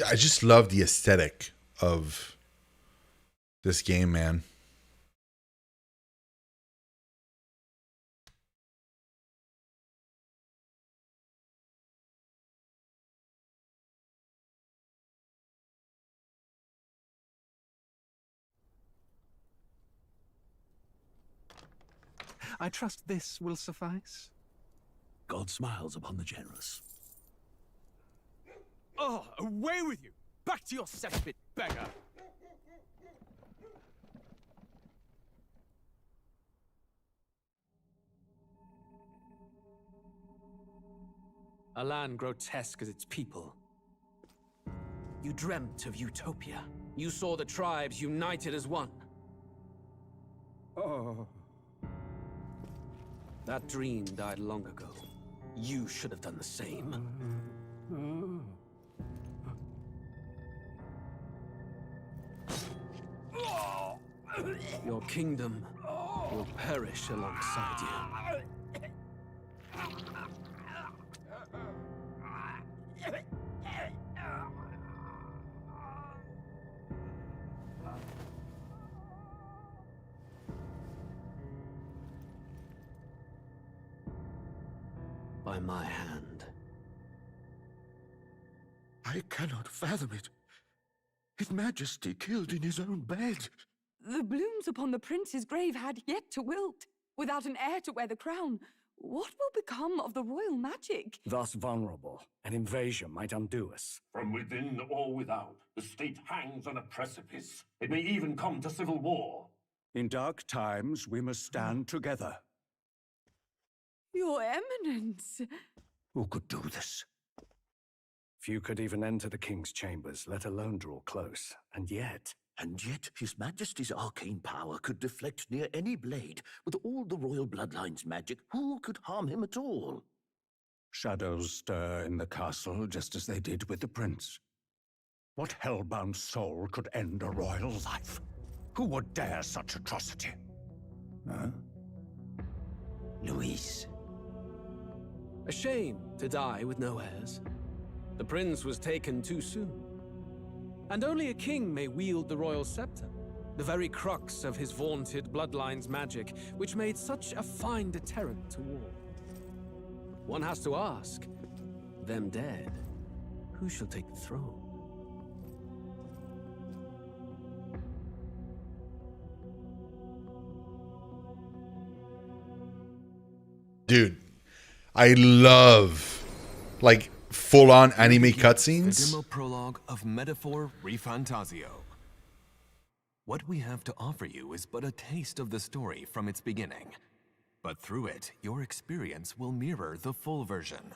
I just love the aesthetic of this game, man. I trust this will suffice. God smiles upon the generous. Oh, away with you! Back to your cesspit, beggar! A land grotesque as its people. You dreamt of utopia. You saw the tribes united as one. Oh. That dream died long ago. You should have done the same. Your kingdom will perish alongside you. By my hand. I cannot fathom it. His Majesty killed in his own bed. The blooms upon the prince's grave had yet to wilt. Without an heir to wear the crown, what will become of the royal magic? Thus vulnerable, an invasion might undo us. From within or without, the state hangs on a precipice. It may even come to civil war. In dark times, we must stand together. Your Eminence! Who could do this? Few could even enter the king's chambers, let alone draw close. And yet, His Majesty's arcane power could deflect near any blade. With all the royal bloodline's magic, who could harm him at all? shadows stir in the castle just as they did with the prince. What hellbound soul could end a royal life? Who would dare such atrocity? Huh? Luis. A shame to die with no heirs. The prince was taken too soon. And only a king may wield the royal scepter, the very crux of his vaunted bloodline's magic, which made such a fine deterrent to war. One has to ask, them dead, who shall take the throne? Dude, I love, like, full-on anime The cutscenes. demo prologue of Metaphor Fantazio. What we have to offer you is but a taste of the story from its beginning. But through it, your experience will mirror the full version.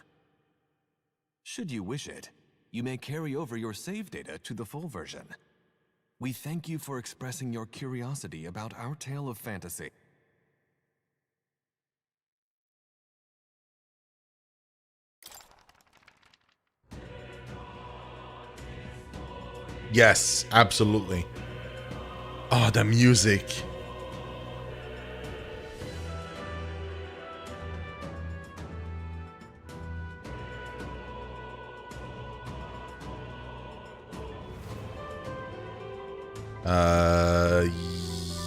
Should you wish it, you may carry over your save data to the full version. We thank you for expressing your curiosity about our tale of fantasy. Yes, absolutely. Oh, the music.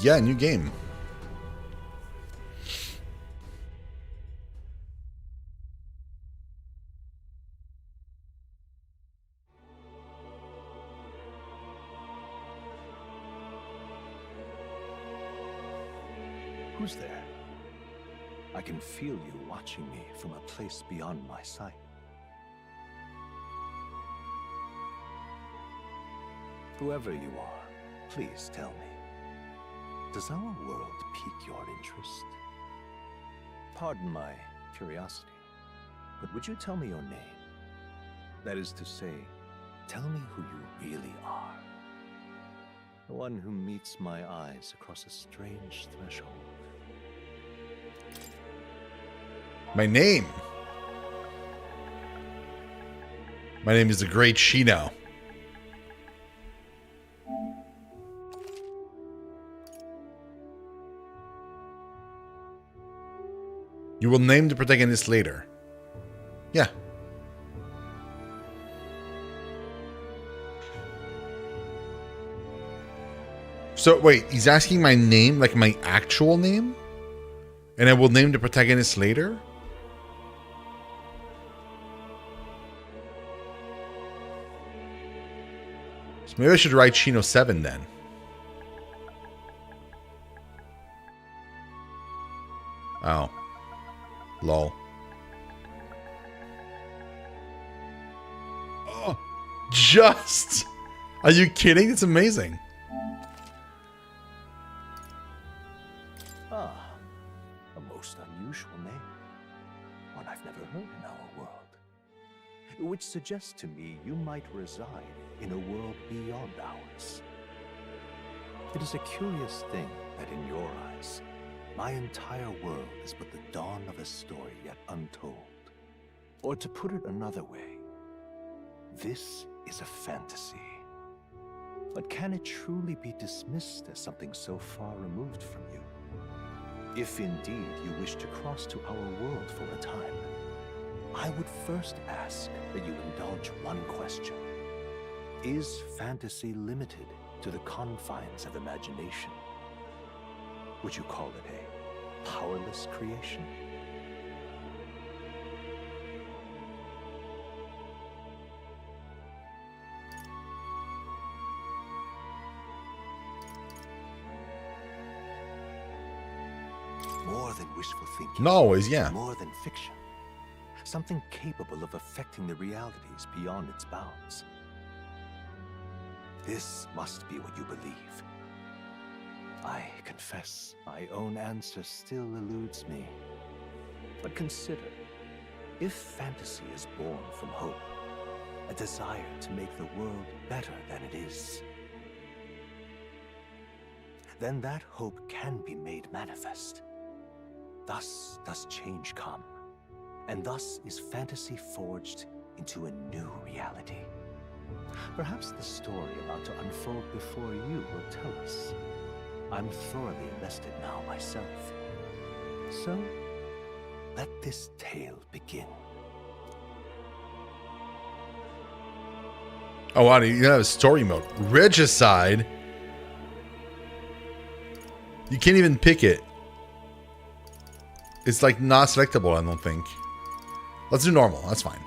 Yeah, new game. Who's there? I can feel you watching me from a place beyond my sight. Whoever you are, please tell me. Does our world pique your interest? Pardon my curiosity, but would you tell me your name? That is to say, tell me who you really are. The one who meets my eyes across a strange threshold. My name. My name is the Great Shino. You will name the protagonist later. Yeah. So wait, he's asking my name, like my actual name? And I will name the protagonist later? So maybe I should write ShinoSeven then. Oh. Lol. Oh, just. Are you kidding? It's amazing. Ah, a most unusual name. One I've never heard in our world. Which suggests to me you might reside in a world beyond ours. It is a curious thing that in your eyes, my entire world is but the dawn of a story yet untold. Or to put it another way, this is a fantasy. But can it truly be dismissed as something so far removed from you? If indeed you wish to cross to our world for a time, I would first ask that you indulge one question. Is fantasy limited to the confines of imagination? Would you call it a powerless creation? More than wishful thinking. Not always, yeah. More than fiction. Something capable of affecting the realities beyond its bounds. This must be what you believe. I confess, my own answer still eludes me. But consider, if fantasy is born from hope, a desire to make the world better than it is, then that hope can be made manifest. Thus does change come, and thus is fantasy forged into a new reality. Perhaps the story about to unfold before you will tell us. I'm thoroughly invested now myself. So, let this tale begin. Oh wow, you have a story mode. Regicide? You can't even pick it. It's like not selectable, I don't think. Let's do normal, that's fine.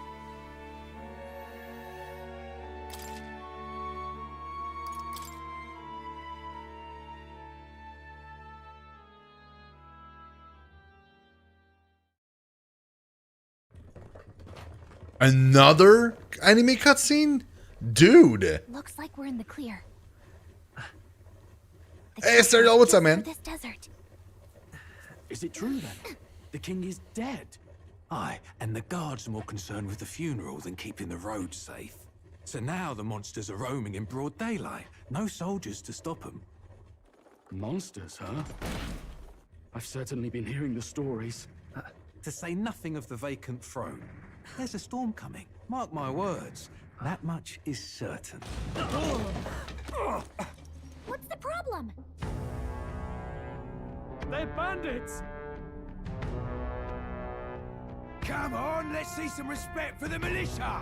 Another anime cutscene? Dude! Looks like we're in the clear. Hey, Stereo, what's up, man? This desert. Is it true then? The king is dead? Aye, and the guards are more concerned with the funeral than keeping the roads safe. So now the monsters are roaming in broad daylight. No soldiers to stop them. Monsters, huh? I've certainly been hearing the stories. To say nothing of the vacant throne. There's a storm coming, mark my words. That much is certain. What's the problem? They're bandits! Come on, let's see some respect for the militia!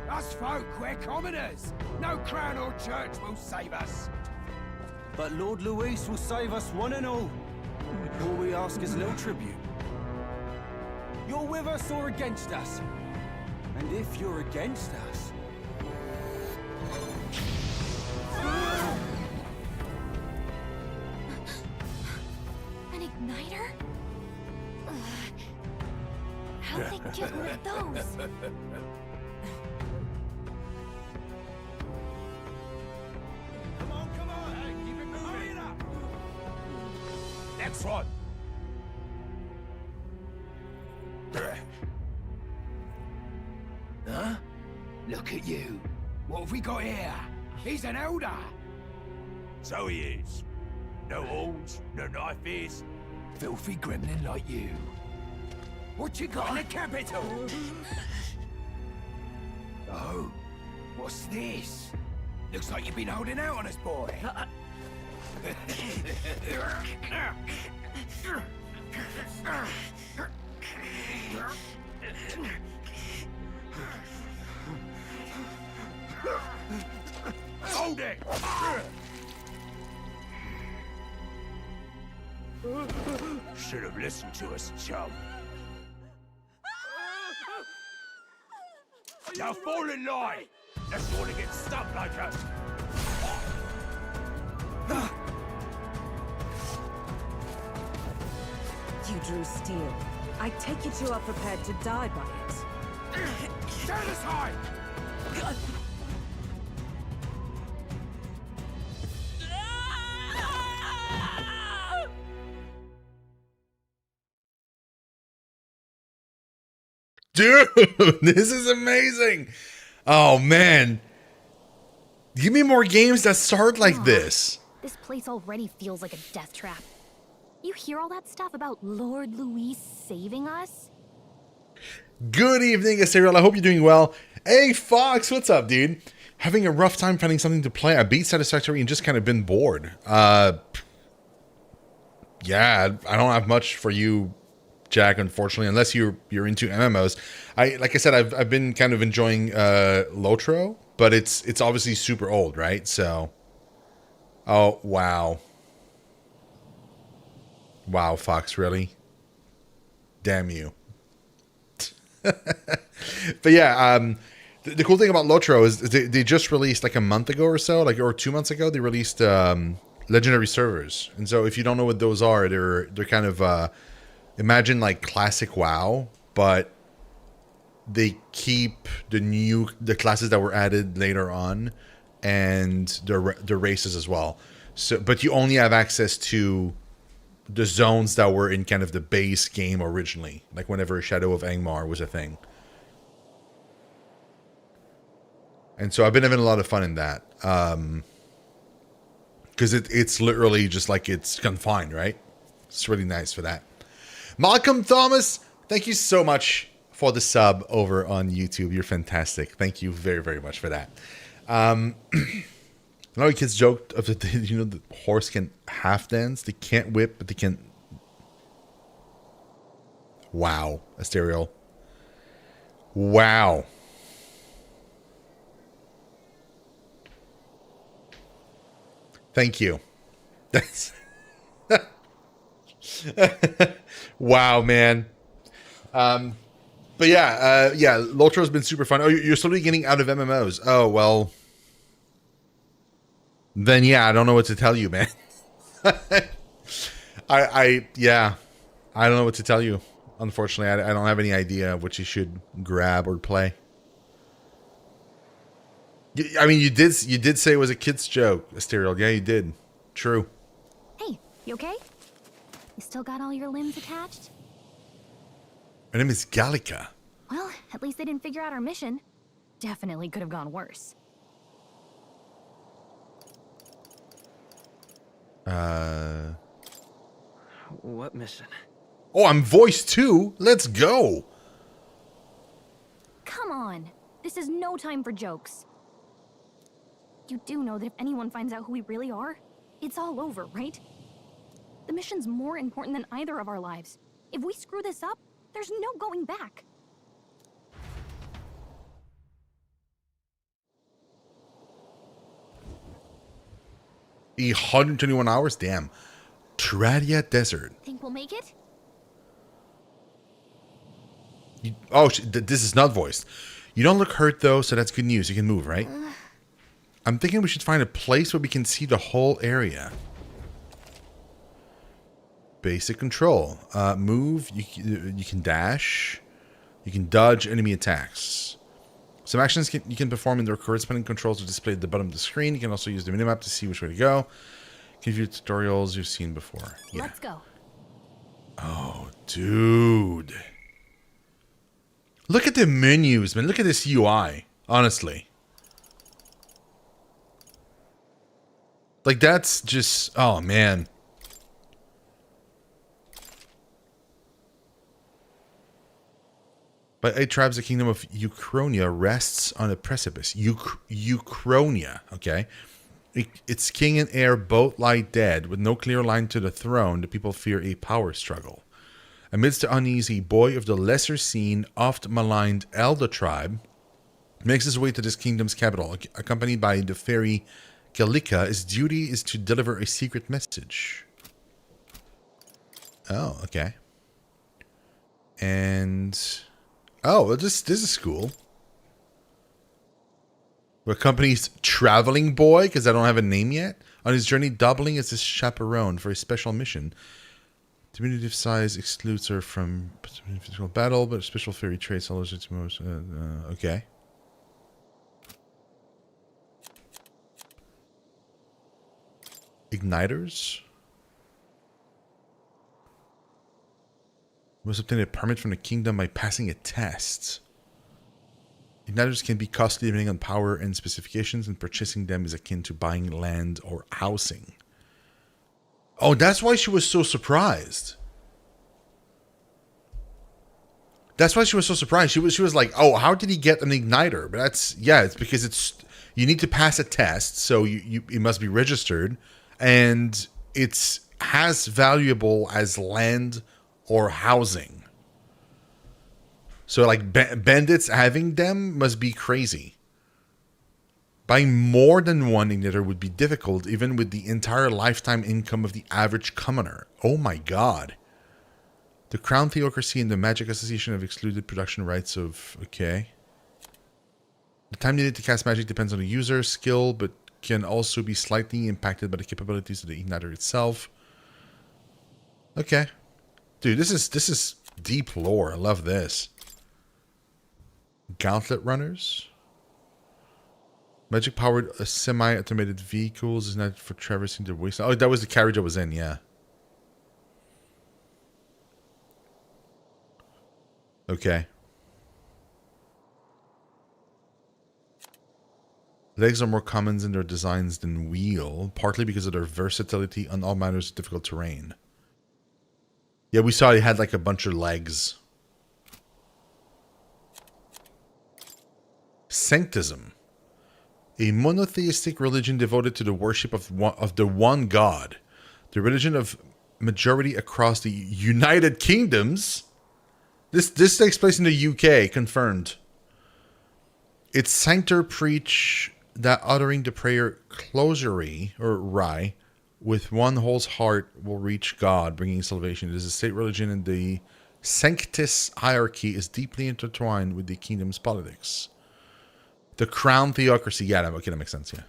Us folk, we're commoners. No crown or church will save us. But Lord Luis will save us one and all. All we ask is a little tribute. You're with us or against us? And if you're against us... An igniter? How'd they get one of those? Come on, hey, keep it moving up. Next one. Huh? Look at you. What have we got here? He's an elder. So he is. No horns, no knife is. Filthy gremlin like you. What you got in the capital? Oh, what's this? Looks like you've been holding out on us, boy. Hold it! Should have listened to us, chum. Now fall in line! Let's want to get stuck like us. You drew steel. I take it you are prepared to die by it. Stand aside! Dude, this is amazing. Oh, man. Give me more games that start like this. This place already feels like a death trap. You hear all that stuff about Lord Louis saving us? Good evening, Asterial. I hope you're doing well. Hey, Fox, what's up, dude? Having a rough time finding something to play. I beat Satisfactory and just kind of been bored. Yeah, I don't have much for you, Jack, unfortunately, unless you're into MMOs. Like I said, I've been kind of enjoying Lotro, but it's obviously super old, right? So, oh wow, wow, Fox, really? Damn you. But yeah, the cool thing about Lotro is they just released like a month ago or so, or 2 months ago, they released legendary servers, and so if you don't know what those are, they're kind of imagine like classic WoW, but they keep the classes that were added later on and the races as well. So, but you only have access to the zones that were in kind of the base game originally, like whenever Shadow of Angmar was a thing. And so I've been having a lot of fun in that. Because it's literally just like it's confined, right? It's really nice for that. Malcolm Thomas, thank you so much for the sub over on YouTube. You're fantastic. Thank you very, very much for that. A lot of kids joked of the horse can half dance. They can't whip, but they can. Wow, Asterial. Wow. Thank you. That's wow, man. But yeah, Lotro's been super fun. Oh, you're slowly getting out of MMOs. Oh, well. Then yeah, I don't know what to tell you, man. I don't know what to tell you. Unfortunately, I don't have any idea what you should grab or play. I mean, you did say it was a kid's joke, Asterial. Yeah, you did. True. Hey, you okay? You still got all your limbs attached? Her name is Gallica. Well, at least they didn't figure out our mission. Definitely could have gone worse. What mission? Oh, I'm voice 2. Let's go. Come on. This is no time for jokes. You do know that if anyone finds out who we really are, it's all over, right? The mission's more important than either of our lives. If we screw this up, there's no going back. The 121 hours? Damn. Tradia Desert. Think we'll make it? This is not voiced. You don't look hurt, though, so that's good news. You can move, right? I'm thinking we should find a place where we can see the whole area. Basic control. Move. You can dash. You can dodge enemy attacks. Some actions you can perform in their corresponding controls are displayed at the bottom of the screen. You can also use the minimap to see which way to go. You can view tutorials you've seen before. Yeah. Let's go. Oh, dude. Look at the menus, man. Look at this UI. Honestly. Like, that's just... Oh, man. By 8 tribes, the kingdom of Uchronia rests on a precipice. Uchronia, okay? Its king and heir both lie dead. With no clear line to the throne, the people fear a power struggle. Amidst the uneasy, boy of the lesser seen, oft-maligned Elder tribe makes his way to this kingdom's capital. Accompanied by the fairy Gallica, his duty is to deliver a secret message. Oh, okay. And oh, this is cool. We're company's traveling boy, because I don't have a name yet. On his journey, doubling as his chaperone for a special mission. Diminutive size excludes her from physical battle, but special fairy traits allows her to most. Okay. Igniters. Must obtain a permit from the kingdom by passing a test. Igniters can be costly depending on power and specifications, and purchasing them is akin to buying land or housing. Oh, that's why she was so surprised. That's why she was so surprised. She was like, "Oh, how did he get an igniter?" But it's because you need to pass a test, so it must be registered, and it's as valuable as land or housing. So like bandits having them must be crazy. Buying more than one igniter would be difficult, even with the entire lifetime income of the average commoner. Oh my god. The Crown Theocracy and the Magic Association have excluded production rights of... Okay. The time needed to cast magic depends on the user's skill, but can also be slightly impacted by the capabilities of the igniter itself. Okay. Dude, this is deep lore. I love this. Gauntlet runners. Magic-powered semi-automated vehicles is not for traversing the wasteland. Oh, that was the carriage I was in, yeah. Okay. Legs are more common in their designs than wheel, partly because of their versatility on all matters of difficult terrain. Yeah, we saw he had like a bunch of legs. Sanctism. A monotheistic religion devoted to the worship of the one God. The religion of majority across the United Kingdoms. This takes place in the UK, confirmed. Its sanctor preach that uttering the prayer closery, or Rai, with one whole heart will reach God, bringing salvation. It is a state religion, and the Sanctus hierarchy is deeply intertwined with the kingdom's politics. The Crown Theocracy. Yeah, okay, that makes sense, yeah.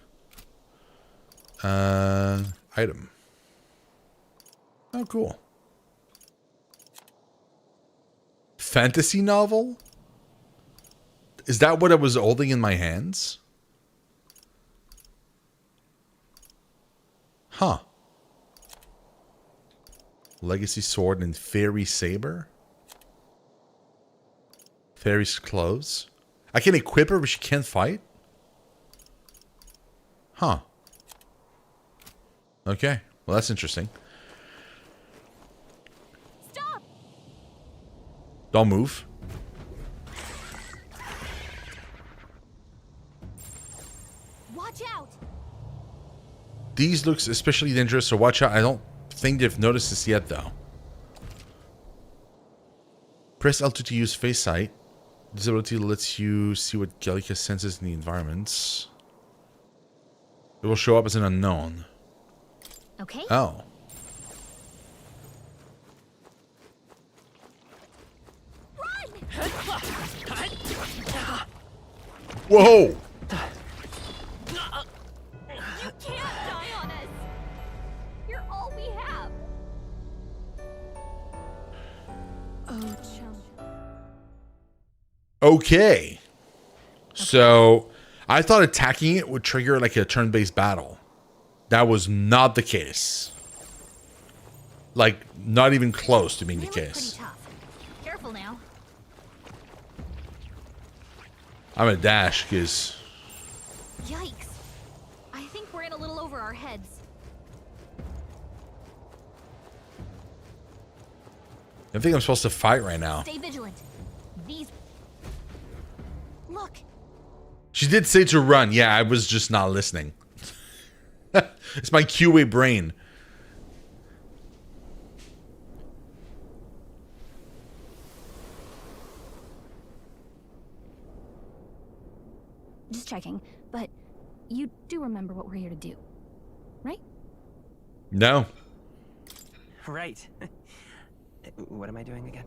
Item. Oh, cool. Fantasy novel? Is that what I was holding in my hands? Huh. Legacy sword and fairy saber? Fairy's clothes? I can equip her, but she can't fight? Huh. Okay. Well, that's interesting. Stop! Don't move. Watch out! These looks especially dangerous, so watch out. I don't think they've noticed this yet, though. Press L2 to use face sight. This ability lets you see what Gallica senses in the environments. It will show up as an unknown. Okay. Oh. Whoa! You can't die on us! You're all we have! Oh, chum. Okay. So, I thought attacking it would trigger like a turn-based battle. That was not the case. Like, not even close to being the case. Pretty tough. Careful now. I'm gonna dash, because... Yikes. I think we're in a little over our heads. I think I'm supposed to fight right now. Stay vigilant. These... Look. She did say to run. Yeah, I was just not listening. It's my QA brain. Just checking, but you do remember what we're here to do, right? No. Right. What am I doing again?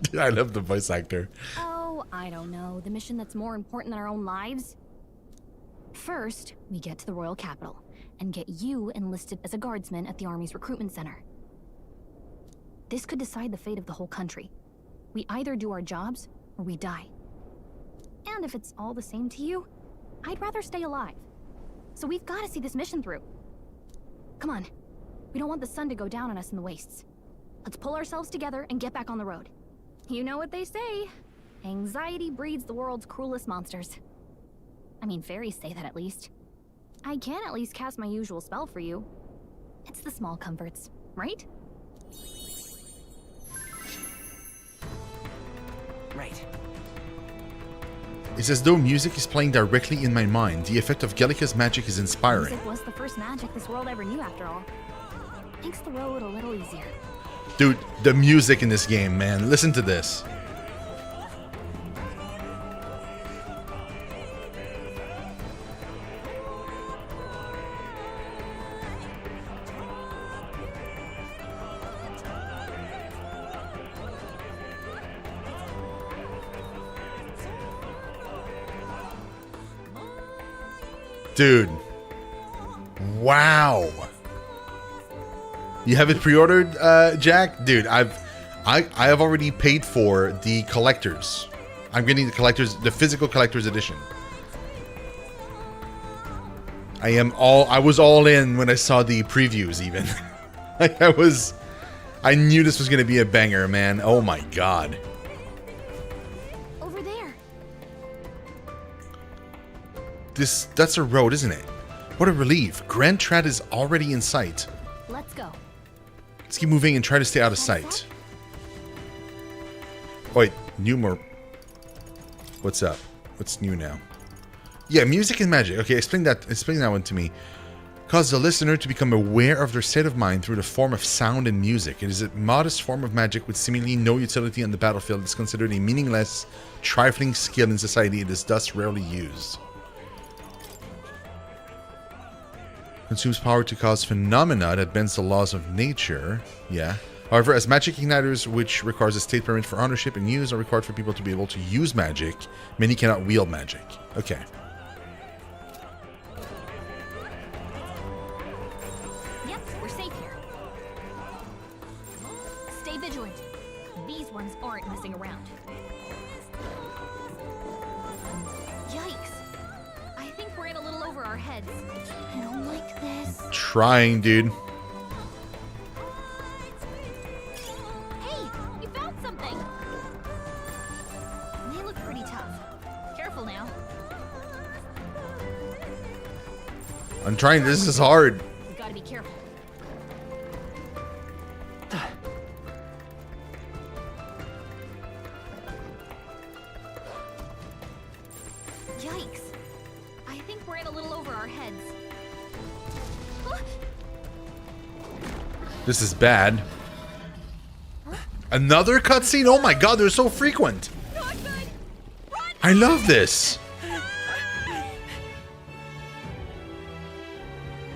Dude, I love the voice actor. Oh, I don't know. The mission that's more important than our own lives? First, we get to the royal capital and get you enlisted as a guardsman at the army's recruitment center. This could decide the fate of the whole country. We either do our jobs or we die. And if it's all the same to you, I'd rather stay alive. So we've got to see this mission through. Come on. We don't want the sun to go down on us in the wastes. Let's pull ourselves together and get back on the road. You know what they say. Anxiety breeds the world's cruelest monsters. I mean, fairies say that at least. I can at least cast my usual spell for you. It's the small comforts, right? Right. It's as though music is playing directly in my mind. The effect of Gallica's magic is inspiring. Music was the first magic this world ever knew, after all. Makes the road a little easier. Dude, the music in this game, man. Listen to this. Dude. Wow. You have it pre-ordered, Jack? Dude, I have already paid for the collectors. I'm getting the physical collector's edition. I was all in when I saw the previews even. I knew this was gonna be a banger, man. Oh my god. Over there. That's a road, isn't it? What a relief. Grand Trad is already in sight. Let's go. Let's keep moving and try to stay out of sight. Wait, new more. What's up? What's new now? Yeah, music and magic. Okay, explain that one to me. Cause the listener to become aware of their state of mind through the form of sound and music. It is a modest form of magic with seemingly no utility on the battlefield. It's considered a meaningless, trifling skill in society. It is thus rarely used. Consumes power to cause phenomena that bends the laws of nature. Yeah. However, as magic igniters, which requires a state permit for ownership and use, are required for people to be able to use magic, many cannot wield magic. Okay. Yep, we're safe here. Stay vigilant. These ones aren't messing around. Yikes. I think we're in a little over our heads. I don't like this. Trying, dude. Hey, you found something. They look pretty tough. Careful now. I'm trying. This is hard. You gotta be careful. Yikes. I think we're in a little over our heads. This is bad. Another cutscene? Oh my god, they're so frequent. I love this.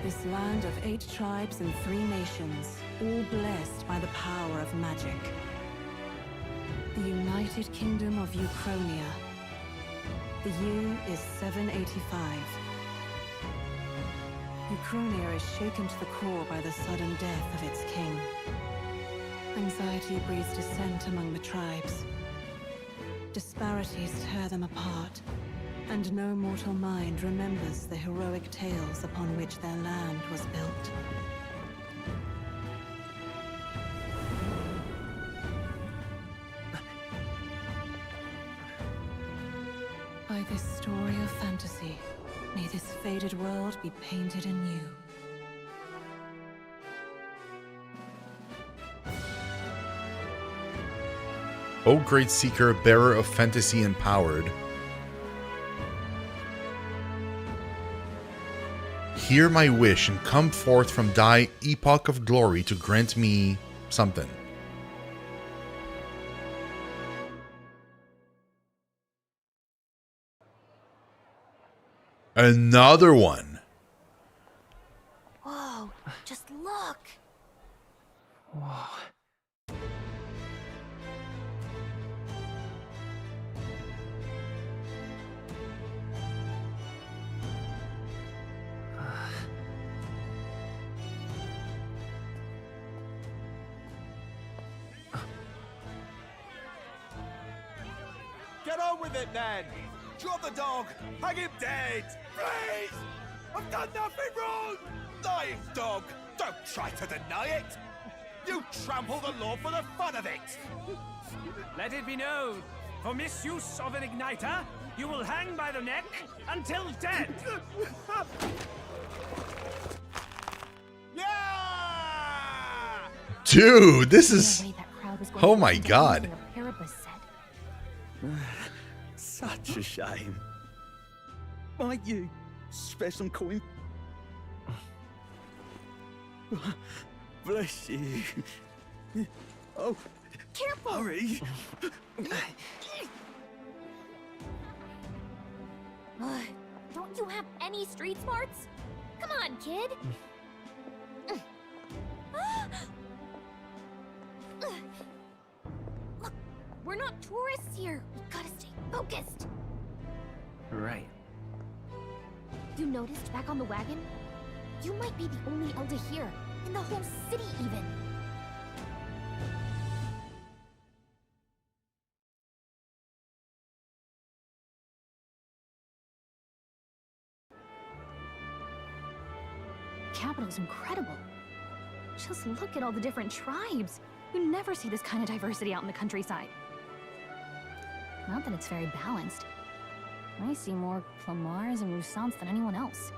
This land of 8 tribes and 3 nations, all blessed by the power of magic. The United Kingdom of Uchronia. The year is 785. Uchronia is shaken to the core by the sudden death of its king. Anxiety breeds dissent among the tribes. Disparities tear them apart, and no mortal mind remembers the heroic tales upon which their land was built. By this story of fantasy, may this faded world be painted anew. O great seeker, bearer of fantasy empowered. Hear my wish and come forth from thy epoch of glory to grant me something. Another one. Whoa, just look. Whoa. Get on with it, then! Drop the dog! Hang him dead! Please! I've done nothing wrong! Lying dog! Don't try to deny it! You trample the law for the fun of it! Let it be known, for misuse of an igniter, you will hang by the neck until dead! Dude, this is... Oh my god. Such a shame. Might you spare some coin? Bless you. Oh, careful! Hurry! Don't you have any street smarts? Come on, kid! Look, we're not tourists here. We gotta stay focused. Right. You noticed back on the wagon? You might be the only elder here, in the whole city even. Capital's incredible. Just look at all the different tribes. You never see this kind of diversity out in the countryside. Not that it's very balanced. I see more Clamars and Roussants than anyone else.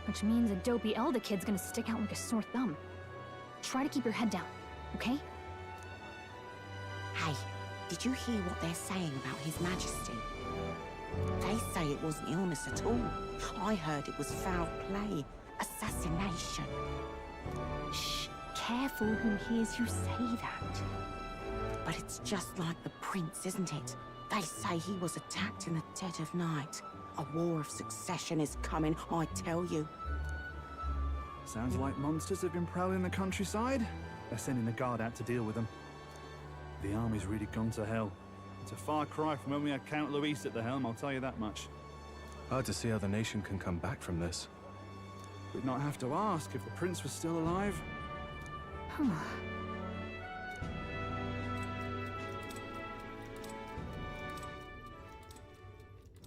Which means a dopey Elda kid's gonna stick out like a sore thumb. Try to keep your head down, okay? Hey, did you hear what they're saying about His Majesty? They say it wasn't illness at all. I heard it was foul play, assassination. Shh, careful who hears you say that. But it's just like the prince, isn't it? They say he was attacked in the dead of night. A war of succession is coming, I tell you. Sounds like monsters have been prowling the countryside. They're sending the guard out to deal with them. The army's really gone to hell. It's a far cry from when we had Count Luis at the helm, I'll tell you that much. Hard to see how the nation can come back from this. We'd not have to ask if the prince was still alive.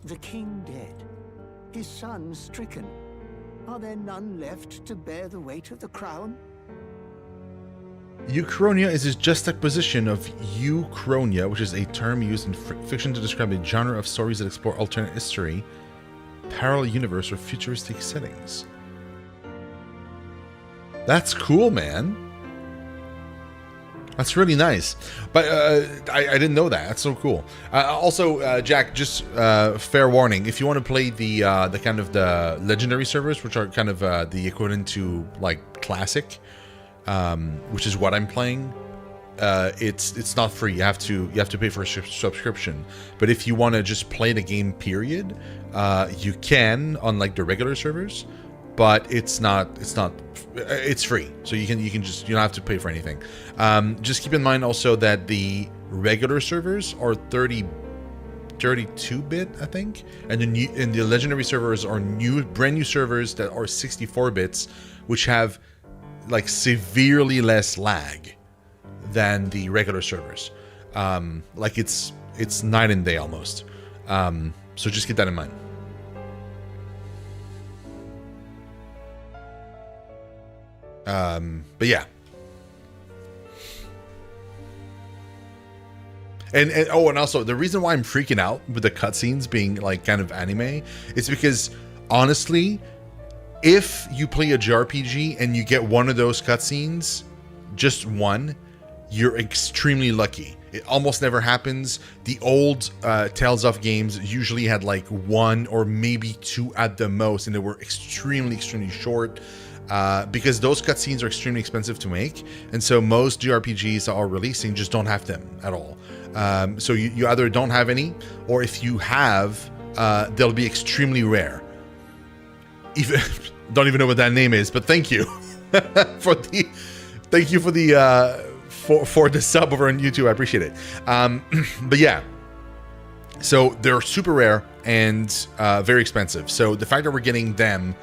The king dead, his son stricken. Are there none left to bear the weight of the crown? Euchronia is a juxtaposition of Euchronia, which is a term used in fiction to describe a genre of stories that explore alternate history, parallel universe, or futuristic settings. That's cool, man. That's really nice. But I didn't know that. That's so cool. Also, Jack, just fair warning, if you want to play the kind of the legendary servers, which are kind of the equivalent to like classic, which is what I'm playing, it's not free. You have to pay for a subscription. But if you want to just play the game, period, you can on like the regular servers. But it's free, so you don't have to pay for anything. Just keep in mind also that the regular servers are 32-bit, I think, and the legendary servers are brand new servers that are 64 bits, which have like severely less lag than the regular servers. Like it's night and day almost. So just keep that in mind. But yeah. And also the reason why I'm freaking out with the cutscenes being like kind of anime is because honestly, if you play a JRPG and you get one of those cutscenes, just one, you're extremely lucky. It almost never happens. The old Tales of games usually had like one or maybe two at the most, and they were extremely short. Because those cutscenes are extremely expensive to make, and so most JRPGs that are releasing just don't have them at all. So you either don't have any, or if you have, they'll be extremely rare. Even don't even know what that name is, but thank you for the Thank you for the for the sub over on YouTube. I appreciate it. But yeah, so they're super rare and very expensive. So the fact that we're getting them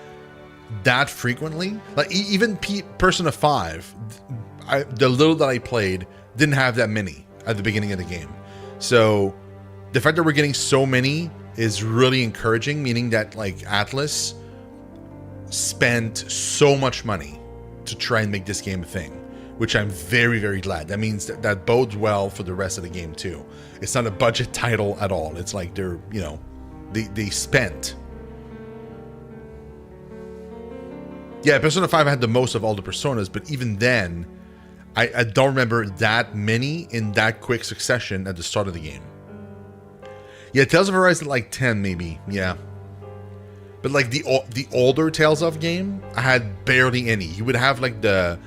that frequently, like even Persona 5, the little that I played didn't have that many at the beginning of the game. So the fact that we're getting so many is really encouraging, meaning that like Atlus spent so much money to try and make this game a thing, which I'm very, very glad. That means that bodes well for the rest of the game too. It's not a budget title at all. It's like they're, you know, they spent. Yeah, Persona 5 had the most of all the Personas, but even then, I don't remember that many in that quick succession at the start of the game. Yeah, Tales of Arise at like 10 maybe, yeah. But like the older Tales of game, I had barely any. You would have like the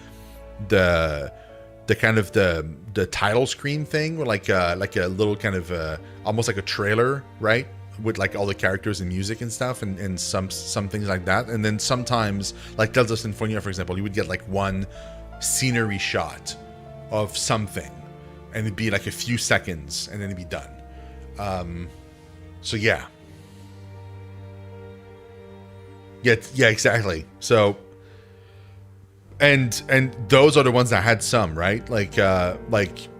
kind of the title screen thing, or like a little kind of almost like a trailer, right? With like all the characters and music and stuff, and some things like that. And then sometimes, like Tales of Symphonia, for example, you would get like one scenery shot of something, and it'd be like a few seconds, and then it'd be done. So yeah. Yeah, exactly. So, and those are the ones that had some, right? Like a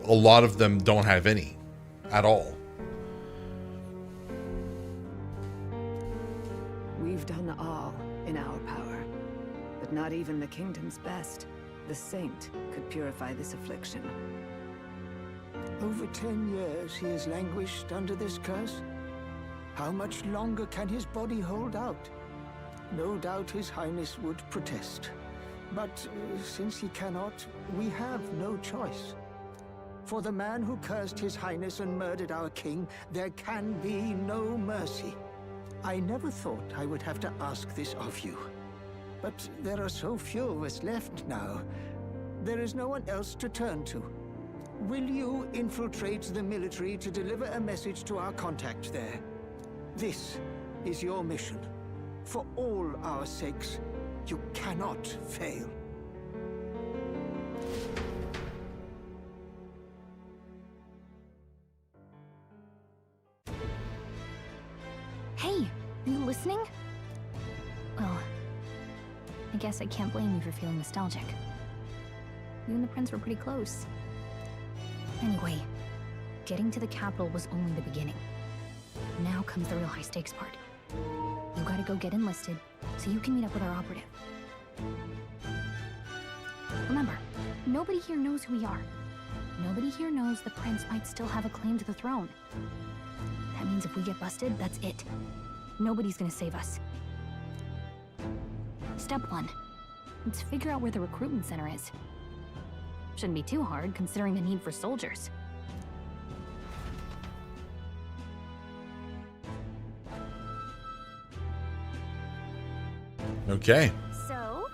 lot of them don't have any at all. We've done all in our power, but not even the kingdom's best, the saint, could purify this affliction. Over 10 years he has languished under this curse. How much longer can his body hold out? No doubt His Highness would protest. But since he cannot, we have no choice. For the man who cursed His Highness and murdered our king, there can be no mercy. I never thought I would have to ask this of you. But there are so few of us left now. There is no one else to turn to. Will you infiltrate the military to deliver a message to our contact there? This is your mission. For all our sakes, you cannot fail. Hey, are you listening? Well, I guess I can't blame you for feeling nostalgic. You and the prince were pretty close. Anyway, getting to the capital was only the beginning. Now comes the real high-stakes part. You gotta go get enlisted, so you can meet up with our operative. Remember, nobody here knows who we are. Nobody here knows the prince might still have a claim to the throne. That means if we get busted, that's it. Nobody's gonna save us. Step 1. Let's figure out where the recruitment center is. Shouldn't be too hard, considering the need for soldiers. Okay. So?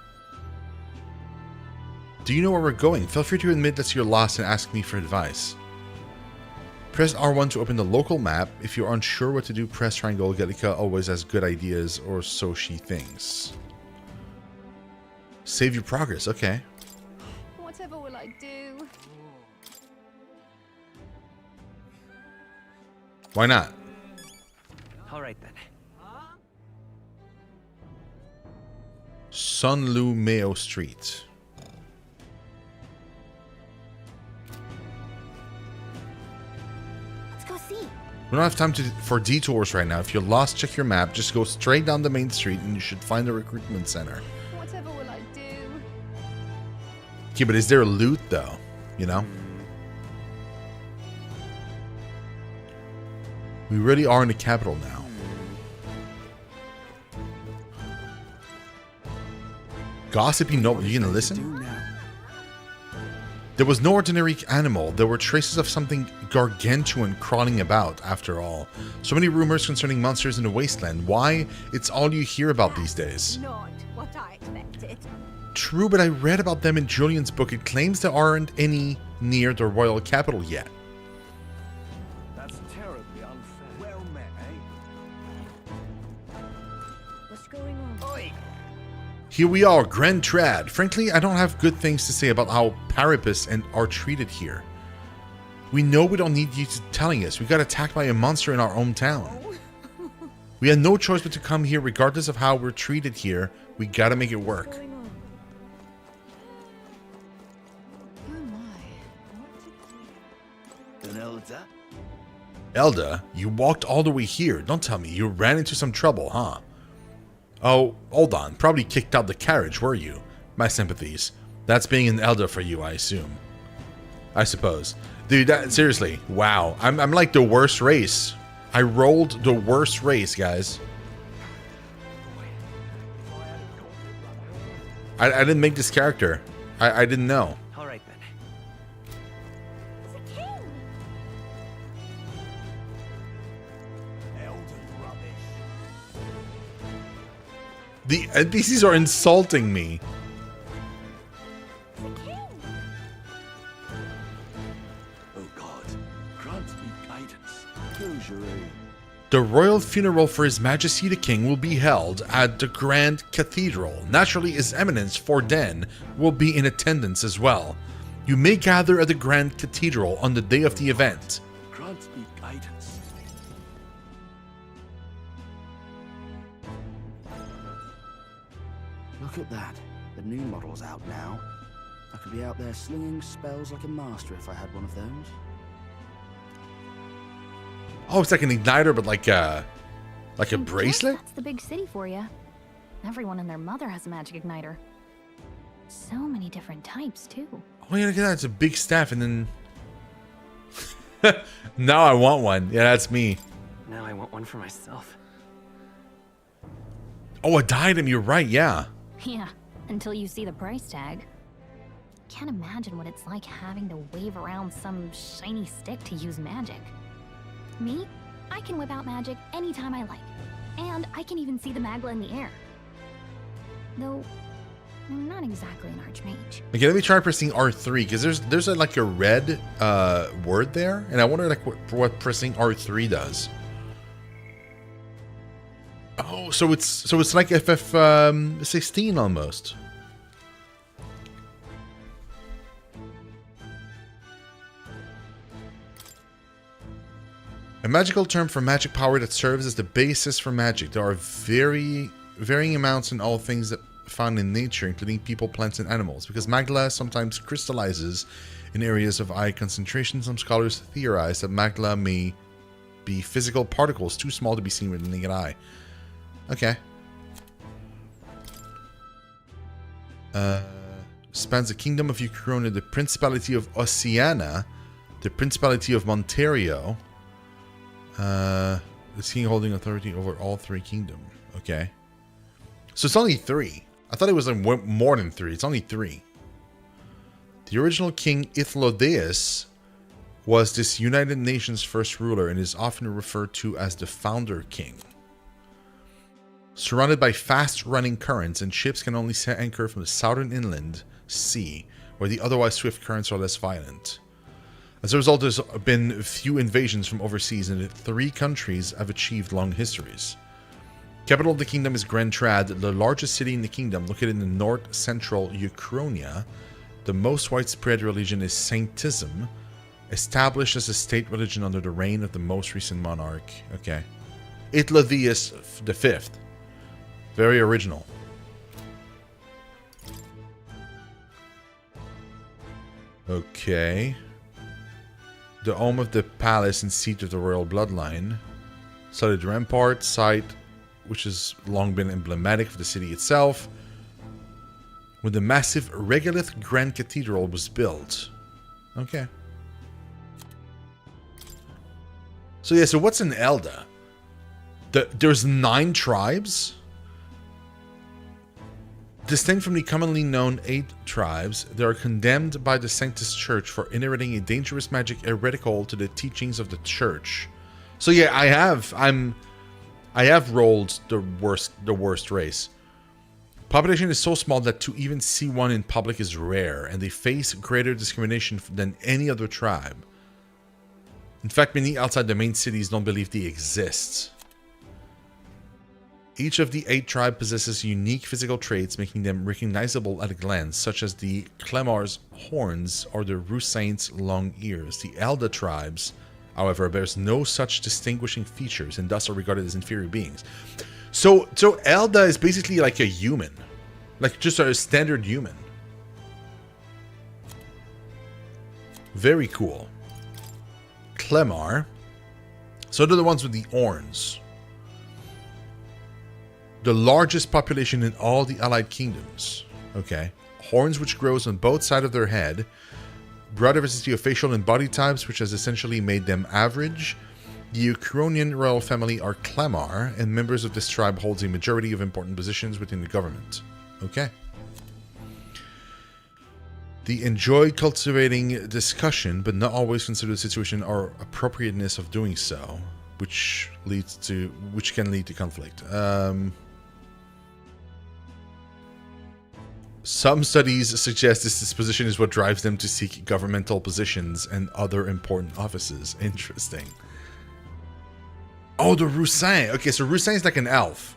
Do you know where we're going? Feel free to admit that you're lost and ask me for advice. Press R1 to open the local map. If you're unsure what to do, press triangle. Gallica always has good ideas, or so she thinks. Save your progress, okay. Whatever will I do? Why not? All right then. Sunlu Meo Street. Let's go see. We don't have time for detours right now. If you're lost, check your map. Just go straight down the main street and you should find the recruitment center. Whatever will I do? Okay, but is there loot though? You know? We really are in the capital now. Gossipy no, you gonna listen? There was no ordinary animal. There were traces of something gargantuan crawling about, after all. So many rumors concerning monsters in the wasteland. Why? It's all you hear about these days. Not what I expected. True, but I read about them in Julian's book. It claims there aren't any near the royal capital yet. That's terribly unfair. Well met, eh? What's going on? Oi! Here we are, Grand Trad. Frankly, I don't have good things to say about how Paripus and are treated here. We know we don't need you telling us. We got attacked by a monster in our own town. We had no choice but to come here regardless of how we're treated here. We gotta make it work. An elder? Elda, you walked all the way here. Don't tell me you ran into some trouble, huh? Oh, hold on. Probably kicked out the carriage, were you? My sympathies. That's being an Elda for you, I assume. I suppose. Dude, seriously. Wow. I'm like the worst race. I rolled the worst race, guys. I didn't make this character. I didn't know. All right then. The NPCs are insulting me. Oh God, grant me guidance. The royal funeral for His Majesty the King will be held at the Grand Cathedral. Naturally, His Eminence Forden will be in attendance as well. You may gather at the Grand Cathedral on the day of the event. Grant me guidance. Look at that. The new model's out now. I could be out there slinging spells like a master if I had one of those. Oh, it's like an igniter, but like a bracelet? That's the big city for you. Everyone and their mother has a magic igniter. So many different types, too. Oh yeah, look at that. It's a big staff, and then... Now I want one. Yeah, that's me. Now I want one for myself. Oh, a diadem. You're right, yeah. Yeah, until you see the price tag. Can't imagine what it's like having to wave around some shiny stick to use magic. Me? I can whip out magic anytime I like. And I can even see the Magla in the air. Though, I'm not exactly an archmage. Okay, let me try pressing R3, because there's like a red word there, and I wonder like what pressing R3 does. Oh, so it's like FF16 almost. A magical term for magic power that serves as the basis for magic. There are varying amounts in all things that found in nature, including people, plants, and animals. Because magla sometimes crystallizes in areas of high concentration, some scholars theorize that magla may be physical particles too small to be seen with the naked eye. Okay. Spans the kingdom of Ucronia, the Principality of Oceania, the Principality of Monterio. The king holding authority over all three kingdoms. Okay. So it's only 3. I thought it was like more than 3. It's only 3. The original king Ithlodeus was this United Nations first ruler and is often referred to as the founder king. Surrounded by fast-running currents, and ships can only set anchor from the southern inland sea, where the otherwise swift currents are less violent. As a result, there's been few invasions from overseas, and the 3 countries have achieved long histories. Capital of the kingdom is Grand Trad, the largest city in the kingdom, located in the north-central Ucronia. The most widespread religion is Saintism, established as a state religion under the reign of the most recent monarch. Okay. Ithlodeus V. Very original. Okay. The home of the palace and seat of the royal bloodline. Solid rampart site, which has long been emblematic of the city itself. When the massive regolith Grand Cathedral was built. Okay. So yeah, so what's an Elda? There's 9 tribes? Distinct from the commonly known 8 tribes, they are condemned by the Sanctus Church for inheriting a dangerous magic heretical to the teachings of the Church. So yeah, I have rolled the worst race. Population is so small that to even see one in public is rare, and they face greater discrimination than any other tribe. In fact, many outside the main cities don't believe they exist. Each of the 8 tribes possesses unique physical traits, making them recognizable at a glance, such as the Clemar's horns or the Rusaint's long ears. The Elda tribes, however, bears no such distinguishing features and thus are regarded as inferior beings. So Elda is basically like a human. Like just a standard human. Very cool. Clemar. So they're the ones with the horns. The largest population in all the allied kingdoms. Okay. Horns which grows on both sides of their head. Broad diversity of facial and body types, which has essentially made them average. The Ukrainian royal family are Clemar, and members of this tribe holds a majority of important positions within the government. Okay. They enjoy cultivating discussion, but not always consider the situation or appropriateness of doing so, which can lead to conflict. Some studies suggest this disposition is what drives them to seek governmental positions and other important offices. Interesting. Oh, the Rusain. Okay, so Rusain is like an elf.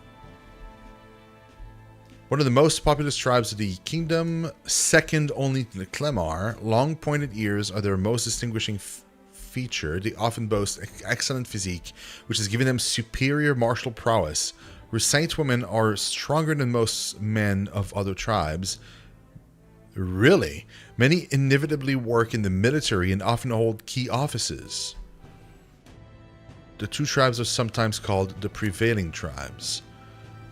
One of the most populous tribes of the kingdom, second only to the Clemar. Long pointed ears are their most distinguishing feature. They often boast excellent physique, which has given them superior martial prowess. Rusaint women are stronger than most men of other tribes. Really? Many inevitably work in the military and often hold key offices. The 2 tribes are sometimes called the prevailing tribes.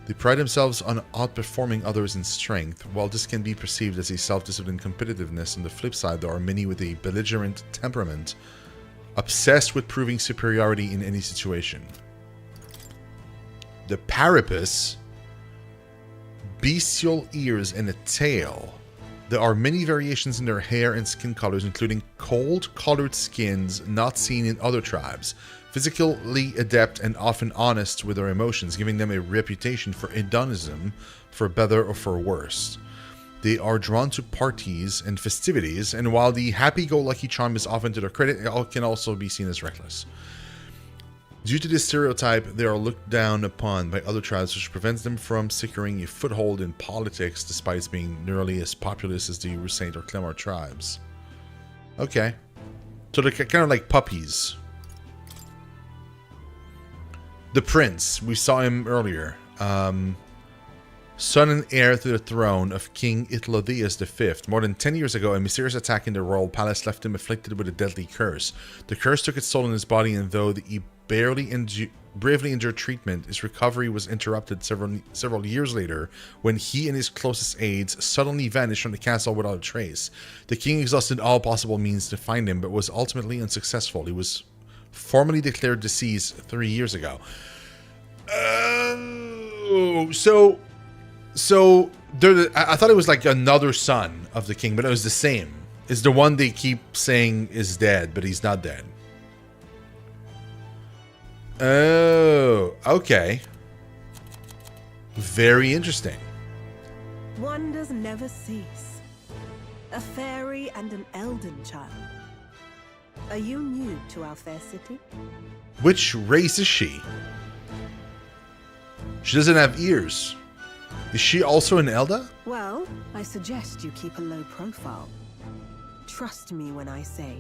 They pride themselves on outperforming others in strength. While this can be perceived as a self-disciplined competitiveness, on the flip side there are many with a belligerent temperament, obsessed with proving superiority in any situation. The Parapus, bestial ears and a tail. There are many variations in their hair and skin colors, including cold-colored skins not seen in other tribes. Physically adept and often honest with their emotions, giving them a reputation for hedonism, for better or for worse. They are drawn to parties and festivities, and while the happy-go-lucky charm is often to their credit, it can also be seen as reckless. Due to this stereotype, they are looked down upon by other tribes, which prevents them from securing a foothold in politics, despite being nearly as populous as the Rusaint or Clemar tribes. Okay. So they're kind of like puppies. The prince, we saw him earlier. Son and heir to the throne of King Itlodias V. More than 10 years ago, a mysterious attack in the royal palace left him afflicted with a deadly curse. The curse took its toll on his body, and though he bravely endured treatment, his recovery was interrupted several years later when he and his closest aides suddenly vanished from the castle without a trace. The king exhausted all possible means to find him, but was ultimately unsuccessful. He was formally declared deceased 3 years ago. So I thought it was like another son of the king, but it was the same. It's the one they keep saying is dead, but he's not dead. Oh, okay. Very interesting. Wonders never cease. A fairy and an elden child. Are you new to our fair city? Which race is she? She doesn't have ears. Is she also an Elda? Well, I suggest you keep a low profile. Trust me when I say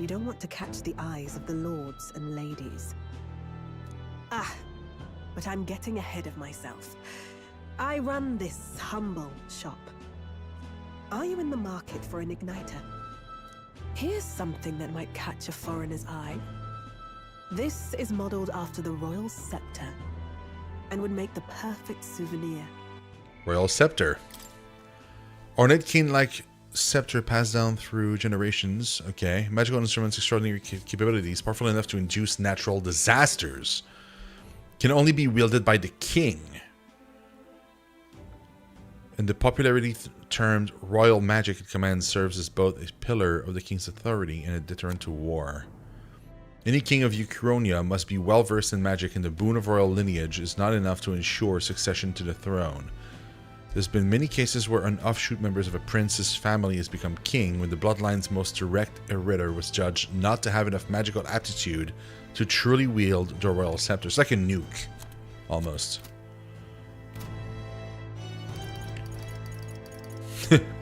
you don't want to catch the eyes of the lords and ladies. But I'm getting ahead of myself. I run this humble shop. Are you in the market for an igniter? Here's something that might catch a foreigner's eye. This is modeled after the royal scepter and would make the perfect souvenir. Royal scepter. Ornate cane-like scepter passed down through generations. Okay. Magical instruments, extraordinary capabilities, powerful enough to induce natural disasters. Can only be wielded by the king. And the popularity termed royal magic it commands serves as both a pillar of the king's authority and a deterrent to war. Any king of Ukrainia must be well versed in magic, and the boon of royal lineage is not enough to ensure succession to the throne. There's been many cases where an offshoot member of a prince's family has become king when the bloodline's most direct heriter was judged not to have enough magical aptitude to truly wield the royal scepter. It's like a nuke, almost.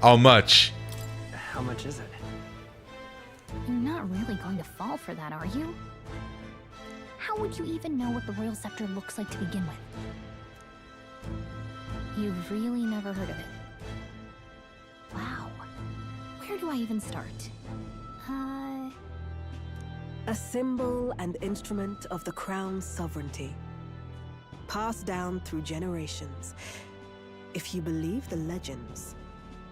How much? How much is it? You're not really going to fall for that, are you? How would you even know what the Royal Scepter looks like to begin with? You've really never heard of it. Wow. Where do I even start? A symbol and instrument of the crown's sovereignty, passed down through generations. If you believe the legends,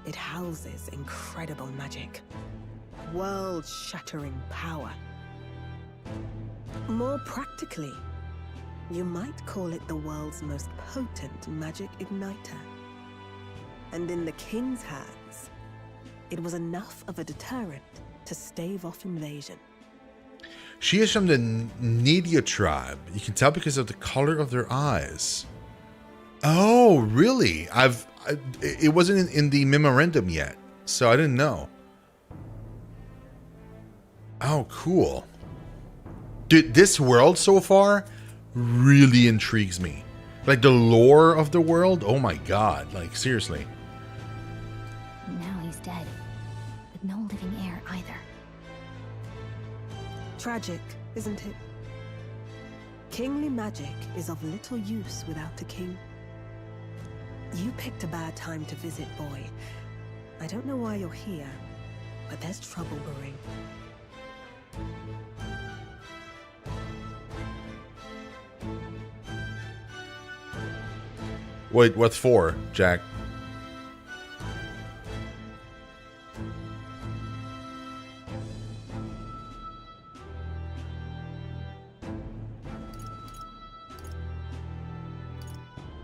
it houses incredible magic, world-shattering power. More practically, you might call it the world's most potent magic igniter. And in the king's hands, it was enough of a deterrent to stave off invasion. She is from the Nidia tribe. You can tell because of the color of their eyes. Oh, really? It wasn't in the memorandum yet, so I didn't know. Oh, cool. Dude, this world so far really intrigues me. Like the lore of the world, oh my god, like seriously. Now he's dead, with no living heir either. Tragic, isn't it? Kingly magic is of little use without a king. You picked a bad time to visit, boy. I don't know why you're here, but there's trouble brewing. Wait, what for, Jack?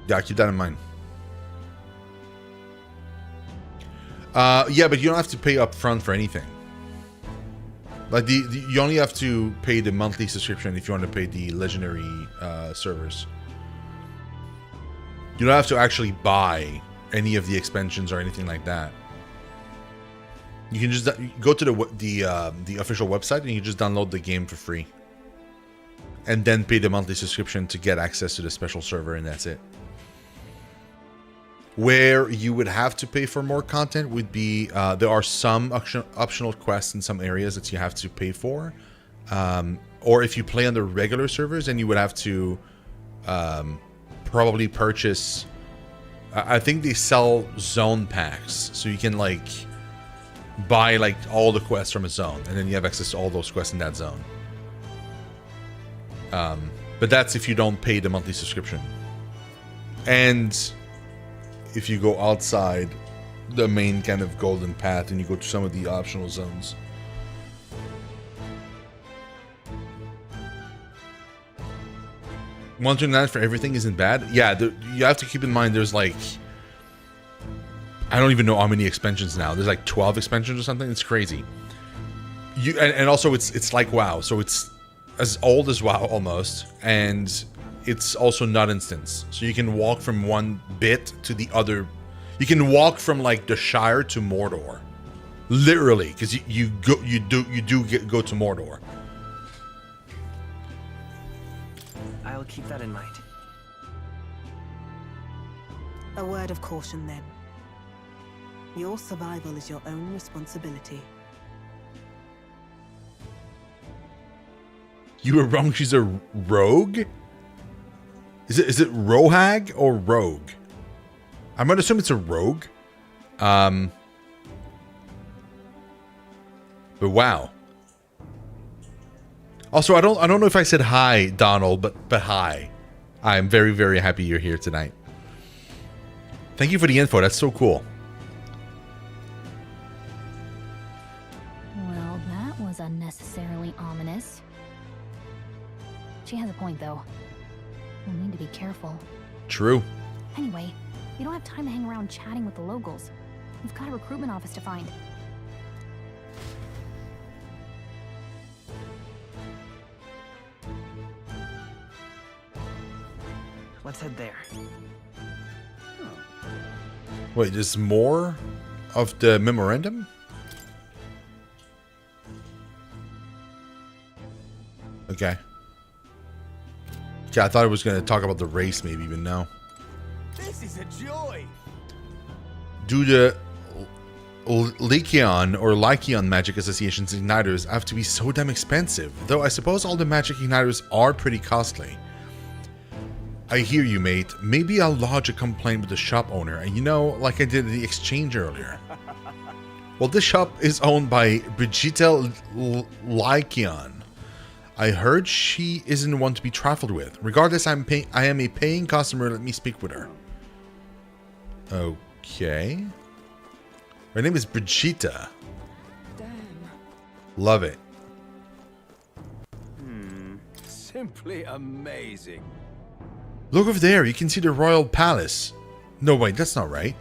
Yeah, keep that in mind. Yeah, but you don't have to pay up front for anything. Like you only have to pay the monthly subscription if you want to pay the legendary servers. You don't have to actually buy any of the expansions or anything like that. You can just go to the official website and you just download the game for free, and then pay the monthly subscription to get access to the special server, and that's it. Where you would have to pay for more content would be there are some optional quests in some areas that you have to pay for, or if you play on the regular servers, then you would have to probably purchase. I think they sell zone packs, so you can like buy like all the quests from a zone, and then you have access to all those quests in that zone. But that's if you don't pay the monthly subscription. And if you go outside the main kind of golden path and you go to some of the optional zones. $129 for everything isn't bad. Yeah, you have to keep in mind there's like, I don't even know how many expansions now. There's like 12 expansions or something. It's crazy. And also it's like WoW, so it's as old as WoW almost, and it's also not instance. So you can walk from one bit to the other. You can walk from like the Shire to Mordor, literally, because you do go to Mordor. I'll keep that in mind. A word of caution then. Your survival is your own responsibility. You were wrong. She's a rogue. Is it Rohag or Rogue? I'm gonna assume it's a rogue. But wow. Also, I don't know if I said hi, Donald, but hi. I'm very, very happy you're here tonight. Thank you for the info. That's so cool. Well, that was unnecessarily ominous. She has a point, though. We'll need to be careful. True. Anyway, we don't have time to hang around chatting with the locals. We've got a recruitment office to find. Let's head there. Wait, there's more of the memorandum? Okay. Yeah, I thought it was going to talk about the race, maybe, but no. This is a joy. Do the Lycion magic association's igniters have to be so damn expensive, though I suppose all the magic igniters are pretty costly. I hear you, mate. Maybe I'll lodge a complaint with the shop owner, and you know, like I did at the exchange earlier. Well, this shop is owned by Brigitte Lycion. I heard she isn't one to be trifled with. Regardless, I am a paying customer. Let me speak with her. Okay. Her name is Brigitte. Damn. Love it. Simply amazing. Look over there. You can see the royal palace. No, wait, that's not right.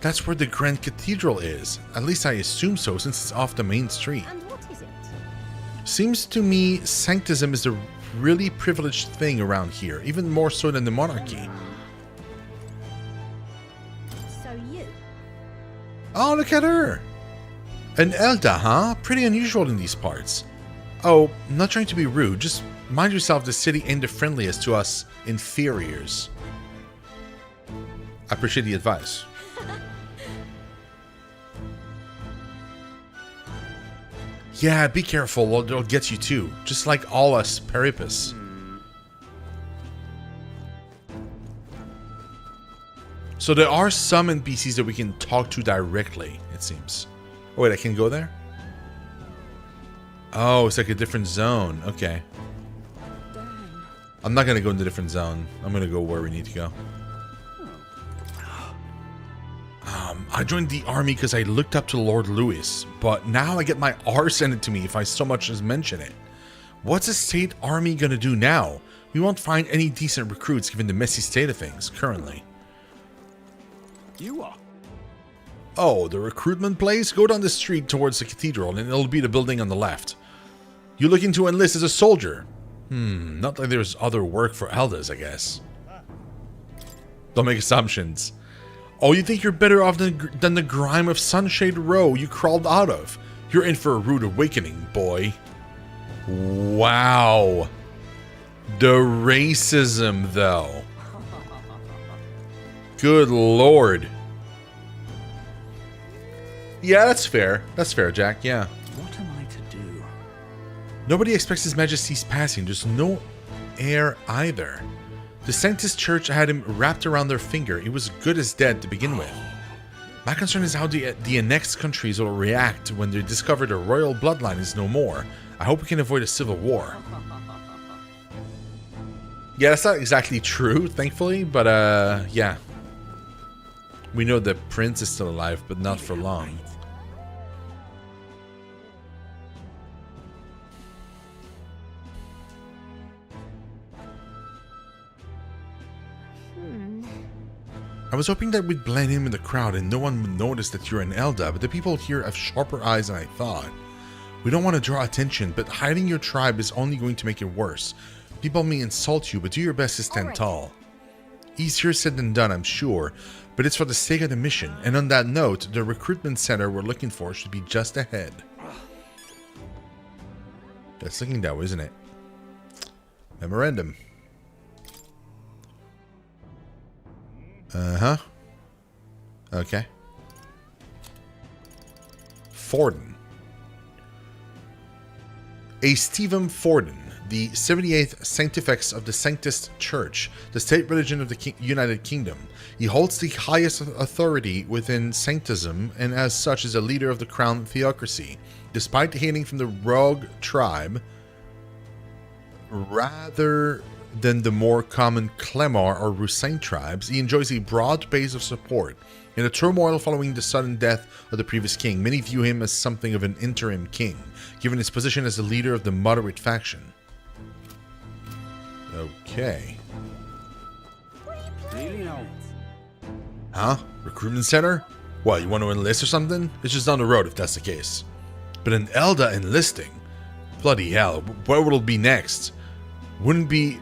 That's where the Grand Cathedral is. At least I assume so, since it's off the main street. And what is it? Seems to me sanctism is a really privileged thing around here, even more so than the monarchy. So you? Oh, look at her! An Elda, huh? Pretty unusual in these parts. Oh, I'm not trying to be rude, just mind yourself, the city ain't the friendliest to us inferiors. I appreciate the advice. Yeah, be careful, or they'll get you too. Just like all us Perippus. So there are some NPCs that we can talk to directly, it seems. Oh wait, I can go there? Oh, it's like a different zone. Okay. I'm not going to go in the different zone. I'm going to go where we need to go. I joined the army because I looked up to Lord Louis, but now I get my arse handed to me if I so much as mention it. What's a state army gonna do now? We won't find any decent recruits given the messy state of things currently. You are? Oh, the recruitment place? Go down the street towards the cathedral and it'll be the building on the left. You looking to enlist as a soldier? Not like there's other work for elders, I guess. Don't make assumptions. Oh, you think you're better off than the grime of Sunshade Row you crawled out of? You're in for a rude awakening, boy. Wow. The racism, though. Good lord. Yeah, that's fair. That's fair, Jack, yeah. What am I to do? Nobody expects His Majesty's passing. There's no heir either. The Sanctus Church had him wrapped around their finger. He was good as dead to begin with. My concern is how the annexed countries will react when they discover the royal bloodline is no more. I hope we can avoid a civil war. Yeah, that's not exactly true, thankfully, but yeah. We know the prince is still alive, but not for long. I was hoping that we'd blend in with the crowd and no one would notice that you're an Elda, but the people here have sharper eyes than I thought. We don't want to draw attention, but hiding your tribe is only going to make it worse. People may insult you, but do your best to stand tall. Easier said than done, I'm sure, but it's for the sake of the mission. And on that note, the recruitment center we're looking for should be just ahead. That's looking that way, isn't it? Memorandum. Uh-huh. Okay. Forden. A Stephen Forden, the 78th Sanctifex of the Sanctus Church, the state religion of the United Kingdom. He holds the highest authority within Sanctism and as such is a leader of the Crown Theocracy. Despite hailing from the Rogue tribe, rather than the more common Clemar or Rusain tribes, he enjoys a broad base of support. In the turmoil following the sudden death of the previous king, many view him as something of an interim king, given his position as the leader of the moderate faction. Okay. Really now? Huh? Recruitment center? What, you want to enlist or something? It's just down the road if that's the case. But an Elda enlisting? Bloody hell, where will it be next? Wouldn't be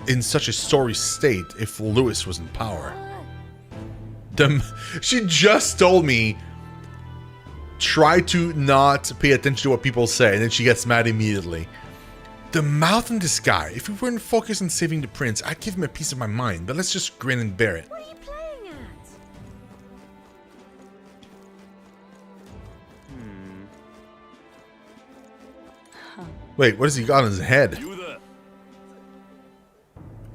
in such a sorry state if Louis was in power. She just told me try to not pay attention to what people say, and then she gets mad immediately. The mouth in this guy, if we weren't focused on saving the prince, I'd give him a piece of my mind, but let's just grin and bear it. What are you playing Wait, what has he got on his head?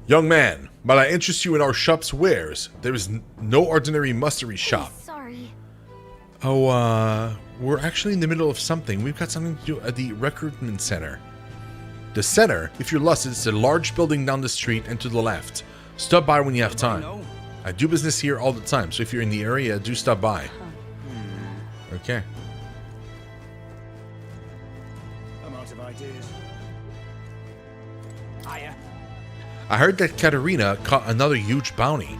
Young man, might I interest you in our shop's wares? There is no ordinary mustery shop. Sorry. Oh, we're actually in the middle of something. We've got something to do at the recruitment center. The center, if you're lost, it's a large building down the street and to the left. Stop by when you have time. I do business here all the time, so if you're in the area, do stop by. Okay. I'm out of ideas. Hiya. I heard that Katerina caught another huge bounty.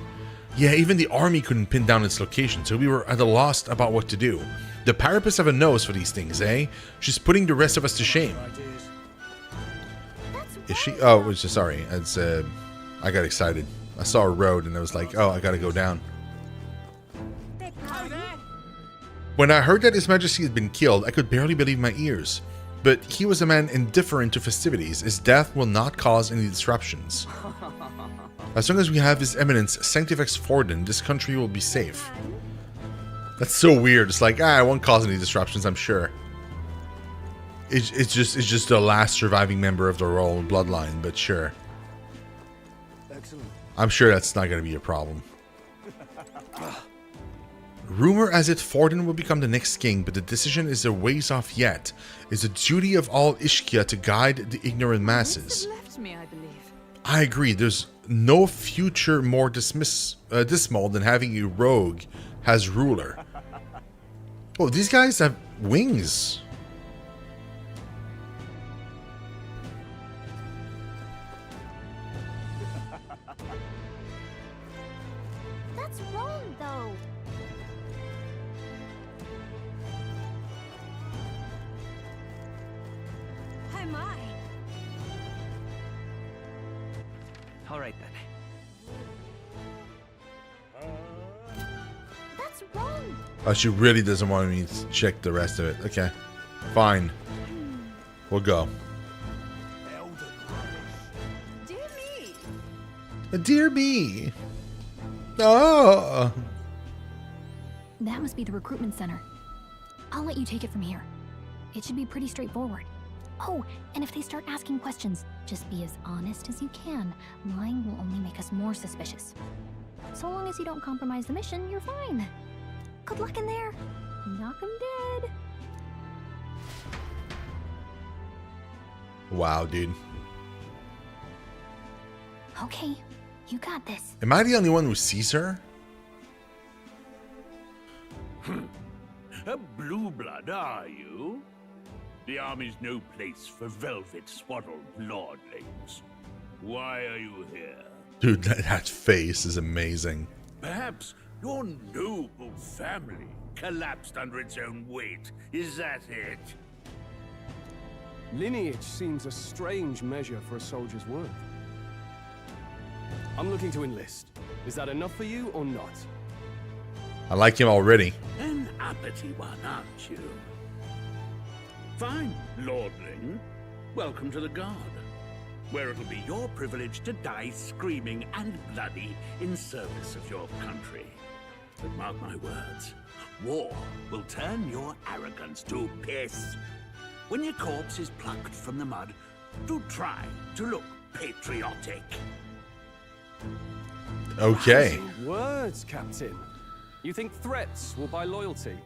Yeah, even the army couldn't pin down its location, so we were at a loss about what to do. The Parapets have a nose for these things, eh? She's putting the rest of us to shame. Is she? Oh, it was just, sorry. It's, I got excited. I saw a road and I was like, oh, I gotta go down. When I heard that His Majesty had been killed, I could barely believe my ears. But he was a man indifferent to festivities. His death will not cause any disruptions. As long as we have His Eminence Sanctifex Forden, this country will be safe. That's so weird. It's like, I won't cause any disruptions, I'm sure. It's just the last surviving member of the royal bloodline, but sure. Excellent. I'm sure that's not going to be a problem. Rumor has it Forden will become the next king, but the decision is a ways off yet. It's the duty of all Ishkia to guide the ignorant masses. Left me, I believe. I agree. There's no future more dismal than having a rogue as ruler. Oh, these guys have wings. That's wrong, though. Hi, my. All right then. That's wrong. Oh, she really doesn't want me to check the rest of it. Okay. Fine. We'll go. Dear me. Dear me. Oh. That must be the recruitment center. I'll let you take it from here. It should be pretty straightforward. Oh, and if they start asking questions, just be as honest as you can. Lying will only make us more suspicious. So long as you don't compromise the mission, you're fine. Good luck in there. Knock 'em dead. Wow, dude. Okay, you got this. Am I the only one who sees her? A blue blood, are you? The army's no place for velvet-swaddled lordlings. Why are you here? Dude, that face is amazing. Perhaps your noble family collapsed under its own weight. Is that it? Lineage seems a strange measure for a soldier's worth. I'm looking to enlist. Is that enough for you or not? I like him already. An uppity one, aren't you? Fine, lordling. Welcome to the Guard, where it'll be your privilege to die screaming and bloody in service of your country. But mark my words, war will turn your arrogance to piss. When your corpse is plucked from the mud, do try to look patriotic. Okay. Words, Captain. You think threats will buy loyalty?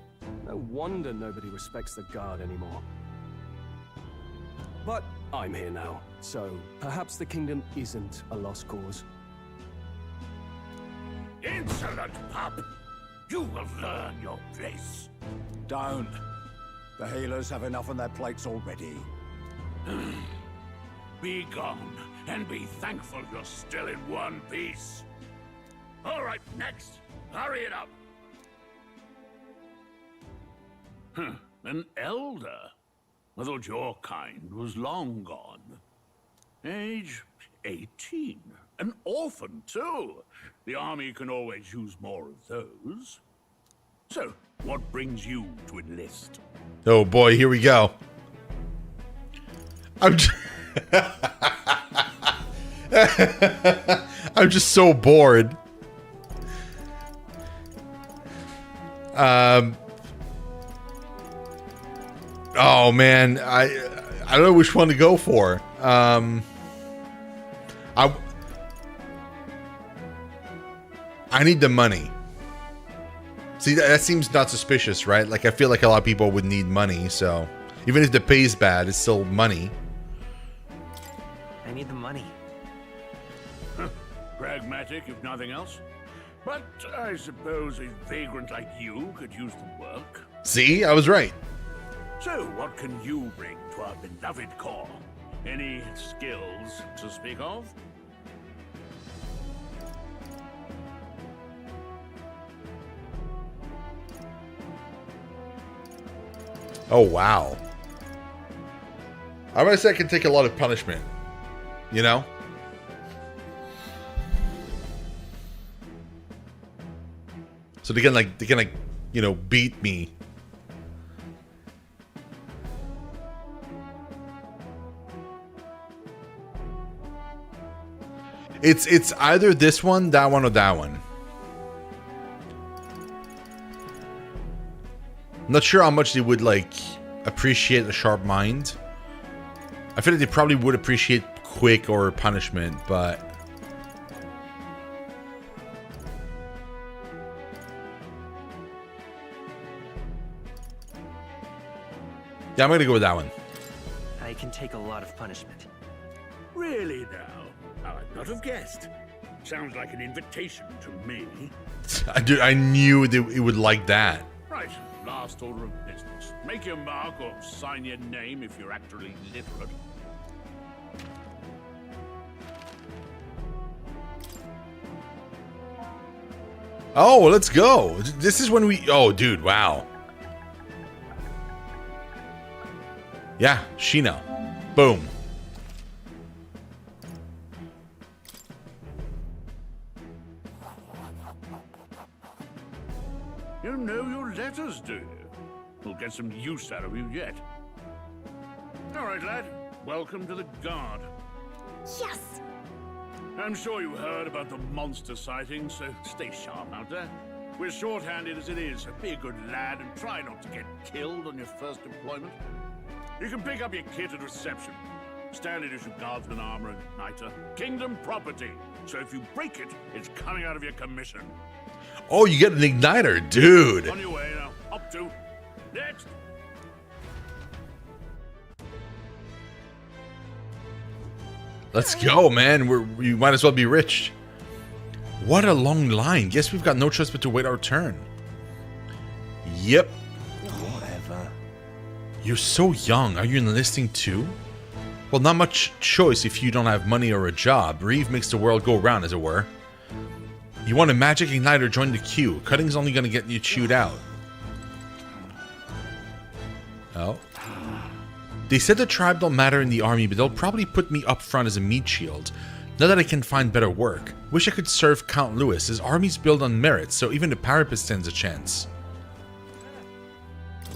No wonder nobody respects the Guard anymore. But I'm here now, so perhaps the kingdom isn't a lost cause. Insolent pup! You will learn your place. Don't. The healers have enough on their plates already. Be gone, and be thankful you're still in one piece. All right, next. Hurry it up. An elder? I thought your kind was long gone. Age 18. An orphan, too. The army can always use more of those. So, what brings you to enlist? Oh boy, here we go. I'm just so bored. Oh man, I I don't know which one to go for. I need the money. See, that seems not suspicious, right? Like, I feel like a lot of people would need money, so... Even if the pay is bad, it's still money. I need the money. Pragmatic, if nothing else. But I suppose a vagrant like you could use the work. See? I was right. So, what can you bring to our beloved core? Any skills to speak of? Oh, wow. I'm gonna say I can take a lot of punishment. You know? So they can you know, beat me. It's either this one, that one, or that one. I'm not sure how much they would, like, appreciate a sharp mind. I feel like they probably would appreciate quick or punishment, but... Yeah, I'm gonna go with that one. I can take a lot of punishment. Really now? I'd not have guessed. Sounds like an invitation to me. I knew it would like that. Right, last order of business. Make your mark or sign your name if you're actually literate. Oh, let's go. This is when we... Oh, dude, wow. Yeah, Shino. Boom. You know your letters, do you? We'll get some use out of you yet. All right, lad. Welcome to the Guard. Yes! I'm sure you heard about the monster sighting, so stay sharp out there. We're short-handed as it is, so be a good lad and try not to get killed on your first deployment. You can pick up your kit at reception. Standard issue guardsman armor and igniter. Kingdom property. So if you break it, it's coming out of your commission. Oh, you get an igniter, dude. On your way now. Up to. Next. Let's go, man. We might as well be rich. What a long line. Guess we've got no choice but to wait our turn. Yep. Whatever. You're so young. Are you enlisting too? Well, not much choice if you don't have money or a job. Reeve makes the world go round, as it were. You want a magic igniter, join the queue. Cutting's only going to get you chewed out. Oh. They said the tribe don't matter in the army, but they'll probably put me up front as a meat shield. Now that I can find better work. Wish I could serve Count Louis. His army's built on merit, so even the parapet stands a chance.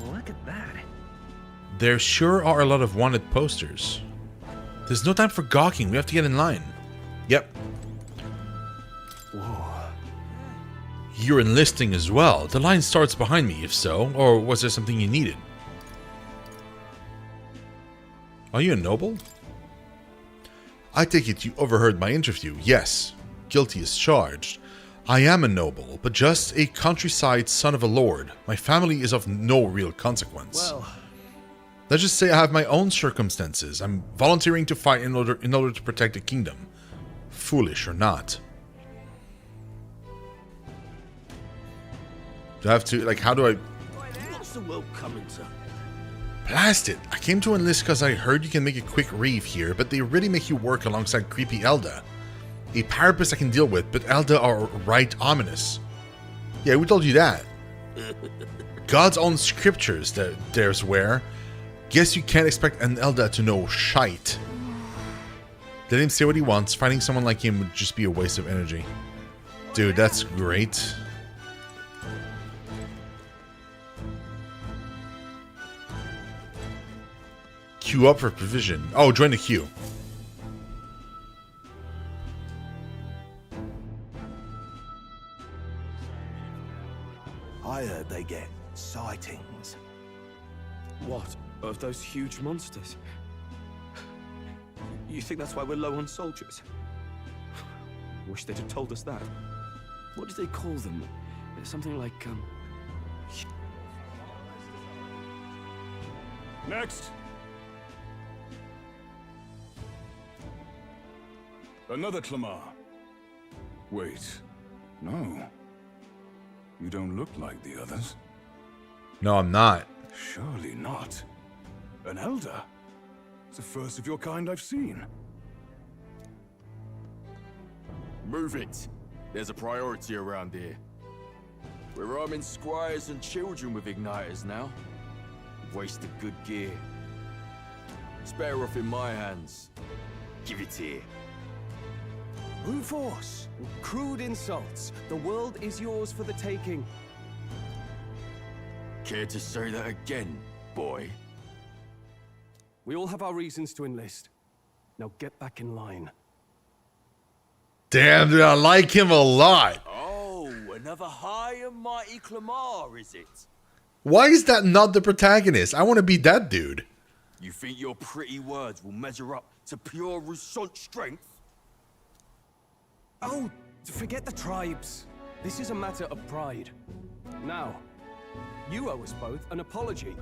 Look at that. There sure are a lot of wanted posters. There's no time for gawking. We have to get in line. Yep. Whoa. You're enlisting as well. The line starts behind me, if so. Or was there something you needed? Are you a noble? I take it you overheard my interview. Yes. Guilty as charged. I am a noble, but just a countryside son of a lord. My family is of no real consequence. Well... Let's just say I have my own circumstances. I'm volunteering to fight in order to protect the kingdom. Foolish or not. Do I have to, like, how do I... What's the world coming to? Blast it! I came to enlist because I heard you can make a quick reeve here, but they really make you work alongside creepy Elda. A parapet I can deal with, but Elda are right ominous. Yeah, we told you that. God's own scriptures, there's where. Guess you can't expect an Elda to know shite. Let him say what he wants. Fighting someone like him would just be a waste of energy. Dude, that's great. Queue up for provision. Oh, join the queue. I heard they get sightings. What? Of those huge monsters? You think that's why we're low on soldiers? Wish they'd have told us that. What did they call them? Something like, Next! Another Clamar. Wait, no. You don't look like the others. No, I'm not. Surely not. An elder? It's the first of your kind I've seen. Move it. There's a priority around here. We're arming squires and children with igniters now. Wasted good gear. It's better off in my hands. Give it here. brute force, crude insults. The world is yours for the taking. Care to say that again, boy? We all have our reasons to enlist. Now get back in line. Damn, dude, I like him a lot. Oh, another high and mighty Clamar, is it? Why is that not the protagonist? I want to be that dude. You think your pretty words will measure up to pure Rousseau strength? Oh, forget the tribes. This is a matter of pride. Now, you owe us both an apology.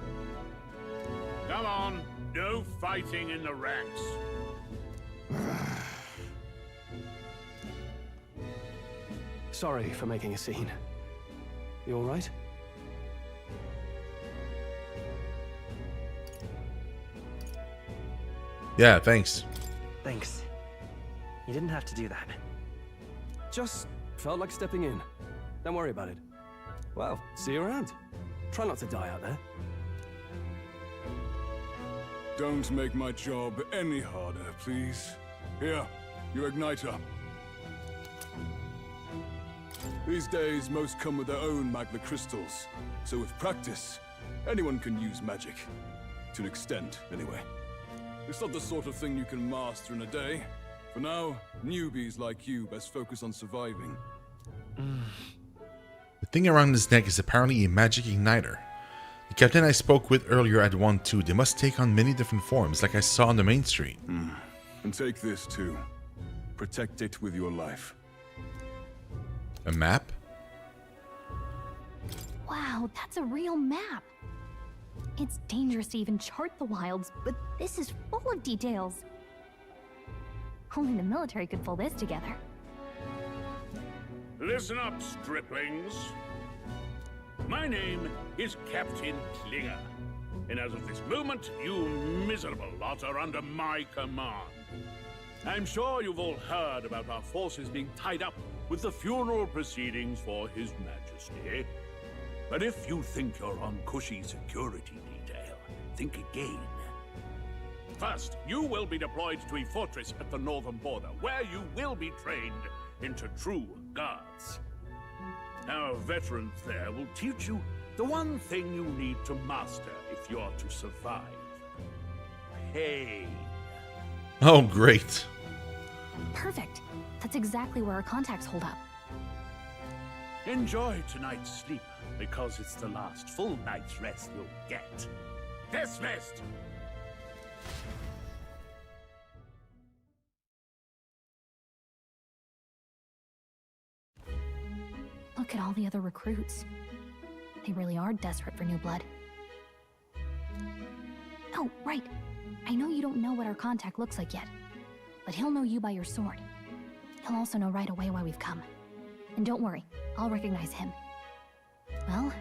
Come on, no fighting in the ranks. Sorry for making a scene. You all right? Yeah, thanks. Thanks. You didn't have to do that. Just felt like stepping in. Don't worry about it. Well, see you around. Try not to die out there. Don't make my job any harder, please. Here, your igniter. These days, most come with their own magna crystals. So with practice, anyone can use magic. To an extent, anyway. It's not the sort of thing you can master in a day. For now, newbies like you best focus on surviving. The thing around his neck is apparently a magic igniter. The captain I spoke with earlier had one too. They must take on many different forms, like I saw on the main street. And take this too. Protect it with your life. A map? Wow, that's a real map. It's dangerous to even chart the wilds, but this is full of details. Only the military could pull this together. Listen up, striplings. My name is Captain Klinger, and as of this moment, you miserable lot are under my command. I'm sure you've all heard about our forces being tied up with the funeral proceedings for His Majesty. But if you think you're on cushy security detail, think again. First, you will be deployed to a fortress at the northern border, where you will be trained into true guards. Our veterans there will teach you the one thing you need to master if you're to survive. Pain. Oh, great. Perfect. That's exactly where our contacts hold up. Enjoy tonight's sleep, because it's the last full night's rest you'll get. Dismissed! Look at all the other recruits. They really are desperate for new blood. Oh, right. I know you don't know what our contact looks like yet, but he'll know you by your sword. He'll also know right away why we've come. And don't worry, I'll recognize him. Well,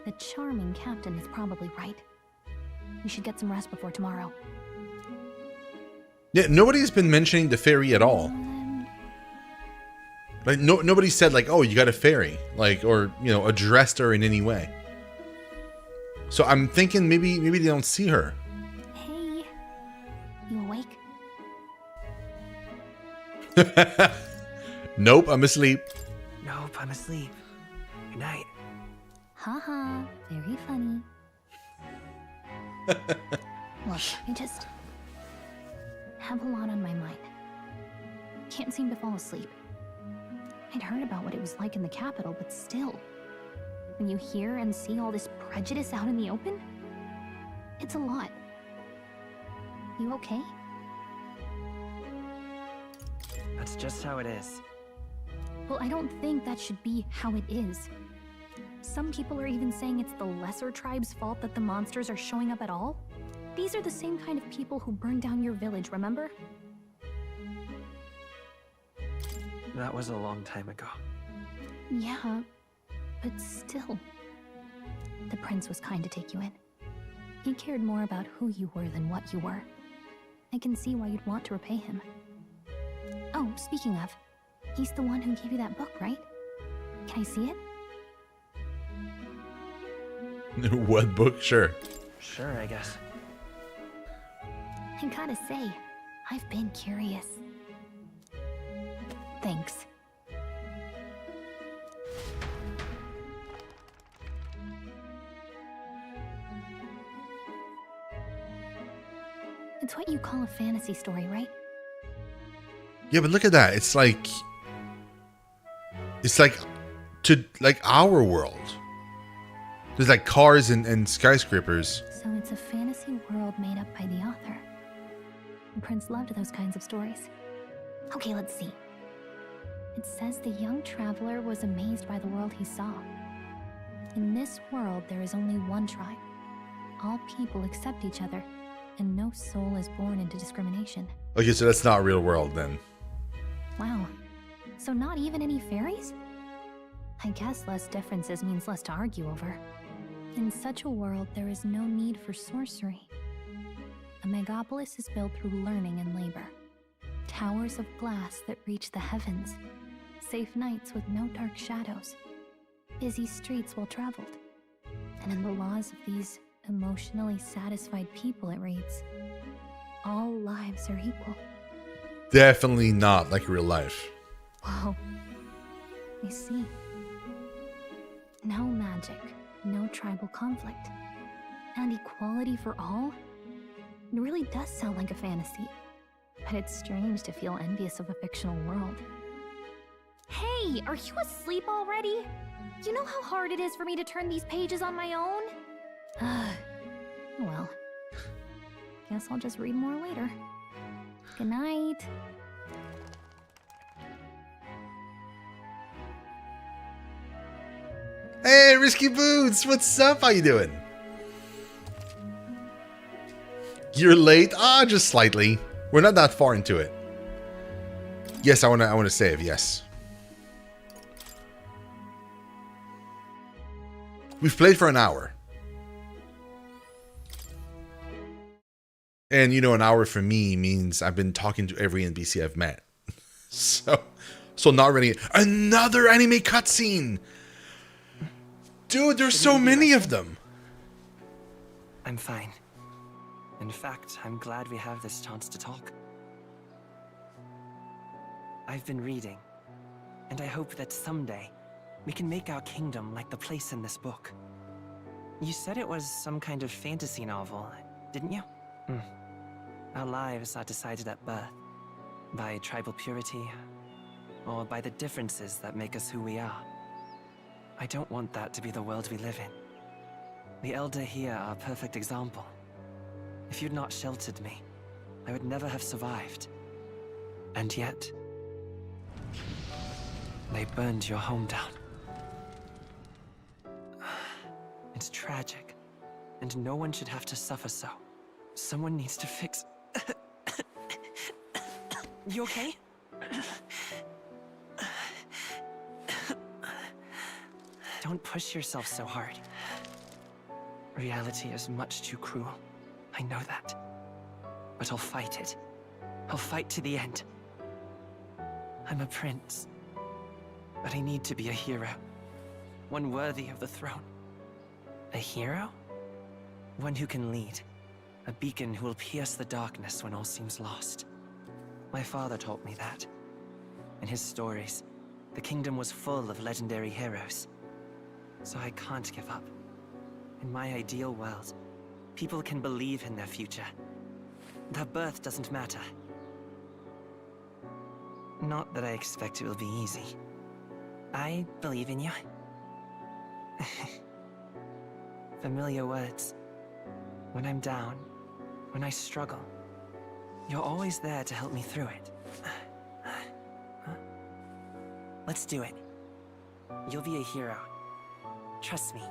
the charming captain is probably right. We should get some rest before tomorrow. Yeah, nobody's been mentioning the ferry at all. Like, nobody said, like, oh, you got a ferry. Like, or, you know, addressed her in any way. So I'm thinking maybe they don't see her. Hey, you awake? Nope, I'm asleep. Nope, I'm asleep. Good night. Haha, very funny. Look, I just have a lot on my mind. Can't seem to fall asleep. I'd heard about what it was like in the capital, but still, when you hear and see all this prejudice out in the open, it's a lot. You okay? That's just how it is. Well, I don't think that should be how it is. Some people are even saying it's the lesser tribe's fault that the monsters are showing up at all. These are the same kind of people who burned down your village, remember? That was a long time ago. Yeah, but still. The prince was kind to take you in. He cared more about who you were than what you were. I can see why you'd want to repay him. Oh, speaking of, he's the one who gave you that book, right? Can I see it? What book? Sure. Sure, I guess. I gotta say, I've been curious. Thanks. It's what you call a fantasy story, right? Yeah, but look at that. It's like to like our world. There's like cars and skyscrapers. So it's a fantasy world made up by the author. The prince loved those kinds of stories. Okay, let's see. It says the young traveler was amazed by the world he saw. In this world, there is only one tribe. All people accept each other, and no soul is born into discrimination. Okay, so that's not real world then. Wow. So not even any fairies? I guess less differences means less to argue over. In such a world, there is no need for sorcery. A megapolis is built through learning and labor. Towers of glass that reach the heavens. Safe nights with no dark shadows. Busy streets well traveled. And in the laws of these emotionally satisfied people, it reads, all lives are equal. Definitely not like real life. Wow. I see. No magic, no tribal conflict, and equality for all? It really does sound like a fantasy. But it's strange to feel envious of a fictional world. Hey, are you asleep already? You know how hard it is for me to turn these pages on my own? Well, guess I'll just read more later. Good night. Hey, Risky Boots, what's up? How you doing? You're late? Just slightly. We're not that far into it. Yes, I wanna save, yes. We've played for an hour. And you know, an hour for me means I've been talking to every NPC I've met. So not really. Another anime cutscene! Dude, there's so many of them. I'm fine. In fact, I'm glad we have this chance to talk. I've been reading, and I hope that someday we can make our kingdom like the place in this book. You said it was some kind of fantasy novel, didn't you? Our lives are decided at birth, by tribal purity, or by the differences that make us who we are. I don't want that to be the world we live in. The Elder here are a perfect example. If you'd not sheltered me, I would never have survived. And yet, they burned your home down. It's tragic, and no one should have to suffer so. Someone needs to fix... You okay? Don't push yourself so hard. Reality is much too cruel. I know that. But I'll fight it. I'll fight to the end. I'm a prince. But I need to be a hero. One worthy of the throne. A hero? One who can lead. A beacon who will pierce the darkness when all seems lost. My father taught me that. In his stories, the kingdom was full of legendary heroes. So I can't give up. In my ideal world, people can believe in their future. Their birth doesn't matter. Not that I expect it will be easy. I believe in you. Familiar words. When I'm down, when I struggle, you're always there to help me through it. Let's do it. You'll be a hero. Trust me.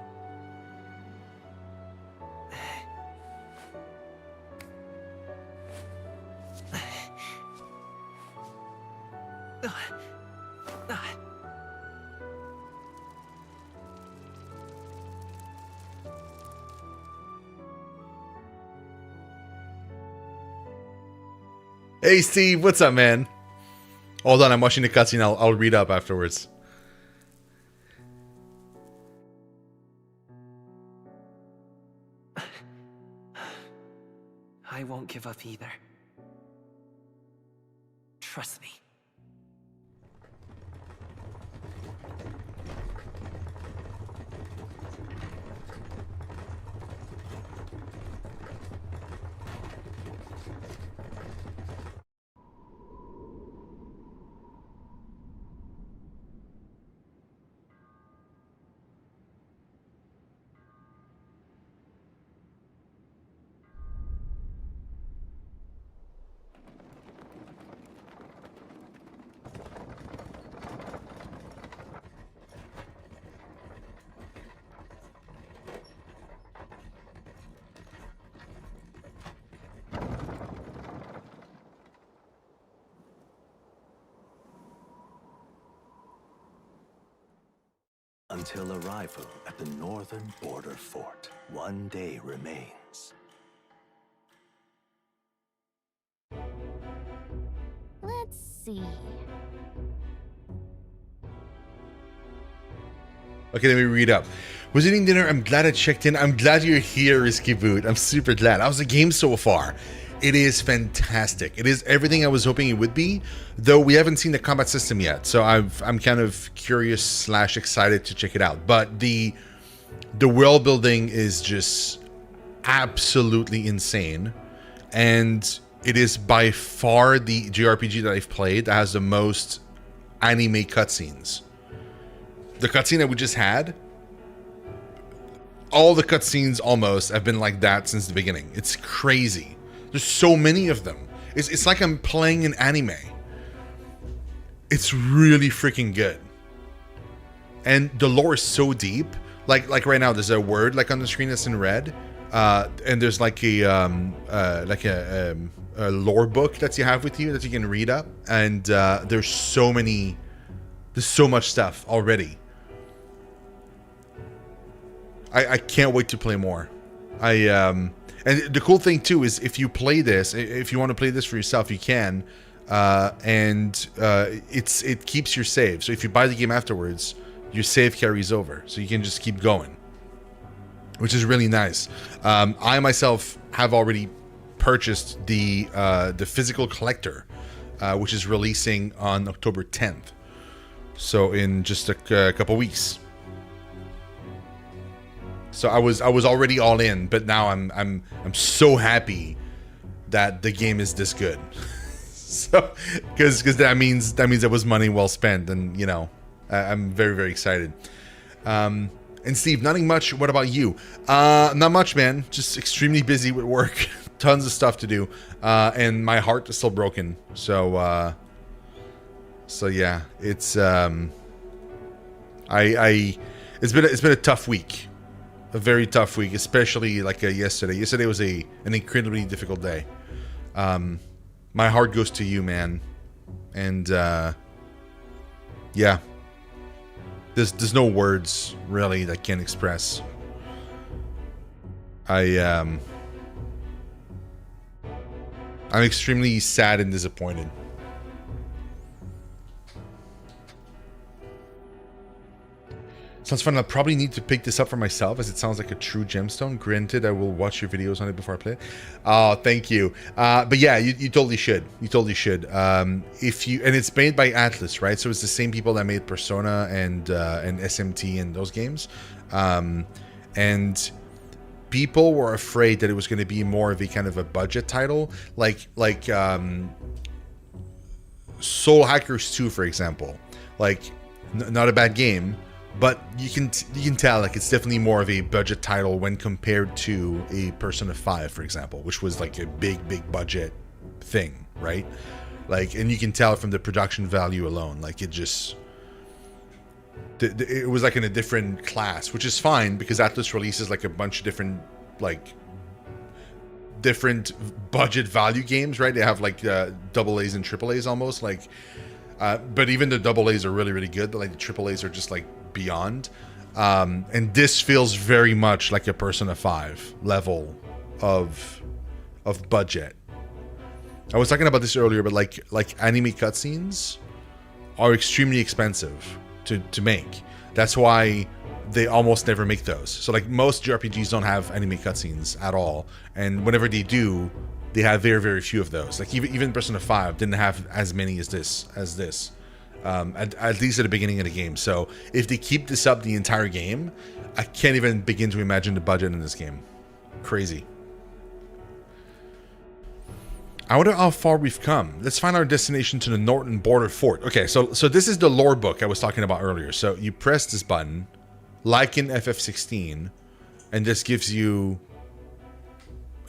Hey Steve, what's up, man? Hold on, I'm watching the cutscene. I'll read up afterwards. I won't give up either. Trust me. Until arrival at the northern border fort, one day remains. Let's see. Okay, let me read up. Was eating dinner. I'm glad I checked in. I'm glad you're here, Risky Boot. I'm super glad. How's the game so far? It is fantastic. It is everything I was hoping it would be, though we haven't seen the combat system yet. So I'm kind of curious / excited to check it out. But the world building is just absolutely insane, and it is by far the JRPG that I've played that has the most anime cutscenes. The cutscene that we just had, all the cutscenes almost have been like that since the beginning. It's crazy. There's so many of them. It's like I'm playing an anime. It's really freaking good. And the lore is so deep. Like right now, there's a word like on the screen that's in red, and there's like a lore book that you have with you that you can read up. And there's so much stuff already. I can't wait to play more. And the cool thing too is if you play this, if you want to play this for yourself, you can, and it keeps your save. So if you buy the game afterwards, your save carries over, so you can just keep going, which is really nice. I myself have already purchased the physical collector, which is releasing on October 10th, so in just a couple weeks. So I was already all in, but now I'm so happy that the game is this good. So because that means it was money well spent, and you know, I'm very, very excited. And Steve, nothing much. What about you? Not much, man. Just extremely busy with work, tons of stuff to do, and my heart is still broken. So yeah, it's it's been a tough week. A very tough week, especially like yesterday. Yesterday was an incredibly difficult day. My heart goes to you, man. And yeah, there's no words really that can express. I'm extremely sad and disappointed. Sounds fun. I'll probably need to pick this up for myself, as it sounds like a true gemstone. Granted, I will watch your videos on it before I play it. Oh, thank you. But yeah, you totally should. You totally should. And it's made by Atlus, right? So it's the same people that made Persona and SMT and those games. And people were afraid that it was going to be more of a kind of a budget title, like Soul Hackers 2, for example. Like, not a bad game. But you can tell like it's definitely more of a budget title when compared to a Persona 5, for example, which was like a big budget thing, right? Like, and you can tell from the production value alone, like it just it was like in a different class, which is fine because Atlus releases like a bunch of different budget value games, right? They have like double A's and triple A's almost, like but even the double A's are really, really good, but like the triple A's are just like beyond. And this feels very much like a Persona 5 level of budget. I was talking about this earlier, but like anime cutscenes are extremely expensive to make. That's why they almost never make those. So like most JRPGs don't have anime cutscenes at all, and whenever they do, they have very, very few of those. Like even Persona 5 didn't have as many as this. At least at the beginning of the game. So if they keep this up the entire game, I can't even begin to imagine the budget in this game. Crazy. I wonder how far we've come. Let's find our destination to the northern border fort. Okay, so this is the lore book I was talking about earlier. So you press this button, like in FF16, and this gives you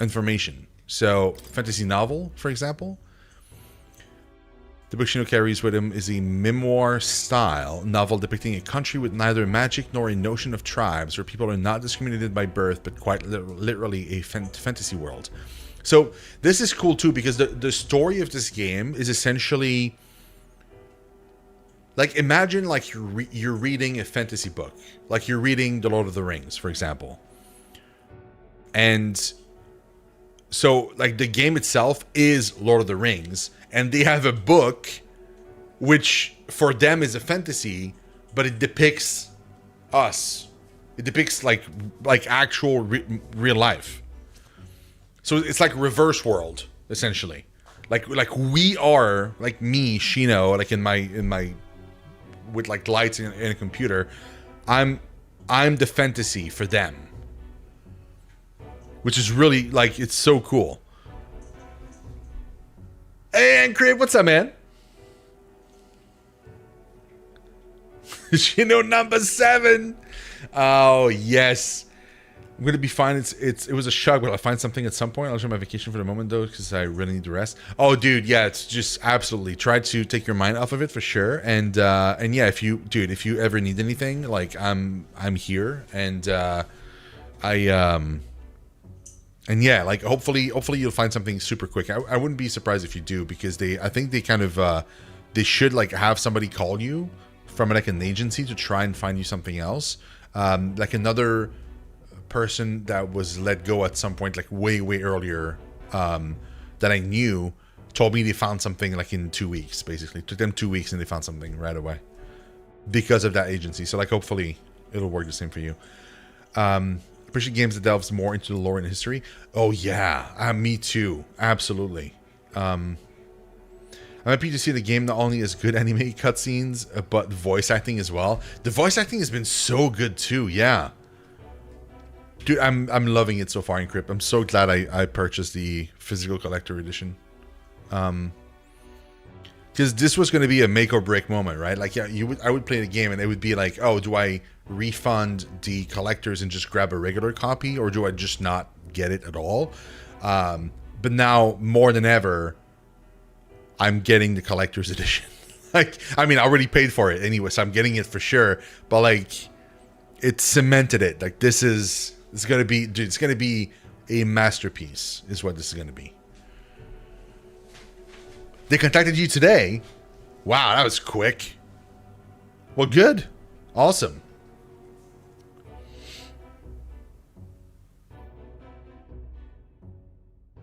information. So fantasy novel, for example. The book Shino carries with him is a memoir-style novel depicting a country with neither magic nor a notion of tribes, where people are not discriminated by birth, but quite literally a fantasy world. So this is cool too, because the story of this game is essentially like, imagine like you're reading a fantasy book, like you're reading The Lord of the Rings, for example. And so like the game itself is Lord of the Rings, and they have a book which for them is a fantasy, but it depicts us. It depicts like actual real life. So it's like reverse world, essentially. Like we are, like me, Shino, like in my with like lights in a computer, I'm the fantasy for them. Which is really like, it's so cool. Hey, and Crib, what's up, man? Shino number 7. Oh yes. I'm gonna be fine. It was a shock, but I'll find something at some point. I'll show my vacation for the moment though, because I really need to rest. Oh, dude, yeah, it's just absolutely try to take your mind off of it for sure. And yeah, if you ever need anything, like I'm here, and and yeah, like hopefully you'll find something super quick. I wouldn't be surprised if you do, because I think they kind of they should like have somebody call you from like an agency to try and find you something else. Like another person that was let go at some point, like way earlier, that I knew, told me they found something like in 2 weeks. Basically, it took them 2 weeks and they found something right away because of that agency. So like hopefully it'll work the same for you. Appreciate games that delves more into the lore and history. Oh yeah, me too, absolutely. I'm happy to see the game not only has good anime cutscenes, but voice acting as well. The voice acting has been so good too. Yeah. Dude, I'm loving it so far, Encrypt. I'm so glad I purchased the physical collector edition. Because this was going to be a make or break moment, right? Like, yeah, I would play the game and it would be like, oh, do I refund the collectors and just grab a regular copy, or do I just not get it at all? But now, more than ever, I'm getting the collector's edition. Like, I mean, I already paid for it anyway, so I'm getting it for sure. But like, it cemented it. Like, it's gonna be, dude, it's gonna be a masterpiece, is what this is gonna be. They contacted you today? Wow, that was quick. Well, good. Awesome.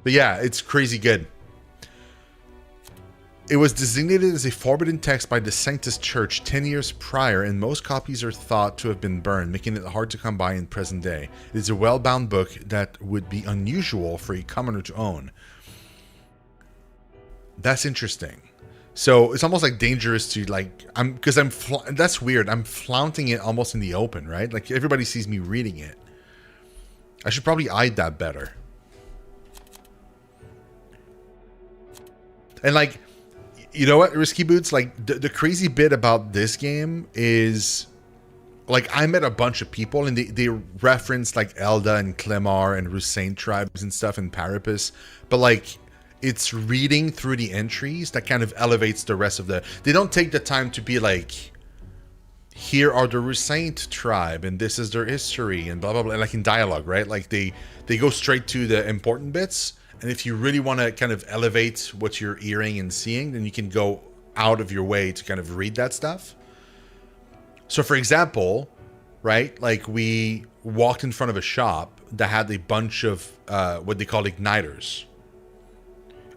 But yeah, it's crazy good. It was designated as a forbidden text by the Sanctus Church 10 years prior, and most copies are thought to have been burned, making it hard to come by in present day. It is a well-bound book that would be unusual for a commoner to own. That's interesting. So it's almost like dangerous to like, that's weird. I'm flaunting it almost in the open, right? Like everybody sees me reading it. I should probably hide that better. And like, you know what, Risky Boots? Like, the crazy bit about this game is, like, I met a bunch of people, and they referenced, like, Elda and Clemar and Rusain tribes and stuff in Parapus. But, like, it's reading through the entries that kind of elevates the rest of the... They don't take the time to be like, here are the Rusaint tribe, and this is their history, and blah blah blah, like in dialogue, right? Like they go straight to the important bits, and if you really want to kind of elevate what you're hearing and seeing, then you can go out of your way to kind of read that stuff. So for example, right, like we walked in front of a shop that had a bunch of what they call igniters.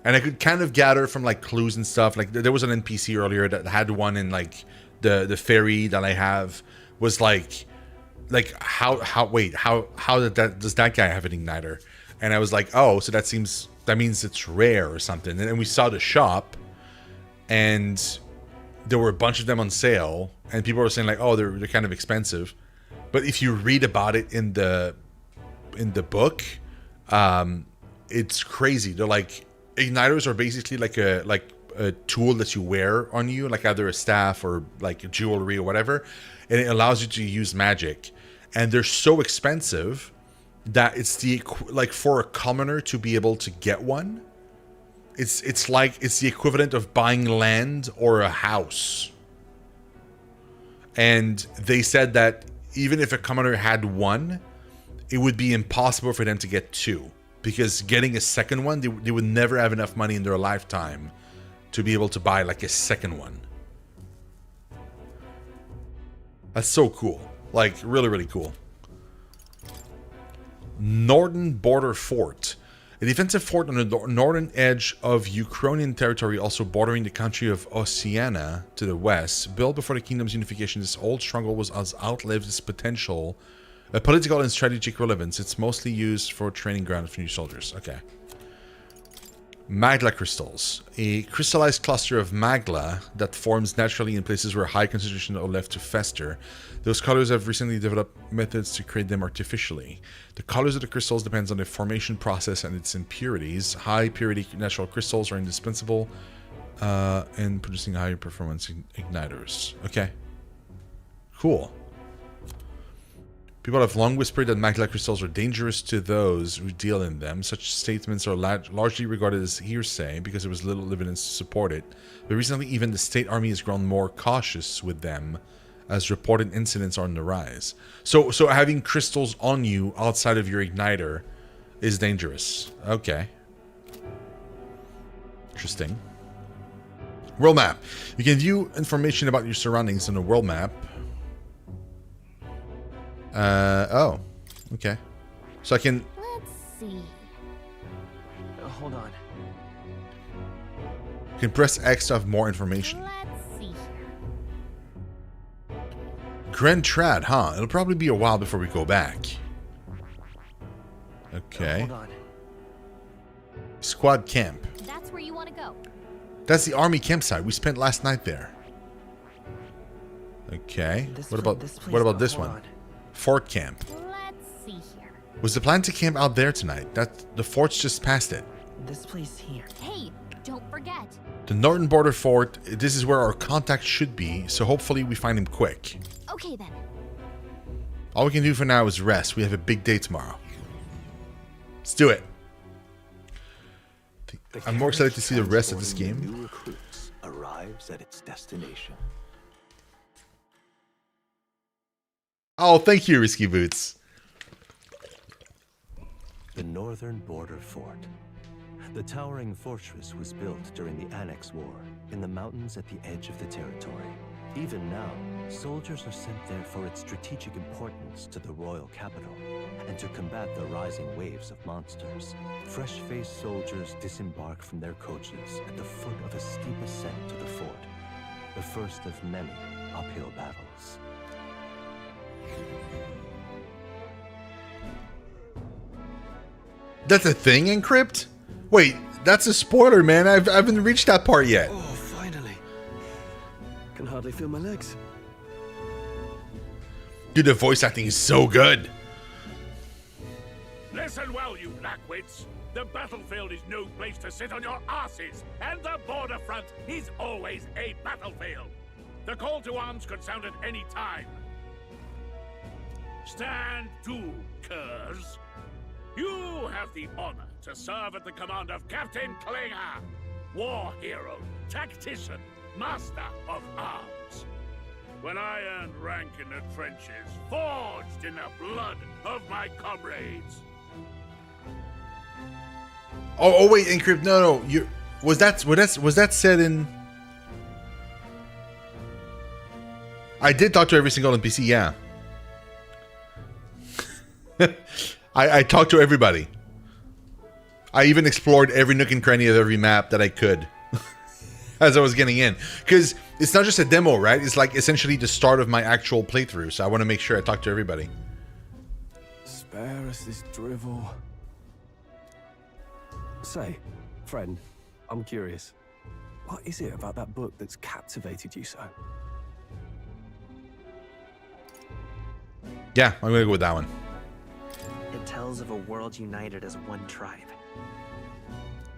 And I could kind of gather from like clues and stuff. Like there was an NPC earlier that had one in like the ferry that I have was like how does that guy have an igniter? And I was like, oh, so that means it's rare or something. And then we saw the shop, and there were a bunch of them on sale, and people were saying like, oh, they're kind of expensive. But if you read about it in the book, it's crazy. They're like, igniters are basically like a tool that you wear on you, like either a staff or like jewelry or whatever, and it allows you to use magic. And they're so expensive that it's like for a commoner to be able to get one, it's the equivalent of buying land or a house. And they said that even if a commoner had one, it would be impossible for them to get two, because getting a second one, they would never have enough money in their lifetime to be able to buy like a second one. That's so cool. Like really, really cool. Northern Border Fort. A defensive fort on the northern edge of Ukrainian territory, also bordering the country of Oceania to the west. Built before the kingdom's unification, this old stronghold has outlived its potential, political and strategic relevance. It's mostly used for training ground for new soldiers. Okay. Magla crystals. A crystallized cluster of magla that forms naturally in places where high concentration are left to fester. Those colors have recently developed methods to create them artificially. The colors of the crystals depends on the formation process and its impurities. High purity natural crystals are indispensable in producing higher performance igniters. Okay. Cool. People have long whispered that magla crystals are dangerous to those who deal in them. Such statements are largely regarded as hearsay because there was little evidence to support it. But recently, even the state army has grown more cautious with them, as reported incidents are on the rise. So having crystals on you outside of your igniter is dangerous. Okay. Interesting. World map. You can view information about your surroundings on the world map. Oh, okay. So I can... Let's see. Hold on. You can press X to have more information. Let's see here. Grand Trad, huh? It'll probably be a while before we go back. Okay. Hold on. Squad camp. That's where you want to go. That's the army campsite. We spent last night there. Okay. What about this one? On. Fort camp. Let's see here. Was the plan to camp out there tonight? The fort's just past it. This place here. Hey, don't forget. The northern border fort. This is where our contact should be, so hopefully we find him quick. Okay then. All we can do for now is rest. We have a big day tomorrow. Let's do it. I'm more excited to see the rest of this game. New recruits arrives at its destination. Oh, thank you, Risky Boots. The northern border fort. The towering fortress was built during the Annex War in the mountains at the edge of the territory. Even now, soldiers are sent there for its strategic importance to the royal capital and to combat the rising waves of monsters. Fresh-faced soldiers disembark from their coaches at the foot of a steep ascent to the fort, the first of many uphill battles. That's a thing, Encrypt? Wait, that's a spoiler, man. I haven't reached that part yet. Oh, finally. Can hardly feel my legs. Dude, the voice acting is so good. Listen well, you blackwits. The battlefield is no place to sit on your asses, and the border front is always a battlefield. The call to arms could sound at any time. Stand to, curs. You have the honor to serve at the command of Captain Klinger, war hero, tactician, master of arms. when I earned rank in the trenches, forged in the blood of my comrades. Oh wait, Encrypt. No. Was that said in? I did talk to every single NPC. Yeah. I talked to everybody. I even explored every nook and cranny of every map that I could as I was getting in. Because it's not just a demo, right? It's like essentially the start of my actual playthrough. So I want to make sure I talk to everybody. Spare us this drivel. Say, friend, I'm curious. What is it about that book that's captivated you so? Yeah, I'm going to go with that one. It tells of a world united as one tribe.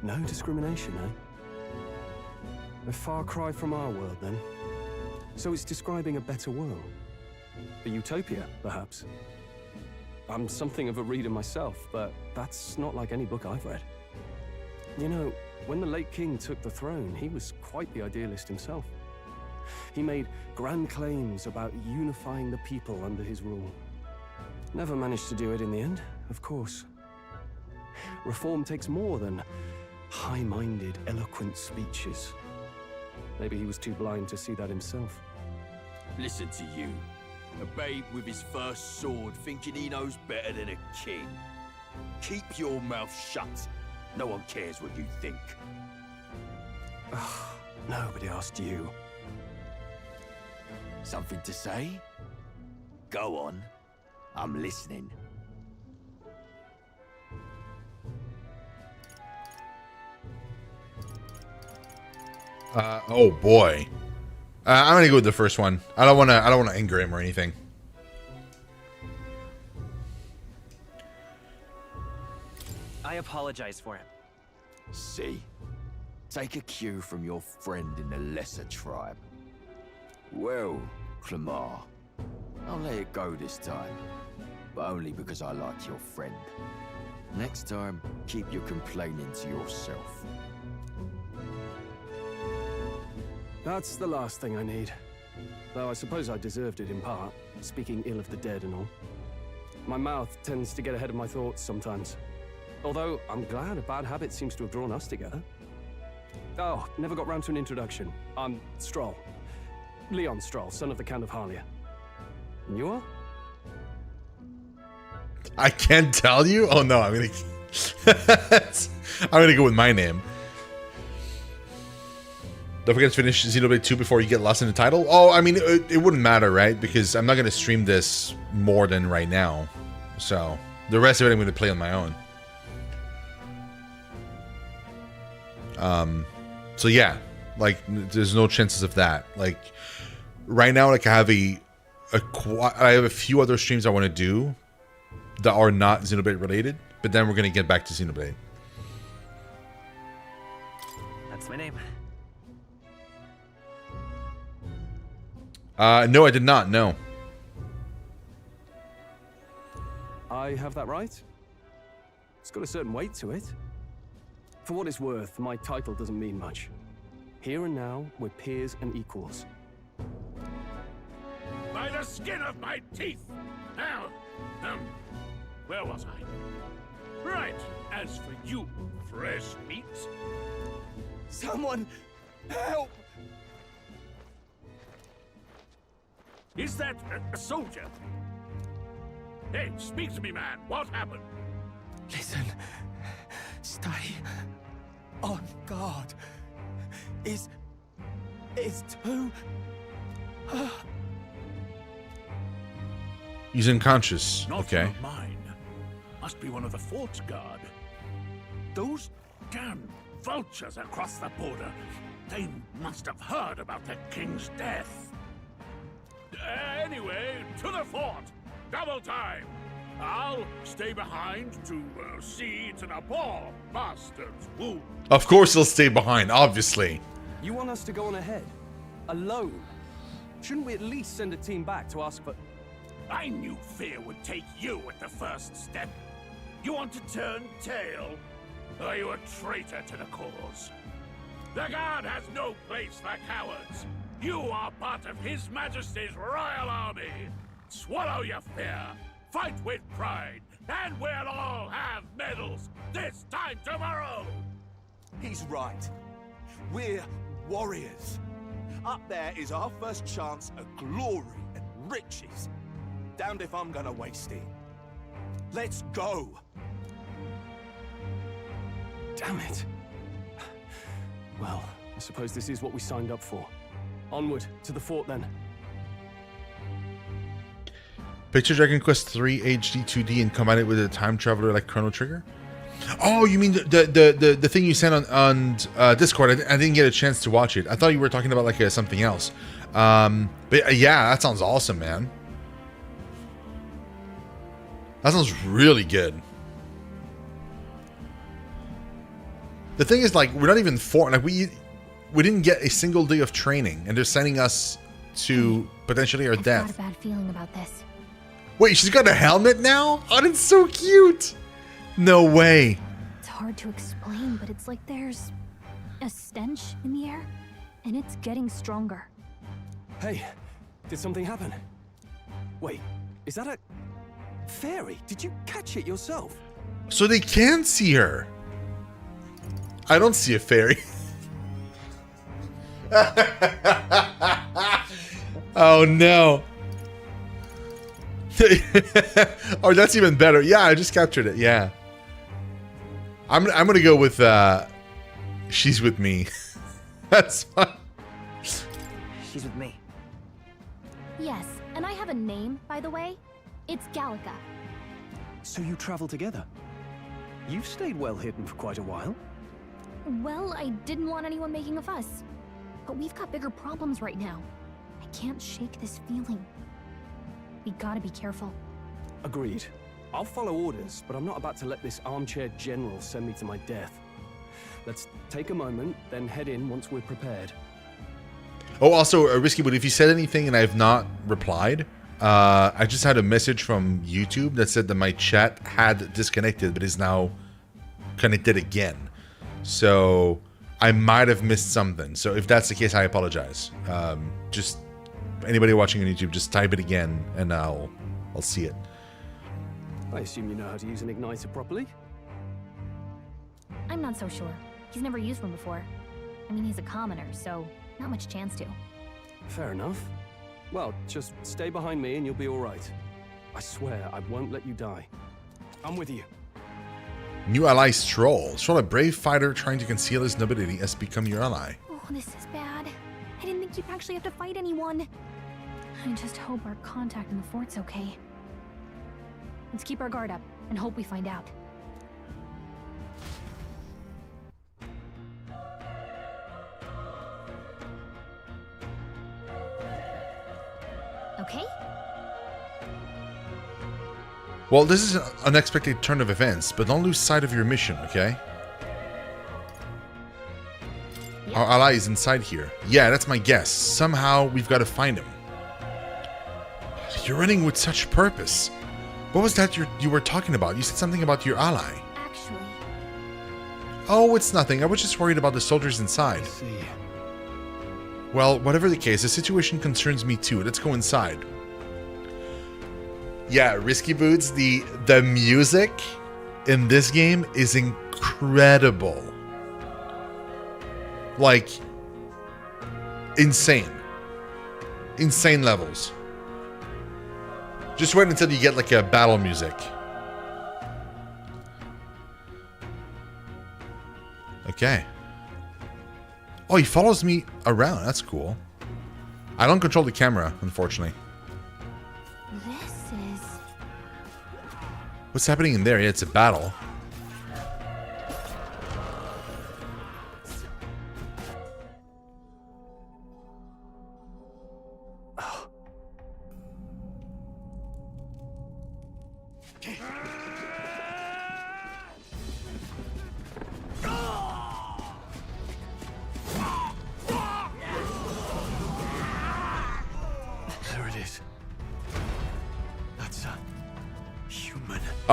No discrimination, eh? A far cry from our world, then. So it's describing a better world. A utopia, perhaps. I'm something of a reader myself, but that's not like any book I've read. You know, when the late king took the throne, he was quite the idealist himself. He made grand claims about unifying the people under his rule. Never managed to do it in the end, of course. Reform takes more than high-minded, eloquent speeches. Maybe he was too blind to see that himself. Listen to you. A babe with his first sword thinking he knows better than a king. Keep your mouth shut. No one cares what you think. Nobody asked you. Something to say? Go on. I'm listening. Oh boy. I'm gonna go with the first one. I don't wanna anger him or anything. I apologize for him. See? Take a cue from your friend in the lesser tribe. Well, Clemar, I'll let it go this time. But only because I like your friend. Next time, keep your complaining to yourself. That's the last thing I need. Though I suppose I deserved it in part, speaking ill of the dead and all. My mouth tends to get ahead of my thoughts sometimes. Although, I'm glad a bad habit seems to have drawn us together. Oh, never got round to an introduction. I'm Stroll. Leon Stroll, son of the Count of Harlia. And you are? I can't tell you? Oh no, I'm gonna go with my name. Don't forget to finish Xenoblade 2 before you get lost in the title. Oh, I mean, it wouldn't matter, right? Because I'm not gonna stream this more than right now. So, the rest of it I'm gonna play on my own. So yeah, like, there's no chances of that. Like, right now, like, I have a few other streams I want to do that are not Xenoblade related, but then we're gonna get back to Xenoblade. That's my name. No, I did not. No. I have that right? It's got a certain weight to it. For what it's worth, my title doesn't mean much. Here and now, we're peers and equals. By the skin of my teeth! Now, where was I? Right, as for you, fresh meat. Someone, help! Is that a soldier? Hey, speak to me, man. What happened? Listen, stay on guard. It's too... He's unconscious. Not Okay. one of mine. Must be one of the fort's guard. Those damn vultures across the border. They must have heard about the king's death. Anyway, to the fort. Double time. I'll stay behind to see to the poor bastard's wound. Of course he'll stay behind, obviously. You want us to go on ahead? Alone? Shouldn't we at least send a team back to ask for... I knew fear would take you at the first step. You want to turn tail? Are you a traitor to the cause? The guard has no place for cowards. You are part of His Majesty's Royal Army. Swallow your fear, fight with pride, and we'll all have medals this time tomorrow. He's right. We're warriors. Up there is our first chance at glory and riches. Damned if I'm gonna waste it. Let's go. Damn it. Well, I suppose this is what we signed up for. Onward to the fort then. Picture Dragon Quest 3 HD 2D and combine it with a time traveler like Chrono Trigger. Oh, you mean the thing you sent on Discord? I didn't get a chance to watch it. I thought you were talking about like something else. But yeah, that sounds awesome, man. That sounds really good. The thing is, like, we're not even like we didn't get a single day of training, and they're sending us to potentially our death. I've got a bad feeling about this. Wait, she's got a helmet now? Oh, that's so cute. No way. It's hard to explain, but it's like there's a stench in the air, and it's getting stronger. Hey, did something happen? Wait, is that a fairy? Did you catch it yourself? So they can see her. I don't see a fairy. Oh no. Oh, that's even better. Yeah, I just captured it. Yeah. I'm gonna go with she's with me. That's fine. She's with me. Yes, and I have a name, by the way. It's Gallica. So you travel together? You've stayed well hidden for quite a while. Well, I didn't want anyone making a fuss. But we've got bigger problems right now. I can't shake this feeling. We gotta be careful. Agreed. I'll follow orders, but I'm not about to let this armchair general send me to my death. Let's take a moment, then head in once we're prepared. Oh, also, Risky, but if you said anything and I have not replied, I just had a message from YouTube that said that my chat had disconnected, but is now connected again. So I might have missed something. So if that's the case, I apologize. Just anybody watching on YouTube, just type it again, and I'll see it. I assume you know how to use an igniter properly? I'm not so sure. He's never used one before. I mean, he's a commoner, so not much chance to. Fair enough. Well, just stay behind me and you'll be all right. I swear I won't let you die. I'm with you. New ally Stroll. Stroll, a brave fighter trying to conceal his nobility, has become your ally. Oh, this is bad. I didn't think you'd actually have to fight anyone. I just hope our contact in the fort's okay. Let's keep our guard up and hope we find out. Okay? Well, this is an unexpected turn of events, but don't lose sight of your mission, okay? Yep. Our ally is inside here. Yeah, that's my guess. Somehow, we've got to find him. You're running with such purpose. What was that you were talking about? You said something about your ally. Actually... Oh, it's nothing. I was just worried about the soldiers inside. I see. Well, whatever the case, the situation concerns me too. Let's go inside. Yeah, Risky Boots, the music in this game is incredible. Like, insane. Insane levels. Just wait until you get like a battle music. Okay. Oh, he follows me around. That's cool. I don't control the camera, unfortunately. This is... What's happening in there? Yeah, it's a battle.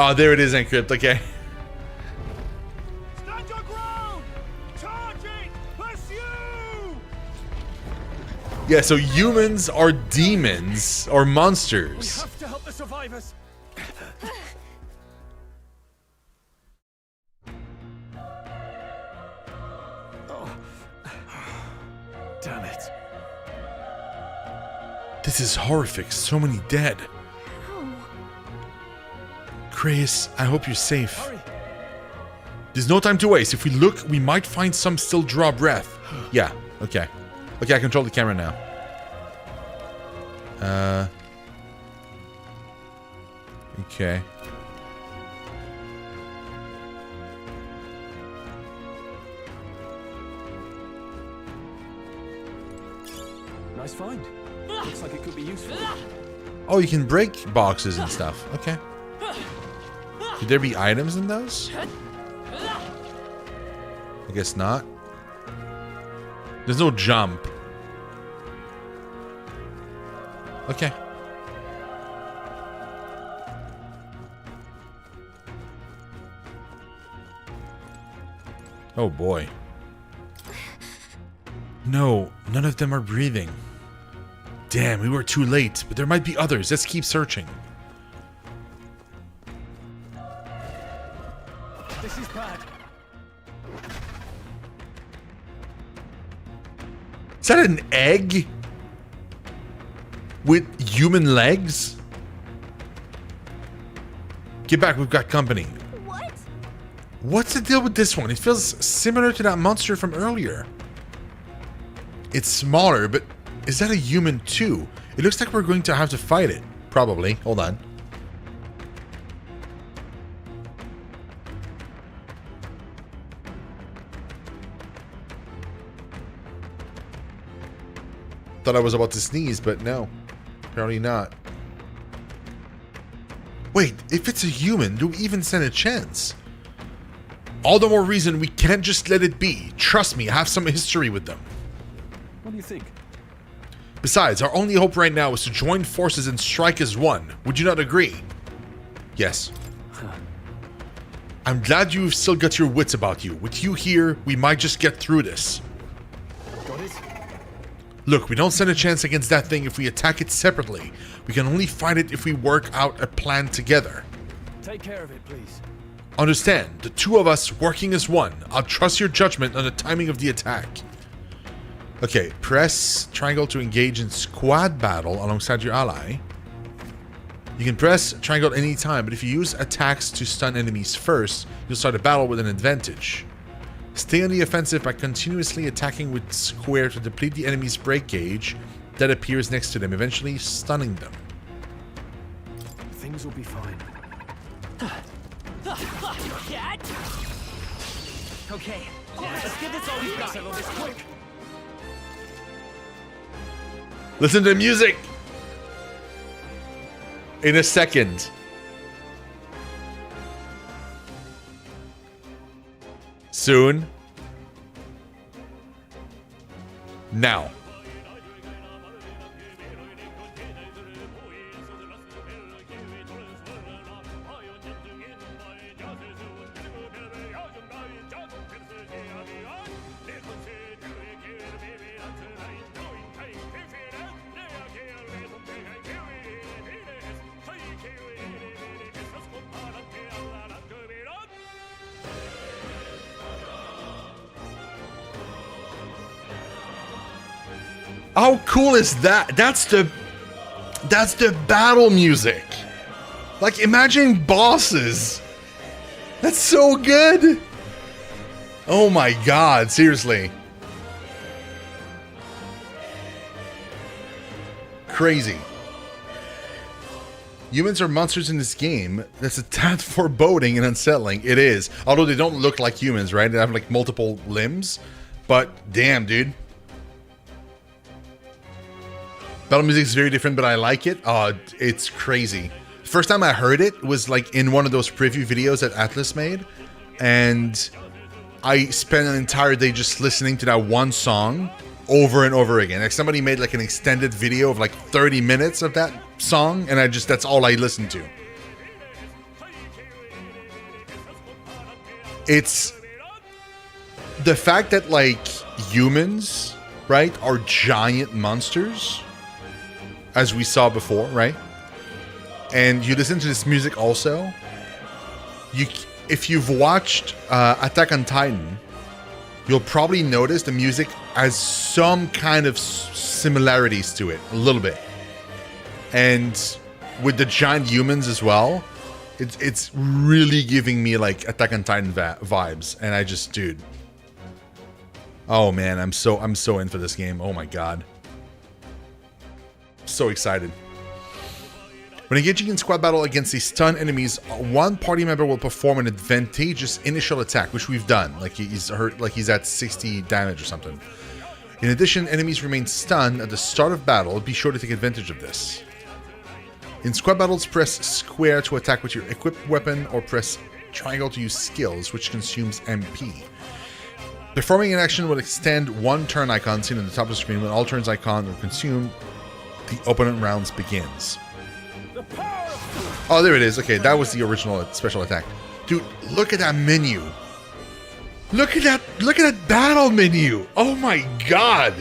Oh, there it is, Encrypt. Okay. Stand your ground! Charging! Pursue! Yeah, so humans are demons or monsters. We have to help the survivors. Oh. Damn it. This is horrific. So many dead. Chris, I hope you're safe. Hurry. There's no time to waste. If we look, we might find some still draw breath. Yeah, okay. Okay, I control the camera now. Okay. Nice find. Looks like it could be useful. Oh, you can break boxes and stuff. Okay. Could there be items in those? I guess not. There's no jump. Okay. Oh boy. No, none of them are breathing. Damn, we were too late, but there might be others. Let's keep searching. This is bad. Is that an egg? With human legs? Get back, we've got company. What? What's the deal with this one? It feels similar to that monster from earlier. It's smaller, but is that a human too? It looks like we're going to have to fight it. Probably. Hold on. Thought I was about to sneeze, but no. Apparently not. Wait, if it's a human, do we even stand a chance? All the more reason we can't just let it be. Trust me, I have some history with them. What do you think? Besides, our only hope right now is to join forces and strike as one. Would you not agree? Yes. I'm glad you've still got your wits about you. With you here, we might just get through this. Got it? Look, we don't stand a chance against that thing if we attack it separately. We can only fight it if we work out a plan together. Take care of it, please. Understand, the two of us working as one. I'll trust your judgment on the timing of the attack. Okay, press triangle to engage in squad battle alongside your ally. You can press triangle at any time, but if you use attacks to stun enemies first, you'll start a battle with an advantage. Stay on the offensive by continuously attacking with square to deplete the enemy's break gauge that appears next to them, eventually stunning them. Things will be fine. Okay, let's get this all we've got. Settle this quick. Listen to the music! In a second. Soon. Now. How cool is that? That's the battle music. Like, imagine bosses. That's so good. Oh my god, seriously. Crazy. Humans are monsters in this game. That's a tad foreboding and unsettling. It is. Although they don't look like humans, right? They have like multiple limbs. But damn, dude. Battle music is very different, but I like it. It's crazy. First time I heard it was like in one of those preview videos that Atlus made. And I spent an entire day just listening to that one song over and over again. Like somebody made like an extended video of like 30 minutes of that song, and that's all I listened to. It's the fact that like humans right, are giant monsters, as we saw before, right? And you listen to this music also. If you've watched Attack on Titan, you'll probably notice the music has some kind of similarities to it, a little bit. And with the giant humans as well, it's really giving me like Attack on Titan vibes. And I just, dude, oh man, I'm so in for this game. Oh my god, so excited. When engaging in squad battle against these stunned enemies, one party member will perform an advantageous initial attack, which we've done. Like he's hurt, like he's at 60 damage or something. In addition, enemies remain stunned at the start of battle. Be sure to take advantage of this. In squad battles, press square to attack with your equipped weapon, or press triangle to use skills, which consumes MP. Performing an action will extend one turn icon seen on the top of the screen. When all turns icon are consumed, the opponent rounds begins. Oh, there it is. Okay, that was the original special attack. Dude, look at that menu. Look at that battle menu. Oh my god.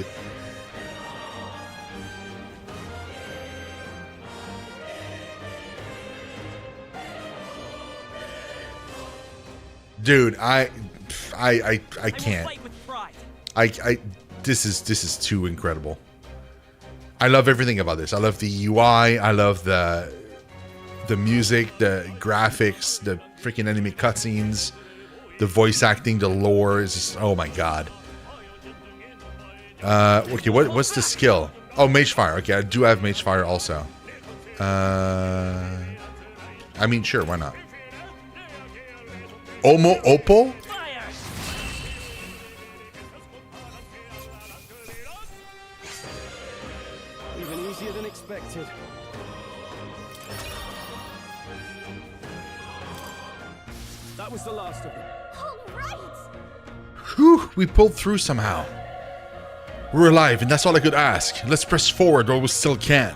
Dude, I can't. This is too incredible. I love everything about this. I love the UI. I love the music, the graphics, the freaking enemy cutscenes, the voice acting, the lore is just, oh my god. Okay, what's the skill? Oh, Mage Fire. Okay, I do have Mage Fire also. I mean, sure, why not? Omo Oppo? Even easier than expected. That was the last of them. All right. Whew, we pulled through somehow. We're alive, and that's all I could ask. Let's press forward while we still can.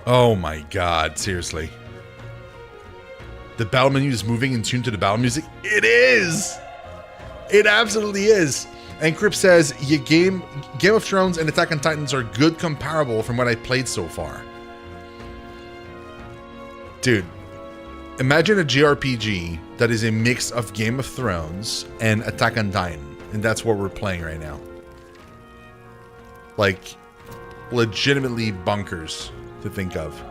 Oh my god, seriously. The battle menu is moving in tune to the battle music? It is! It absolutely is. And Crip says, Game of Thrones and Attack on Titans are good comparable from what I played so far. Dude, imagine a JRPG that is a mix of Game of Thrones and Attack on Titan. And that's what we're playing right now. Like, legitimately bonkers to think of.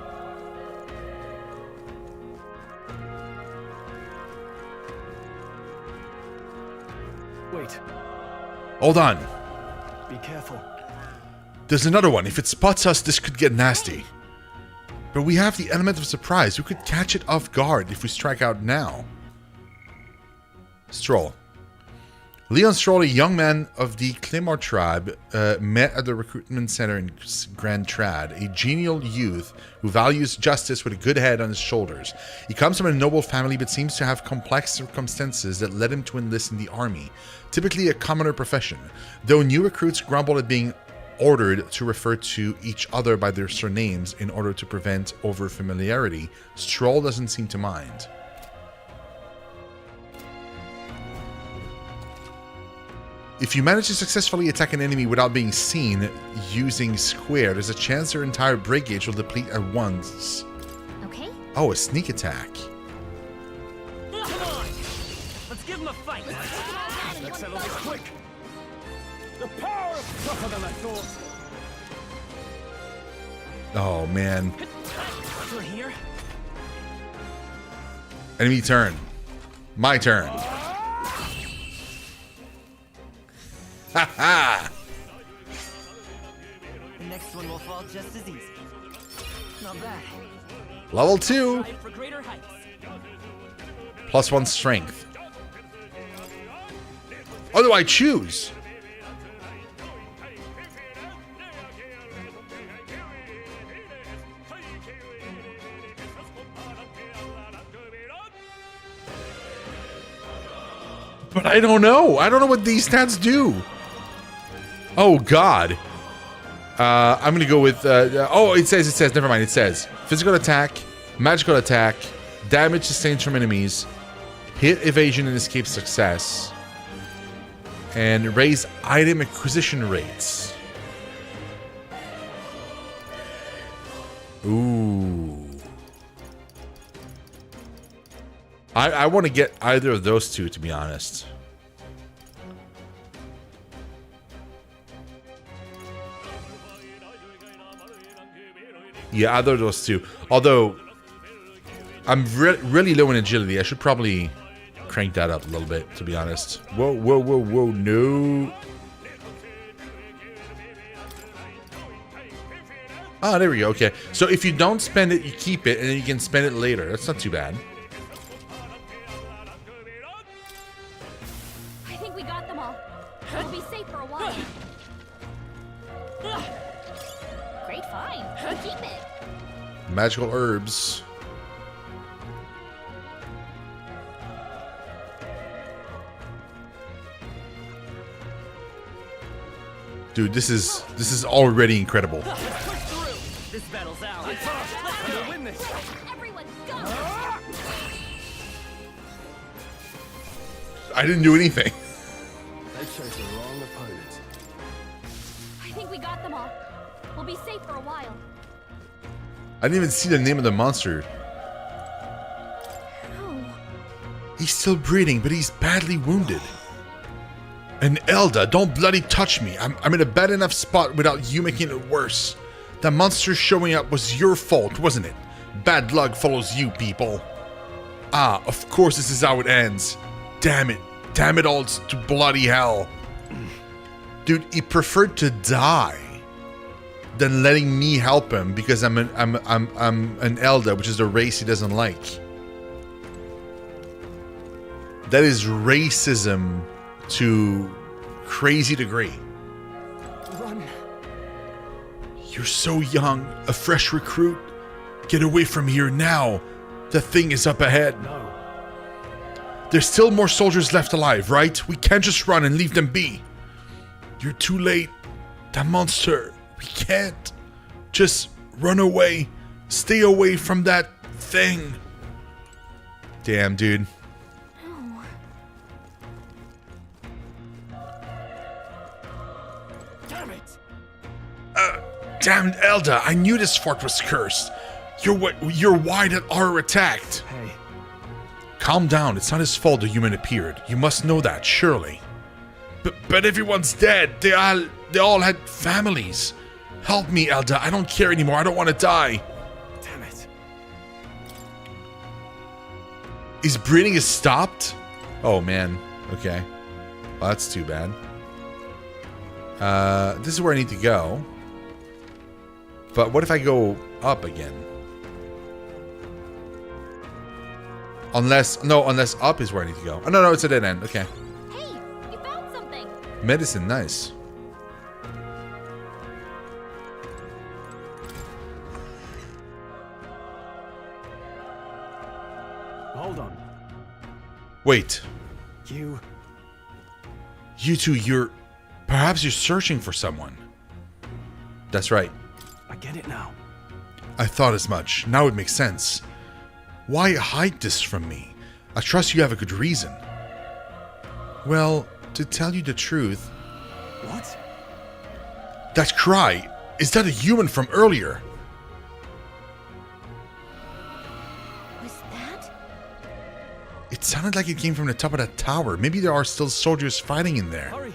Wait. Hold on. Be careful. There's another one. If it spots us, this could get nasty. But we have the element of surprise. We could catch it off guard if we strike out now. Stroll. Leon Stroll, a young man of the Claymore tribe, met at the recruitment center in Grand Trad, a genial youth who values justice with a good head on his shoulders. He comes from a noble family but seems to have complex circumstances that led him to enlist in the army, typically a commoner profession. Though new recruits grumble at being ordered to refer to each other by their surnames in order to prevent over-familiarity, Stroll doesn't seem to mind. If you manage to successfully attack an enemy without being seen using square, there's a chance their entire break gauge will deplete at once. Okay. Oh, a sneak attack. Come on! Let's give him a fight! Let's settle this quick! The power of tougher than I thought! Oh, man. You're here? Enemy turn. My turn. Ha ha! The next one will fall just as easy. Not bad. Level 2. Strive for greater heights. +1 strength. What do I choose? But I don't know. I don't know what these stats do. Oh, God. I'm going to go with... oh, it says. Never mind. It says physical attack, magical attack, damage sustained from enemies, hit evasion and escape success, and raise item acquisition rates. Ooh. I want to get either of those two, to be honest. Yeah, either of those two. Although, I'm really low in agility. I should probably crank that up a little bit, to be honest. Whoa, whoa, whoa, whoa, no. Ah, there we go. Okay. So if you don't spend it, you keep it, and then you can spend it later. That's not too bad. I think we got them all. We'll be safe for a while. Great find. We'll keep it. Magical herbs. Dude, this is already incredible. This battle's ours. Let's go win this. Everyone, go! I didn't do anything. They chose the wrong opponent. I think we got them all. We'll be safe for a while. I didn't even see the name of the monster. Oh. He's still breathing, but he's badly wounded. And Elda, don't bloody touch me. I'm in a bad enough spot without you making it worse. The monster showing up was your fault, wasn't it? Bad luck follows you, people. Ah, of course this is how it ends. Damn it. Damn it all to bloody hell. Dude, he preferred to die than letting me help him because I'm an Elda, which is the race he doesn't like. That is racism to crazy degree. Run. You're so young, a fresh recruit. Get away from here now. The thing is up ahead. No. There's still more soldiers left alive, right? We can't just run and leave them be. You're too late. That monster. We can't. Just run away. Stay away from that thing. Damn, dude. Damn it! Damn Elda, I knew this fort was cursed. You're why that are attacked. Hey. Calm down, it's not his fault the human appeared. You must know that, surely. But everyone's dead. They all had families. Help me, Elda. I don't care anymore. I don't want to die. Damn it. His breathing is stopped? Oh, man. Okay. Well, that's too bad. This is where I need to go. But what if I go up again? Unless up is where I need to go. Oh, no, it's a dead end. Okay. Hey, you found something. Medicine, nice. Hold on. Wait. You two, perhaps you're searching for someone. That's right. I get it now. I thought as much. Now it makes sense. Why hide this from me? I trust you have a good reason. Well, to tell you the truth... What? That cry, is that a human from earlier? Was that? It sounded like it came from the top of that tower. Maybe there are still soldiers fighting in there. Hurry.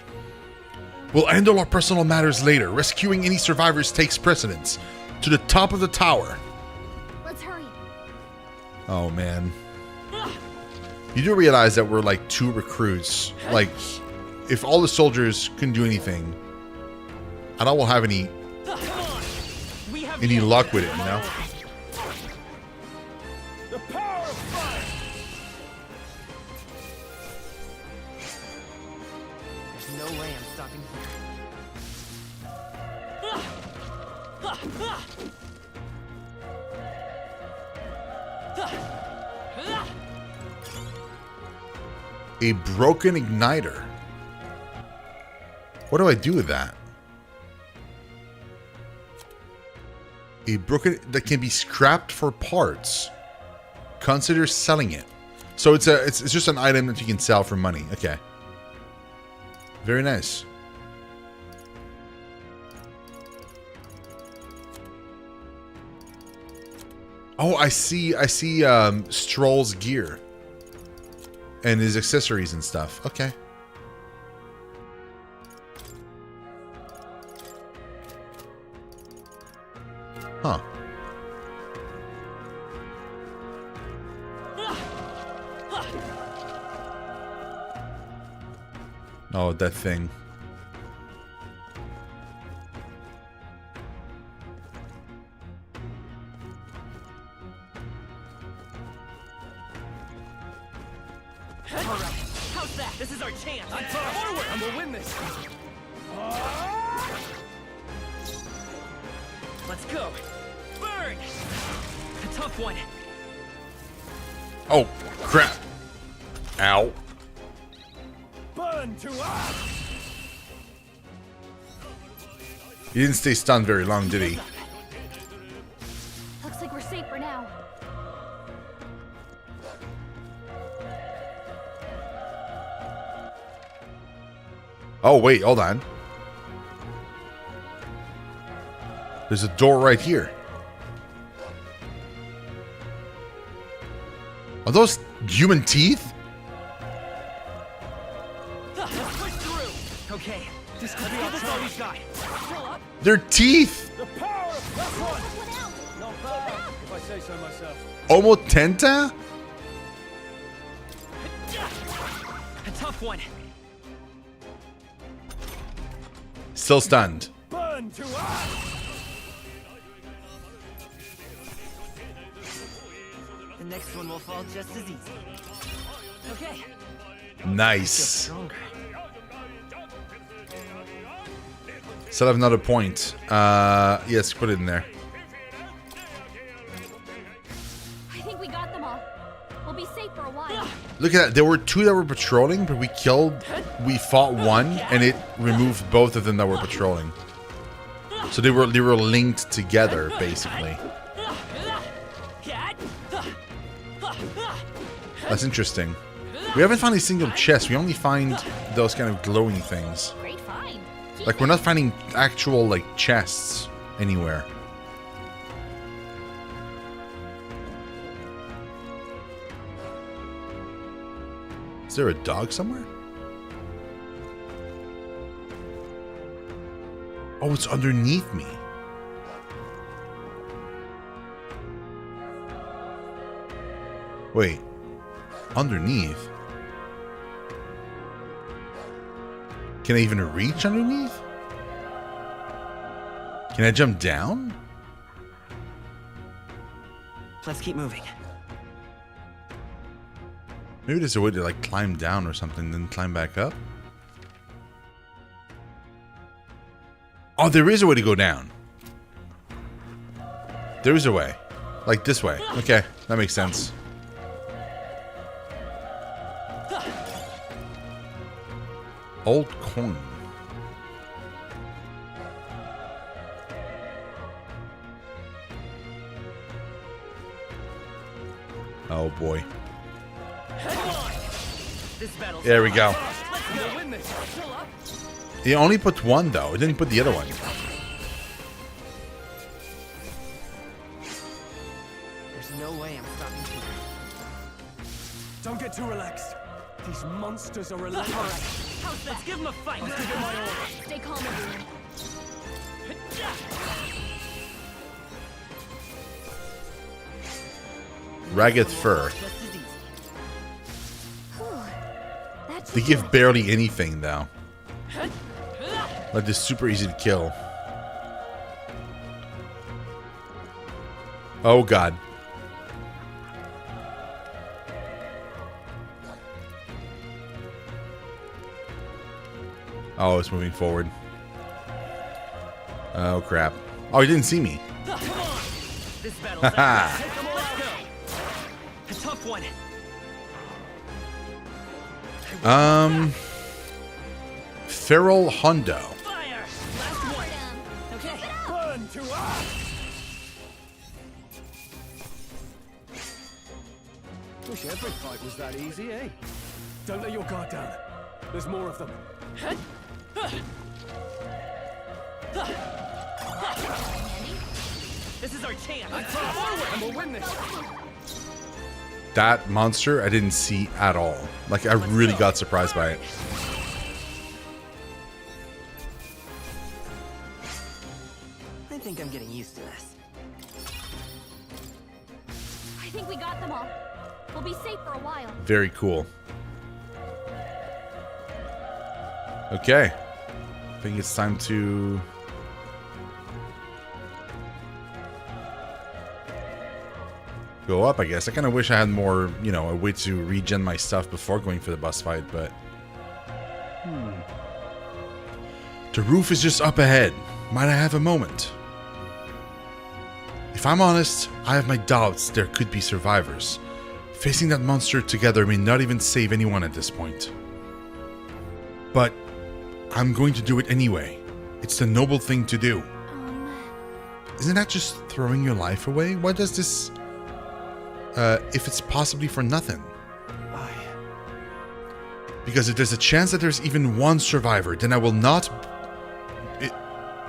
We'll handle our personal matters later. Rescuing any survivors takes precedence. To the top of the tower. Let's hurry. Oh, man. You do realize that we're like 2 recruits. Like, if all the soldiers couldn't do anything, I don't will have any luck with it, you know? The power of fire. There's no way I'm stopping A broken igniter. What do I do with that? A broken that can be scrapped for parts. Consider selling it. So it's just an item that you can sell for money. Okay. Very nice. Oh, I see Stroll's gear. And his accessories and stuff. Okay. Huh. Oh, that thing. How's that? This is our chance. Forward, and we'll win this. Let's go. Burn. A tough one. Oh, crap. Ow. Burn to us. He didn't stay stunned very long, did he? Looks like we're safe for now. Oh, wait, hold on. There's a door right here. Are those human teeth? Let's push through. Okay, this could be all we've got. They're teeth! The power of that one. Not bad, if I say so myself. Omotenta? A tough one. Still stunned. Burn to us. The next one will fall just as easy. Okay. Nice. Stronger. Still have another point. Yes, put it in there. I think we got them all. We'll be safe for a while. Look at that. There were two that were patrolling, but we fought one, and it removed both of them that were patrolling. So they were linked together, basically. That's interesting. We haven't found a single chest. We only find those kind of glowing things. Great find. Like, we're not finding actual, like, chests anywhere. Is there a dog somewhere? Oh, it's underneath me. Wait. Underneath? Can I even reach underneath? Can I jump down? Let's keep moving. Maybe there's a way to, like, climb down or something, then climb back up? Oh, there is a way to go down. There is a way. Like this way. Okay, that makes sense. Old coin. Oh boy. There we go. He only put one though. It didn't put the other one. There's no way I'm stopping here. Don't get too relaxed. These monsters are relentless. All right. Let's give them a fight. Let's give it my all. Stay calm, everyone. Ragged fur. They give barely anything though. Like, they're super easy to kill. Oh god. Oh, it's moving forward. Oh crap. Oh, he didn't see me. This battle's a tough one. Feral Hondo. Fire! Last one. Okay. Burn to us. Wish every fight was that easy, eh? Don't let your guard down. There's more of them. This is our chance. And we'll win this. That monster I didn't see at all. Like, I really got surprised by it. I think I'm getting used to this. I think we got them all. We'll be safe for a while. Very cool. Okay. I think it's time to... go up, I guess. I kind of wish I had more, you know, a way to regen my stuff before going for the boss fight, but... The roof is just up ahead. Might I have a moment? If I'm honest, I have my doubts there could be survivors. Facing that monster together may not even save anyone at this point. But I'm going to do it anyway. It's the noble thing to do. Isn't that just throwing your life away? Why does this... if it's possibly for nothing? Because if there's a chance that there's even one survivor, then I will not...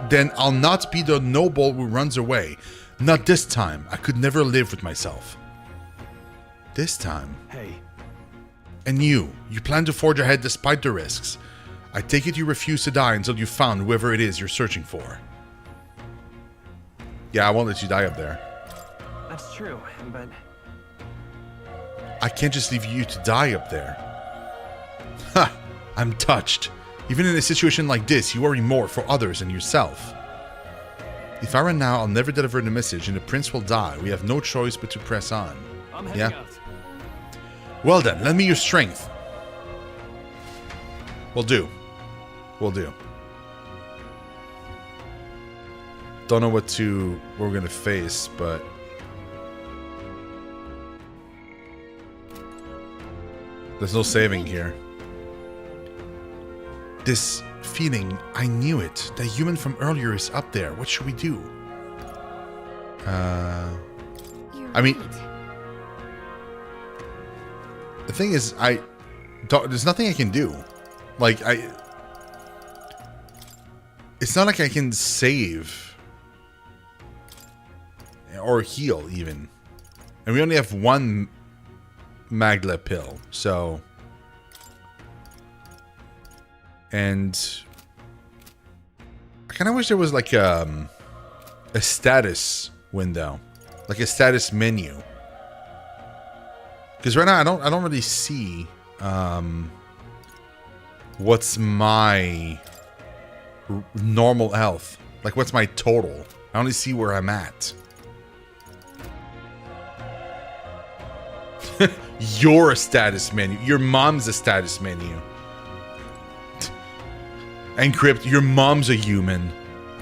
then I'll not be the noble who runs away. Not this time. I could never live with myself. This time. Hey. And you plan to forge ahead despite the risks. I take it you refuse to die until you found whoever it is you're searching for. Yeah, I won't let you die up there. That's true, but... I can't just leave you to die up there. Ha! I'm touched. Even in a situation like this, you worry more for others than yourself. If I run now, I'll never deliver the message and the prince will die. We have no choice but to press on. I'm heading out. Well then, lend me your strength. Will do. Will do. Don't know what we're gonna face, but... there's no saving here. This feeling, I knew it. The human from earlier is up there. What should we do? I mean... the thing is, there's nothing I can do. Like, it's not like I can save. Or heal, even. And we only have one Magla pill, so... and... I kind of wish there was like a status window. Like a status menu. Because right now I don't really see what's my normal health. Like what's my total. I only see where I'm at. You're a status menu. Your mom's a status menu. Encrypt, your mom's a human.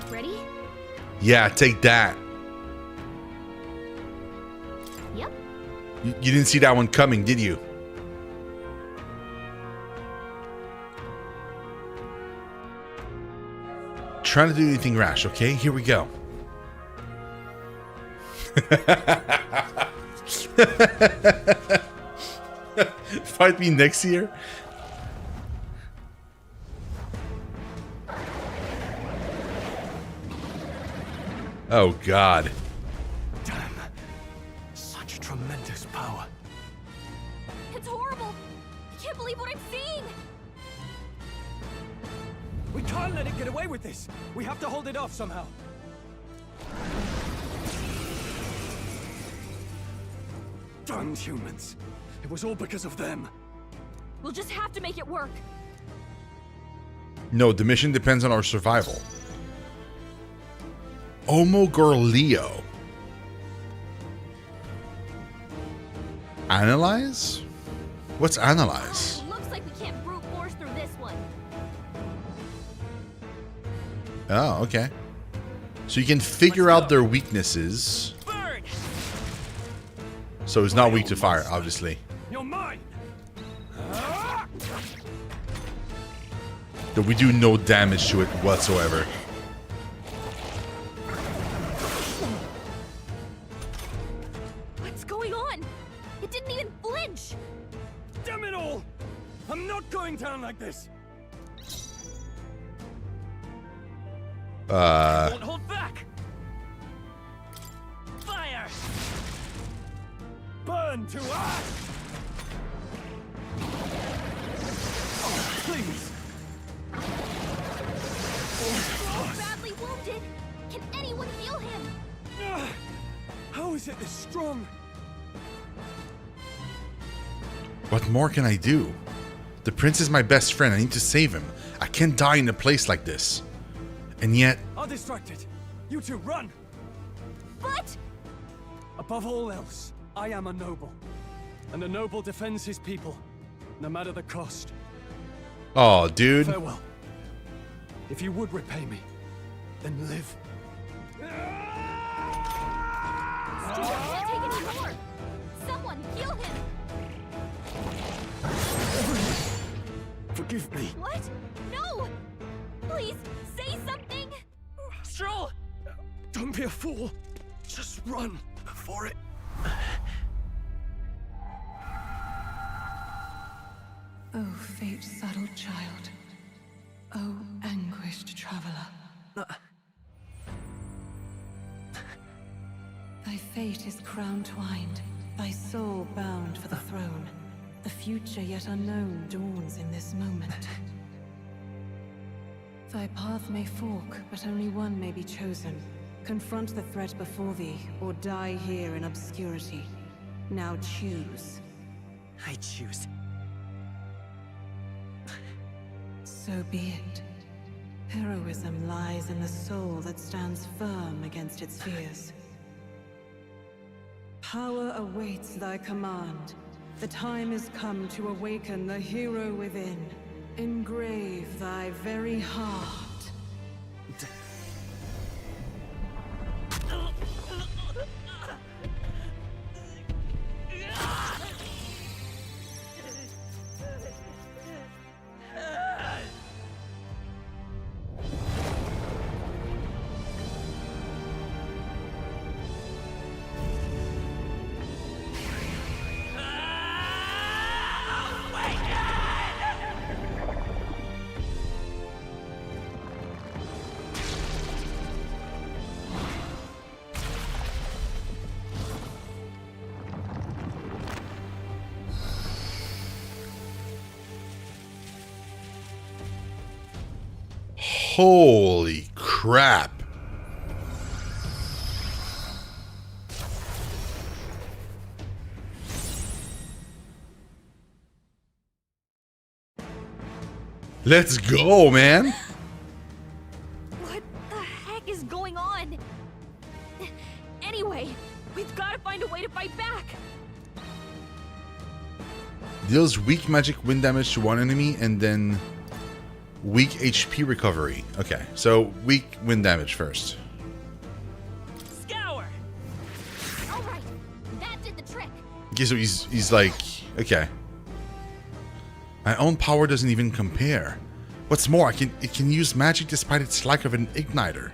Ready? Yeah, take that. Yep. You didn't see that one coming, did you? Trying to do anything rash, okay? Here we go. Fight me next year? Oh, God. Damn. Such tremendous power. It's horrible. I can't believe what I'm seeing. We can't let it get away with this. We have to hold it off somehow. Darn humans. It was all because of them. We'll just have to make it work. No, the mission depends on our survival. Omogorleo. Analyze? What's analyze? Looks like we can't brute force through this one. Oh, okay. So you can figure out their weaknesses. Burn! So he's not weak to fire, obviously. You're mine. But we do no damage to it whatsoever. What's going on? It didn't even blink. flinch! Damn it all! I'm not going down like this! Won't hold back! Fire! Burn to ash! Oh, please! Badly wounded. Can anyone heal him? How is it this strong? What more can I do? The prince is my best friend. I need to save him. I can't die in a place like this. And yet... I'll distract it. You two, run! But... Above all else, I am a noble. And a noble defends his people, no matter the cost. Oh, dude. Farewell. If you would repay me, then live. Stuart can't take any more. Someone heal him. Forgive me. What? No! Please, say something! Stroll! Don't be a fool. Just run before it... Oh, fate-saddled child. Oh, anguished traveler. Thy fate is crown-twined, thy soul bound for the throne. The future yet unknown dawns in this moment. Thy path may fork, but only one may be chosen. Confront the threat before thee, or die here in obscurity. Now choose. I choose. So be it. Heroism lies in the soul that stands firm against its fears. Power awaits thy command. The time is come to awaken the hero within. Engrave thy very heart. Holy crap. Let's go, man. What the heck is going on? Anyway, we've got to find a way to fight back. Deals weak magic wind damage to one enemy and then weak HP recovery. Okay, so weak wind damage first. Scour! Alright, that did the trick. Okay, so he's like, okay. My own power doesn't even compare. What's more, it can use magic despite its lack of an igniter.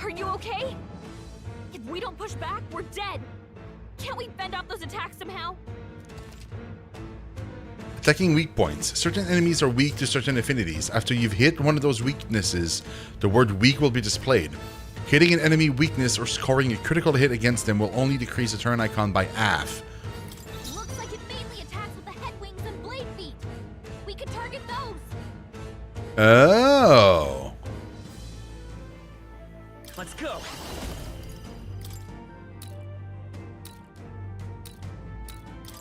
Are you okay? If we don't push back, we're dead. Can't we fend off those attacks somehow? Attacking weak points. Certain enemies are weak to certain affinities. After you've hit one of those weaknesses, the word weak will be displayed. Hitting an enemy weakness or scoring a critical hit against them will only decrease the turn icon by half. Looks like it mainly attacks with the head wings and blade feet. We could target those. Oh. Let's go.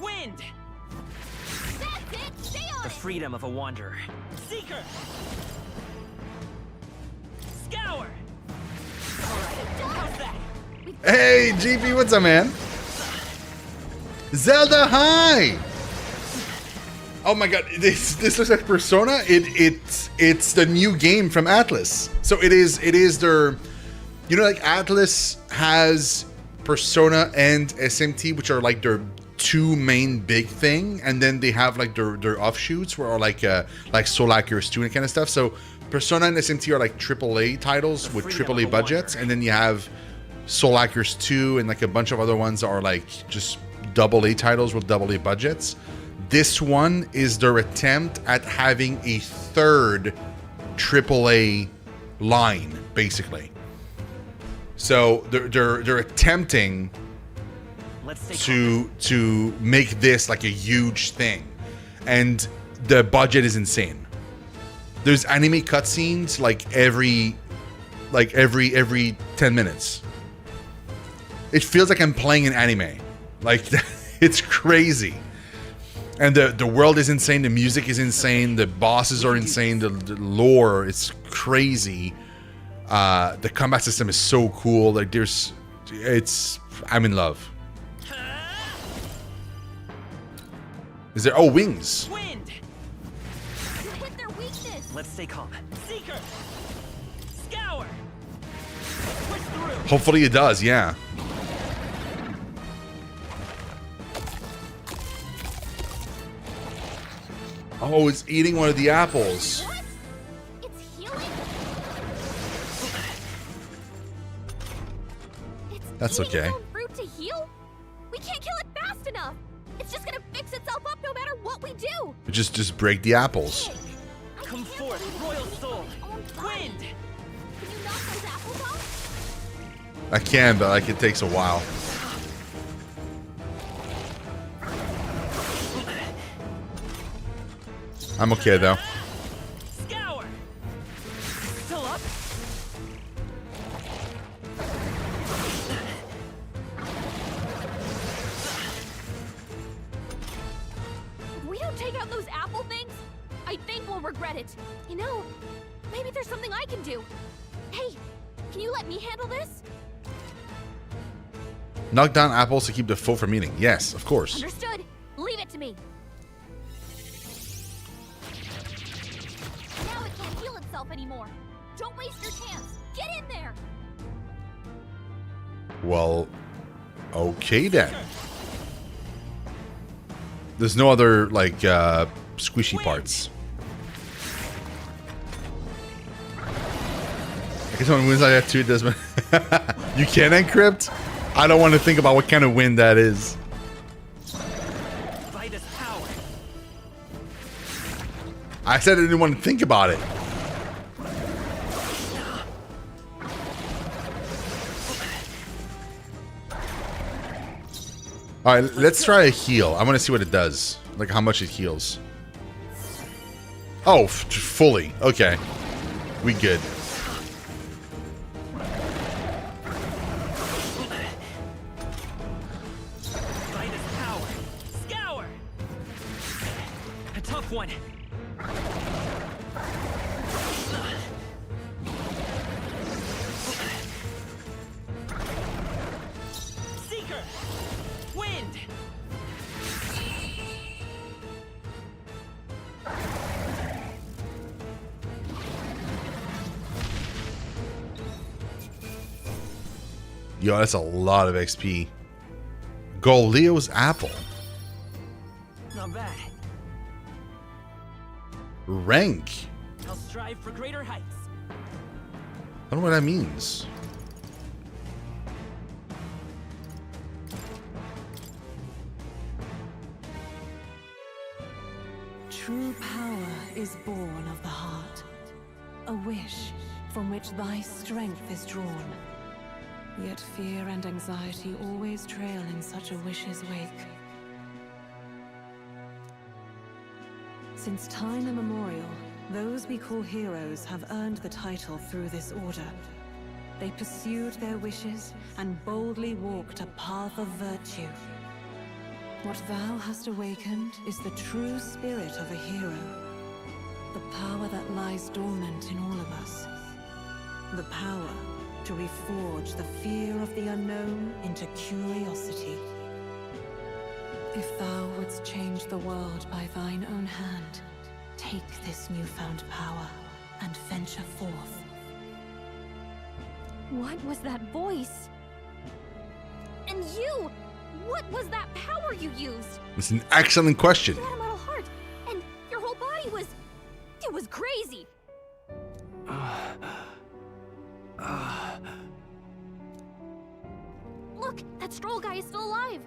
Wind! That's it! Stay on The it! freedom of a wanderer. Seeker! Scour! How's that? Hey, GP, what's up, man? Zelda, hi! Oh my god, this looks like Persona. It's the new game from Atlus. So it is their, you know, like Atlus has Persona and SMT, which are like their two main big thing, and then they have like their offshoots where are like Soul Hackers 2 and kind of stuff. So Persona and SMT are like AAA titles with AAA budgets, and then you have Soul Hackers 2 and like a bunch of other ones that are like just AA titles with AA budgets. This one is their attempt at having a third AAA line, basically. So they're attempting to make this like a huge thing, and the budget is insane. There's anime cutscenes like every 10 minutes. It feels like I'm playing an anime. Like, it's crazy. And the world is insane. The music is insane. The bosses are insane. The lore is crazy. The combat system is so cool. Like, I'm in love. Is there? Oh, wings. Wind. You hit their weakness. Let's stay calm. Seeker. Scour. Push through. Hopefully it does. Yeah. Oh, it's eating one of the apples. What? It's healing? That's eating okay. its own fruit to heal? We can't kill it fast enough. It's just gonna fix itself up no matter what we do. Just break the apples. Come forth, royal soul. Wind. Can you knock those apples off? I can, but like it takes a while. I'm okay though. Scour. Still up? If we don't take out those apple things, I think we'll regret it. You know, maybe there's something I can do. Hey, can you let me handle this? Knock down apples to keep the foe from eating. Yes, of course. Understood. Leave it to me. Now it can't heal itself anymore. Don't waste your chance. Get in there. Well, okay then. There's no other like squishy parts. I guess when wins like that too, it does. You can encrypt. I don't want to think about what kind of wind that is. Vitus power. I said I didn't want to think about it. All right, let's try a heal. I want to see what it does. Like how much it heals. Oh, fully. Okay. We good. Vitus power. Scour. A tough one. Seeker. Wind. Yo, that's a lot of XP. Leo's apple. Not bad. Rank. I'll strive for greater heights. I don't know what that means. True power is born of the heart, a wish from which thy strength is drawn. Yet fear and anxiety always trail in such a wish's wake. Since time immemorial, those we call heroes have earned the title through this order. They pursued their wishes and boldly walked a path of virtue. What thou hast awakened is the true spirit of a hero. The power that lies dormant in all of us. The power to reforge the fear of the unknown into curiosity. If thou wouldst change the world by thine own hand, take this newfound power and venture forth. What was that voice? And you! What was that power you used? It's an excellent question. You had a metal heart, and your whole body was... It was crazy. Look, that stroll guy is still alive.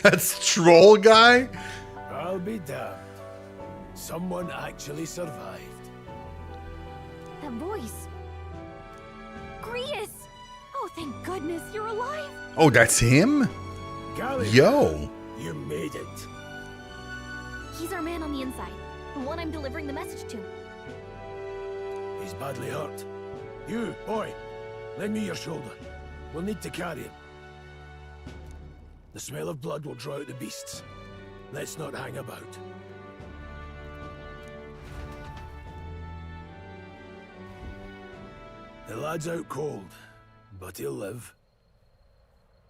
That troll guy? I'll be damned. Someone actually survived. That voice. Grius! Oh, thank goodness you're alive. Oh, that's him? Gallagher, Yo. you made it. He's our man on the inside. The one I'm delivering the message to. He's badly hurt. You, boy, lend me your shoulder. We'll need to carry him. The smell of blood will draw out the beasts. Let's not hang about. The lad's out cold, but he'll live.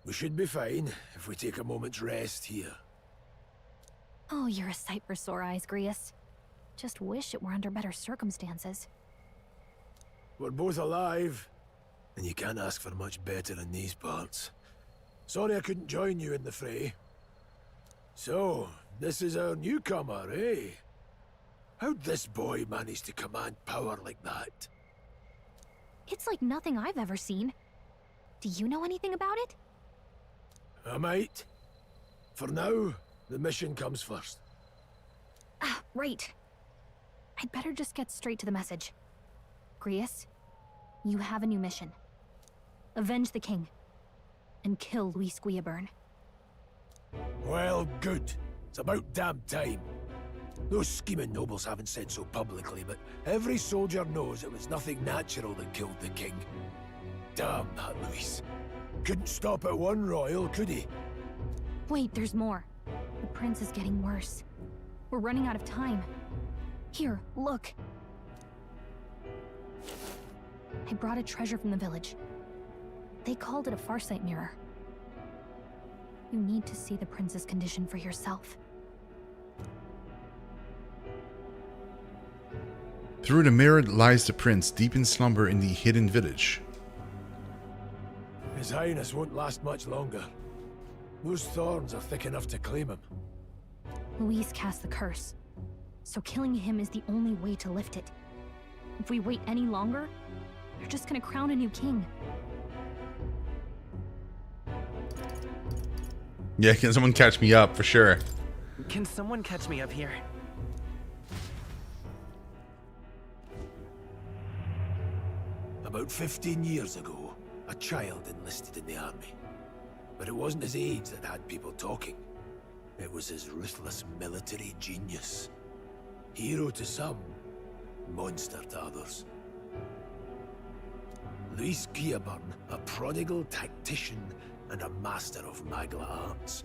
We should be fine if we take a moment's rest here. Oh, you're a sight for sore eyes, Grius. Just wish it were under better circumstances. We're both alive, and you can't ask for much better in these parts. Sorry I couldn't join you in the fray. So, this is our newcomer, eh? How'd this boy manage to command power like that? It's like nothing I've ever seen. Do you know anything about it? I might. For now, the mission comes first. Ah, right. I'd better just get straight to the message. Grius, you have a new mission. Avenge the king. And kill Luis Guillaburn. Well, good. It's about damn time. Those scheming nobles haven't said so publicly, but every soldier knows it was nothing natural that killed the king. Damn that Luis. Couldn't stop at one royal, could he? Wait, there's more. The prince is getting worse. We're running out of time. Here, look. I brought a treasure from the village. They called it a farsight mirror. You need to see the prince's condition for yourself. Through the mirror lies the prince, deep in slumber in the hidden village. His Highness won't last much longer. Those thorns are thick enough to claim him. Luis cast the curse, so killing him is the only way to lift it. If we wait any longer, you're just gonna crown a new king. Yeah, can someone catch me up for sure? Can someone catch me up here? About 15 years ago, a child enlisted in the army. But it wasn't his age that had people talking. It was his ruthless military genius. Hero to some, monster to others. Luis Guillaburn, a prodigal tactician and a master of Magla arts.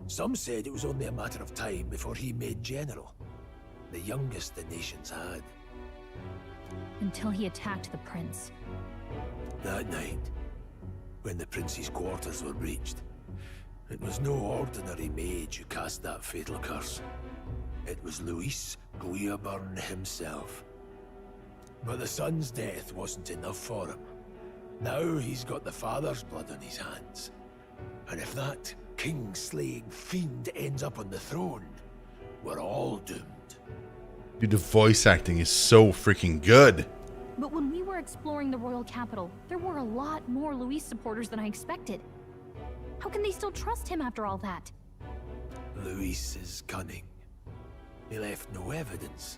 Some said it was only a matter of time before he made general, the youngest the nations had. Until he attacked the prince. That night, when the prince's quarters were breached, it was no ordinary mage who cast that fatal curse. It was Luis Guillaburn himself. But the son's death wasn't enough for him. Now he's got the father's blood on his hands. And if that king-slaying fiend ends up on the throne, we're all doomed. Dude, the voice acting is so freaking good. But when we were exploring the royal capital, there were a lot more Luis supporters than I expected. How can they still trust him after all that? Luis is cunning. He left no evidence.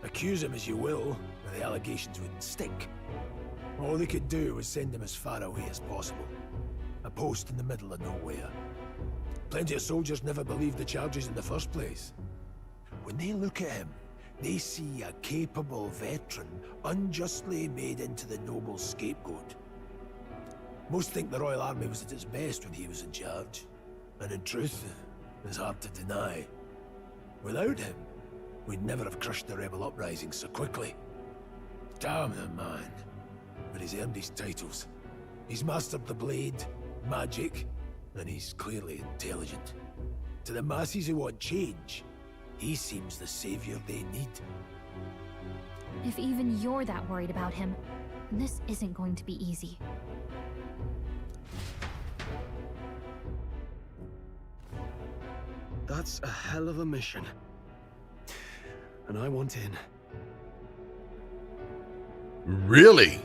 Accuse him as you will, the allegations wouldn't stick. All they could do was send him as far away as possible. A post in the middle of nowhere. Plenty of soldiers never believed the charges in the first place. When they look at him, they see a capable veteran unjustly made into the noble scapegoat. Most think the Royal Army was at its best when he was in charge. And in truth, it's hard to deny. Without him, we'd never have crushed the rebel uprising so quickly. Damn the man. But he's earned his titles. He's mastered the blade, magic, and he's clearly intelligent. To the masses who want change, he seems the savior they need. If even you're that worried about him, this isn't going to be easy. That's a hell of a mission. And I want in. Really?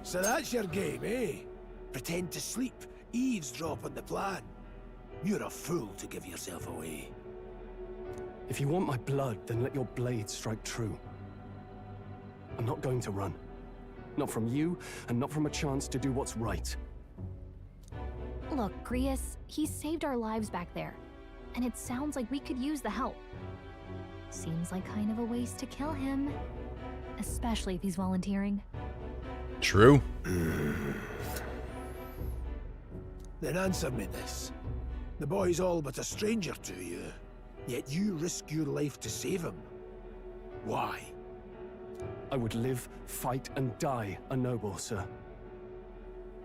So that's your game, eh? Pretend to sleep, eavesdrop on the plan. You're a fool to give yourself away. If you want my blood, then let your blade strike true. I'm not going to run. Not from you, and not from a chance to do what's right. Look, Grius, he saved our lives back there. And it sounds like we could use the help. Seems like kind of a waste to kill him. Especially if he's volunteering. True. Then answer me this. The boy's all but a stranger to you, yet you risk your life to save him. Why? I would live, fight, and die a noble, sir.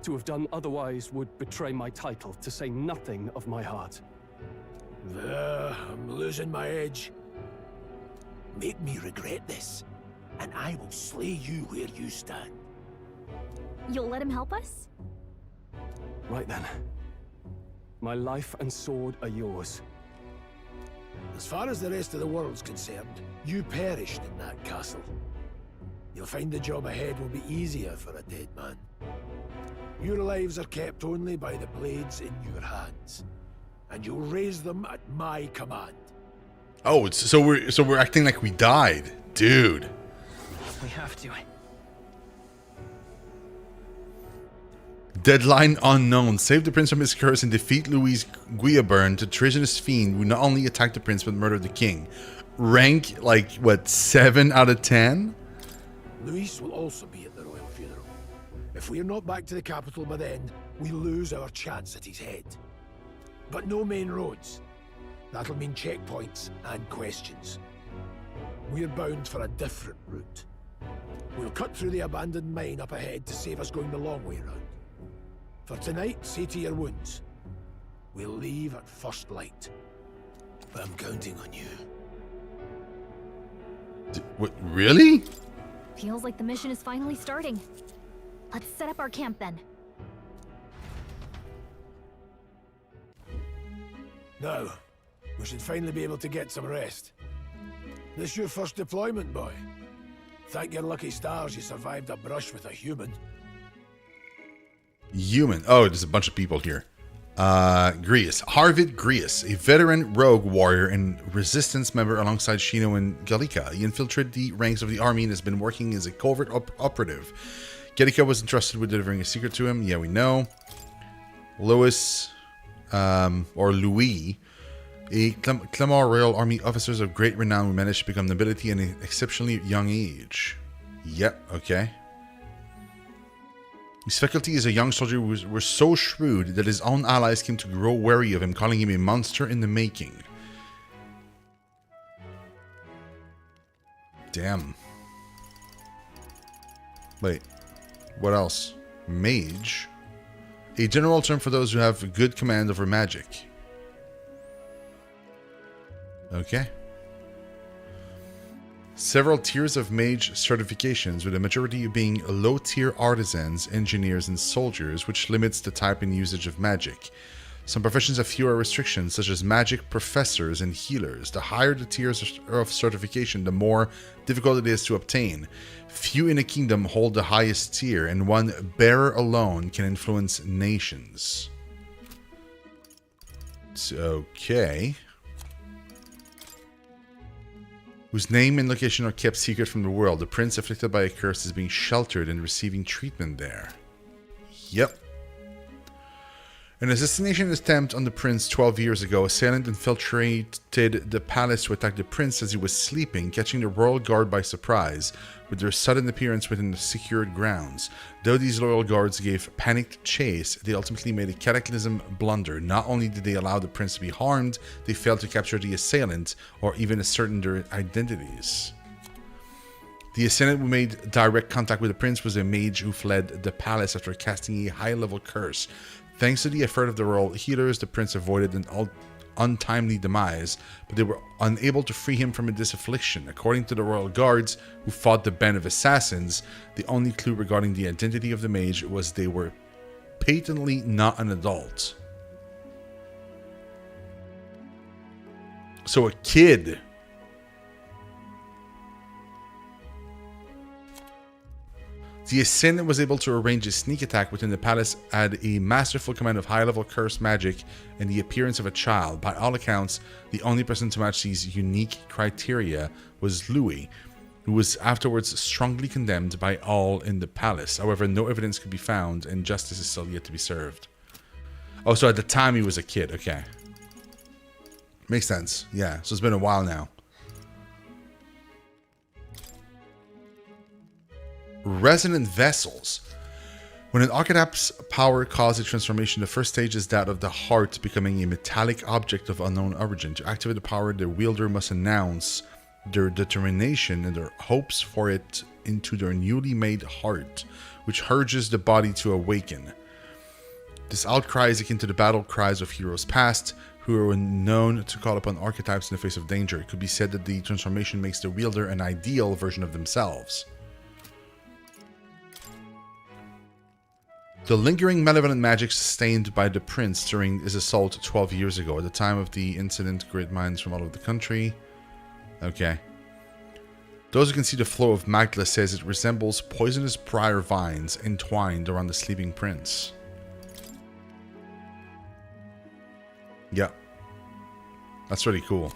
To have done otherwise would betray my title, to say nothing of my heart. I'm losing my edge. Make me regret this, and I will slay you where you stand. You'll let him help us? Right then. My life and sword are yours. As far as the rest of the world's concerned, you perished in that castle. You'll find the job ahead will be easier for a dead man. Your lives are kept only by the blades in your hands, and you'll raise them at my command. Oh, so we're acting like we died, dude. We have to. Deadline unknown. Save the prince from his curse and defeat Louis Guillauburn, the treasonous fiend who not only attacked the prince but murdered the king. Rank like what, 7 out of 10? Louis will also be at the royal funeral. If we're not back to the capital by then, we lose our chance at his head. But no main roads. That'll mean checkpoints and questions. We're bound for a different route. We'll cut through the abandoned mine up ahead to save us going the long way round. For tonight, see to your wounds. We'll leave at first light. But I'm counting on you. What, really? Feels like the mission is finally starting. Let's set up our camp then. Now, we should finally be able to get some rest. This your first deployment, boy? Thank your lucky stars you survived a brush with a human. Human. Oh, there's a bunch of people here. Grius. Harvid Grius, a veteran rogue warrior and resistance member alongside Shino and Gallica. He infiltrated the ranks of the army and has been working as a covert operative. Gallica was entrusted with delivering a secret to him. Yeah, we know. Louis, or Louis, a Clamor Royal Army officers of great renown who managed to become nobility at an exceptionally young age. Yep, okay. His faculty is a young soldier who was so shrewd that his own allies came to grow wary of him, calling him a monster in the making. Damn. Wait, what else? Mage? A general term for those who have good command over magic. Okay. Several tiers of mage certifications, with the majority being low-tier artisans, engineers, and soldiers, which limits the type and usage of magic. Some professions have fewer restrictions, such as magic professors and healers. The higher the tiers of certification, the more difficult it is to obtain. Few in a kingdom hold the highest tier, and one bearer alone can influence nations. It's okay. Whose name and location are kept secret from the world. The prince afflicted by a curse is being sheltered and receiving treatment there. Yep. An assassination attempt on the prince 12 years ago. Assailant infiltrated the palace to attack the prince as he was sleeping, catching the royal guard by surprise with their sudden appearance within the secured grounds. Though these loyal guards gave panicked chase, they ultimately made a cataclysm blunder. Not only did they allow the prince to be harmed, they failed to capture the assailant or even ascertain their identities. The assailant who made direct contact with the prince was a mage who fled the palace after casting a high-level curse. Thanks to the effort of the royal healers, the prince avoided an untimely demise, but they were unable to free him from this affliction. According to the royal guards, who fought the band of assassins, the only clue regarding the identity of the mage was they were patently not an adult. So a kid. The assassin was able to arrange a sneak attack within the palace, had a masterful command of high-level cursed magic, and the appearance of a child. By all accounts, the only person to match these unique criteria was Louis, who was afterwards strongly condemned by all in the palace. However, no evidence could be found, and justice is still yet to be served. Oh, so at the time he was a kid. Okay. Makes sense. Yeah, so it's been a while now. Resonant vessels. When an archetype's power causes a transformation, the first stage is that of the heart becoming a metallic object of unknown origin. To activate the power, the wielder must announce their determination and their hopes for it into their newly made heart, which urges the body to awaken. This outcry is akin to the battle cries of heroes past, who were known to call upon archetypes in the face of danger. It could be said that the transformation makes the wielder an ideal version of themselves. The lingering malevolent magic sustained by the prince during his assault 12 years ago. At the time of the incident, great minds from all over the country. Okay. Those who can see the flow of Magdala says it resembles poisonous briar vines entwined around the sleeping prince. Yeah. That's really cool.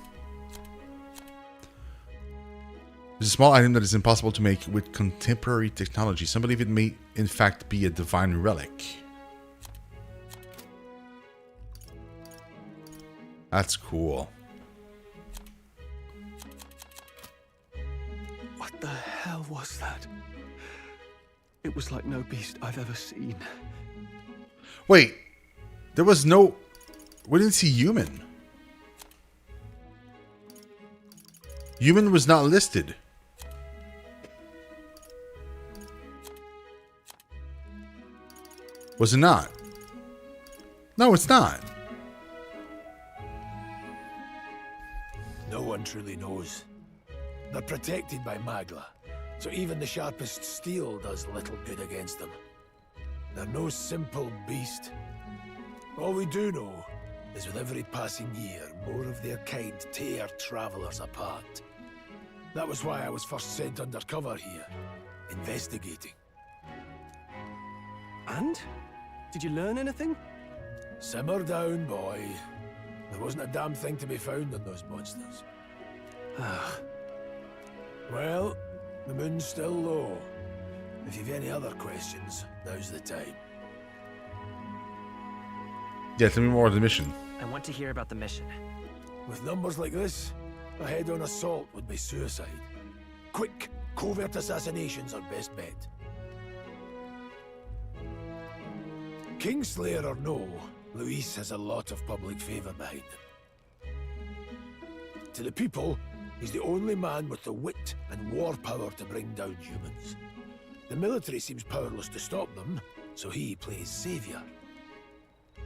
It's a small item that is impossible to make with contemporary technology. Some believe it may, in fact, be a divine relic. That's cool. What the hell was that? It was like no beast I've ever seen. Wait. There was no... We didn't see human. Human was not listed. Was it not? No, it's not. No one truly knows. They're protected by Magla, so even the sharpest steel does little good against them. They're no simple beast. All we do know is with every passing year, more of their kind tear travelers apart. That was why I was first sent undercover here, investigating. And? Did you learn anything? Simmer down, boy. There wasn't a damn thing to be found on those monsters. Well, the moon's still low. If you've any other questions, now's the time. Yeah, tell me more of the mission. I want to hear about the mission. With numbers like this, a head-on assault would be suicide. Quick, covert assassinations are best bet. Kingslayer or no, Luis has a lot of public favor behind him. To the people, he's the only man with the wit and war power to bring down humans. The military seems powerless to stop them, so he plays savior.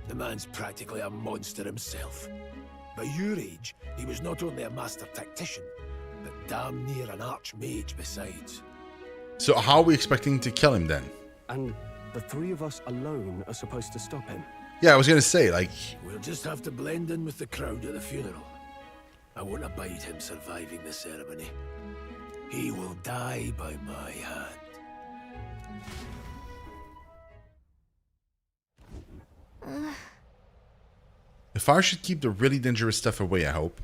The man's practically a monster himself. By your age, he was not only a master tactician, but damn near an archmage besides. So how are we expecting to kill him then? And the three of us alone are supposed to stop him. Yeah, I was gonna say, like... We'll just have to blend in with the crowd at the funeral. I won't abide him surviving the ceremony. He will die by my hand. If I should keep the really dangerous stuff away, I hope.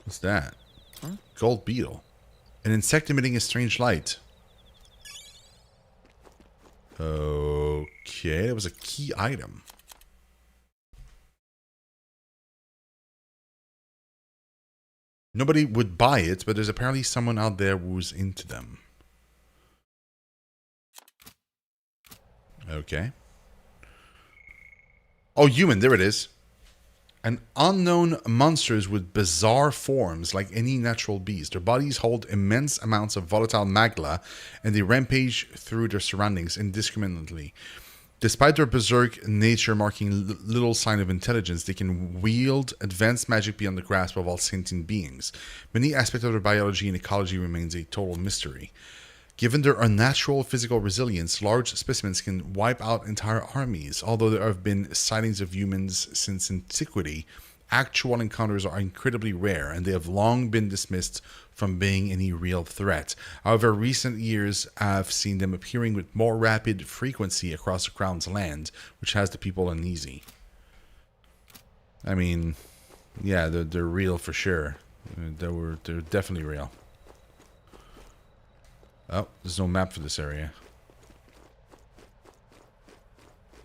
What's that? Huh? Gold beetle. An insect emitting a strange light. Okay, that was a key item. Nobody would buy it, but there's apparently someone out there who's into them. Okay. Oh, human, there it is. An unknown monsters with bizarre forms like any natural beast. Their bodies hold immense amounts of volatile magla, and they rampage through their surroundings indiscriminately. Despite their berserk nature marking little sign of intelligence, they can wield advanced magic beyond the grasp of all sentient beings. Many aspects of their biology and ecology remains a total mystery. Given their unnatural physical resilience, large specimens can wipe out entire armies. Although there have been sightings of humans since antiquity, actual encounters are incredibly rare, and they have long been dismissed from being any real threat. However, recent years have seen them appearing with more rapid frequency across the Crown's land, which has the people uneasy. I mean, yeah, they're real for sure. They're definitely real. Oh, there's no map for this area.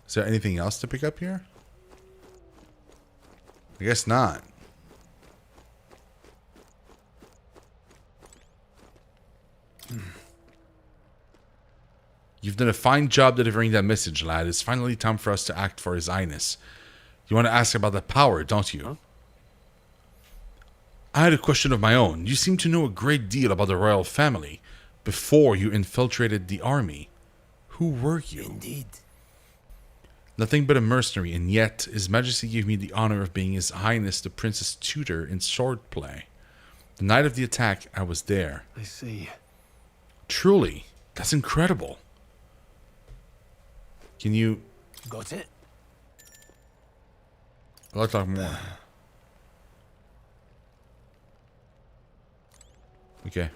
Is there anything else to pick up here? I guess not. You've done a fine job delivering that message, lad. It's finally time for us to act for His Highness. You want to ask about the power, don't you? Huh? I had a question of my own. You seem to know a great deal about the royal family before you infiltrated the army. Who were you? Indeed. Nothing but a mercenary, and yet His Majesty gave me the honor of being His Highness the Prince's tutor in swordplay. The night of the attack, I was there. I see. Truly, that's incredible. Can you... Got it? I'd like to talk more. Okay.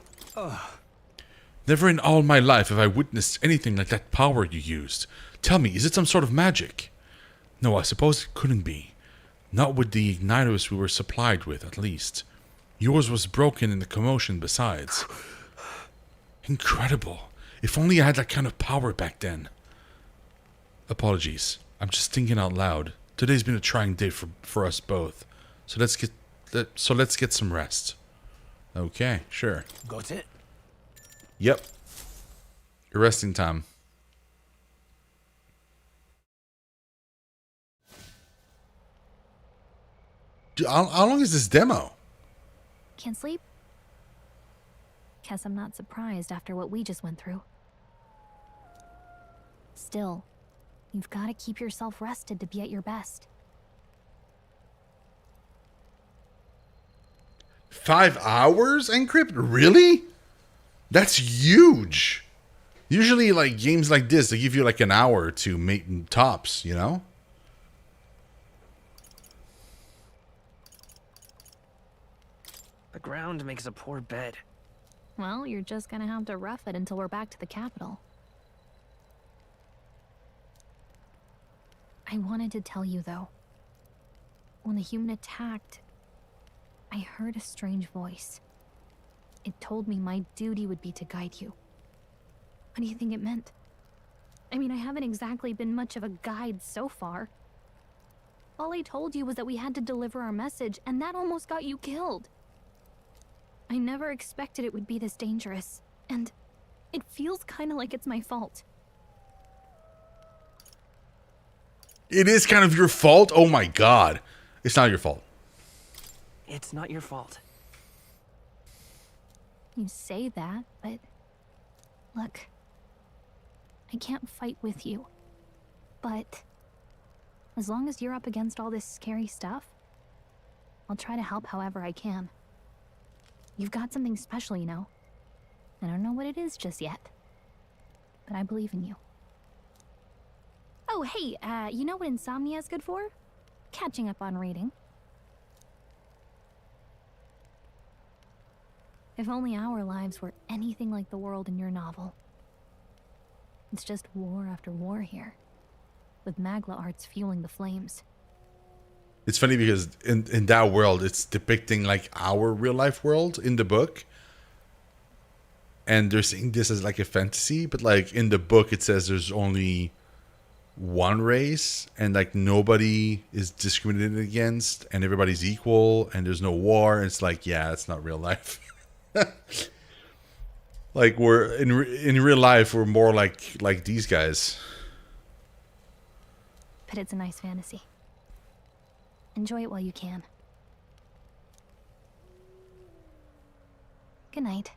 Never in all my life have I witnessed anything like that power you used. Tell me, is it some sort of magic? No, I suppose it couldn't be. Not with the igniters we were supplied with, at least. Yours was broken in the commotion besides. Incredible. If only I had that kind of power back then. Apologies. I'm just thinking out loud. Today's been a trying day for us both. So let's get some rest. Okay, sure. Got it? Yep. Your resting time. Dude, how long is this demo? Can't sleep? Guess I'm not surprised after what we just went through. Still, you've got to keep yourself rested to be at your best. 5 hours, Encrypt? Really? That's huge. Usually, like, games like this, they give you like an hour to make tops, you know? The ground makes a poor bed. Well, you're just gonna have to rough it until we're back to the capital. I wanted to tell you, though. When the human attacked, I heard a strange voice. It told me my duty would be to guide you. What do you think it meant? I mean, I haven't exactly been much of a guide so far. All I told you was that we had to deliver our message, and that almost got you killed. I never expected it would be this dangerous, and it feels kind of like it's my fault. It is kind of your fault? Oh my god. It's not your fault. It's not your fault. You say that, but look, I can't fight with you. But as long as you're up against all this scary stuff, I'll try to help however I can. You've got something special, you know. I don't know what it is just yet, but I believe in you. Oh, hey, you know what insomnia is good for? Catching up on reading. If only our lives were anything like the world in your novel. It's just war after war here, with Magla arts fueling the flames. It's funny because in that world, it's depicting like our real life world in the book. And they're saying this as like a fantasy, but like in the book, it says there's only one race and like nobody is discriminated against and everybody's equal and there's no war. And it's like, yeah, it's not real life. Like we're in real life, we're more like these guys. But it's a nice fantasy. Enjoy it while you can. Good night.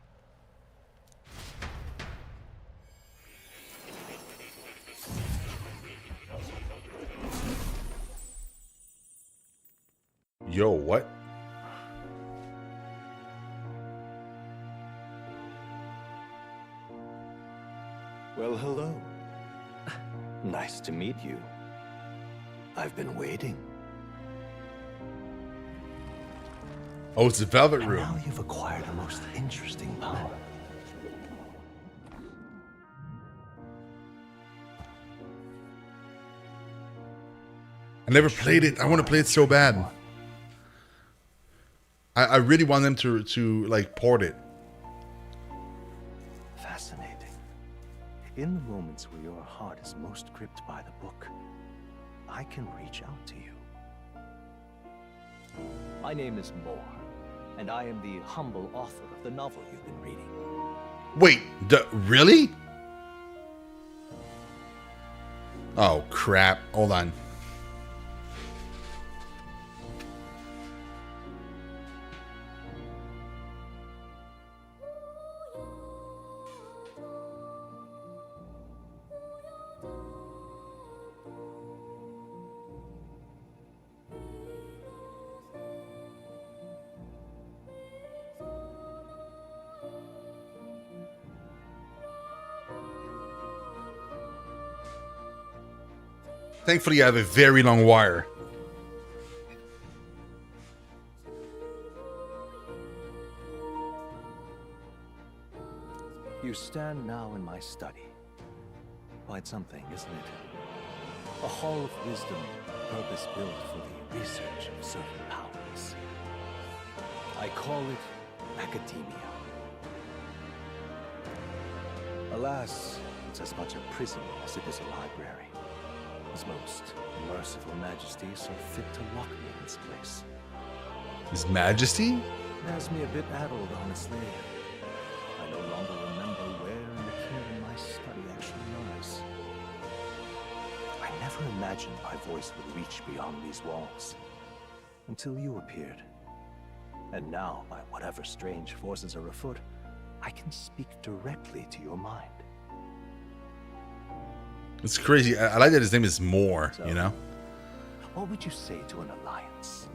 Yo, what? Well, hello. Nice to meet you. I've been waiting. Oh, it's the Velvet And Room. now you've acquired a most interesting power. I never played it. I want to play it so bad. I really want them to like port it. Fascinating. In the moments where your heart is most gripped by the book, I can reach out to you. My name is Moore, and I am the humble author of the novel you've been reading. Wait, really? Oh crap! Hold on. Thankfully, I have a very long wire. You stand now in my study. Quite something, isn't it? A hall of wisdom, purpose-built for the research of certain powers. I call it academia. Alas, it's as much a prison as it is a library. His most merciful majesty saw fit to lock me in its place. His Majesty? It has me a bit addled, honestly. I no longer remember where in the kingdom my study actually lies. I never imagined my voice would reach beyond these walls. Until you appeared. And now, by whatever strange forces are afoot, I can speak directly to your mind. It's crazy. I like that his name is Moore, you know? What would you say to an alliance?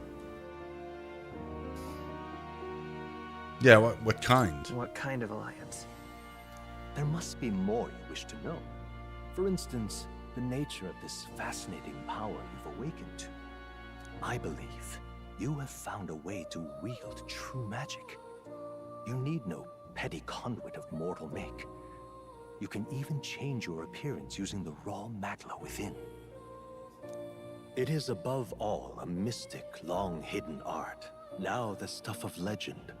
Yeah, what kind? What kind of alliance? There must be more you wish to know. For instance, the nature of this fascinating power you've awakened to. I believe you have found a way to wield true magic. You need no petty conduit of mortal make. You can even change your appearance using the raw magla within. It is above all a mystic, long-hidden art, now the stuff of legend.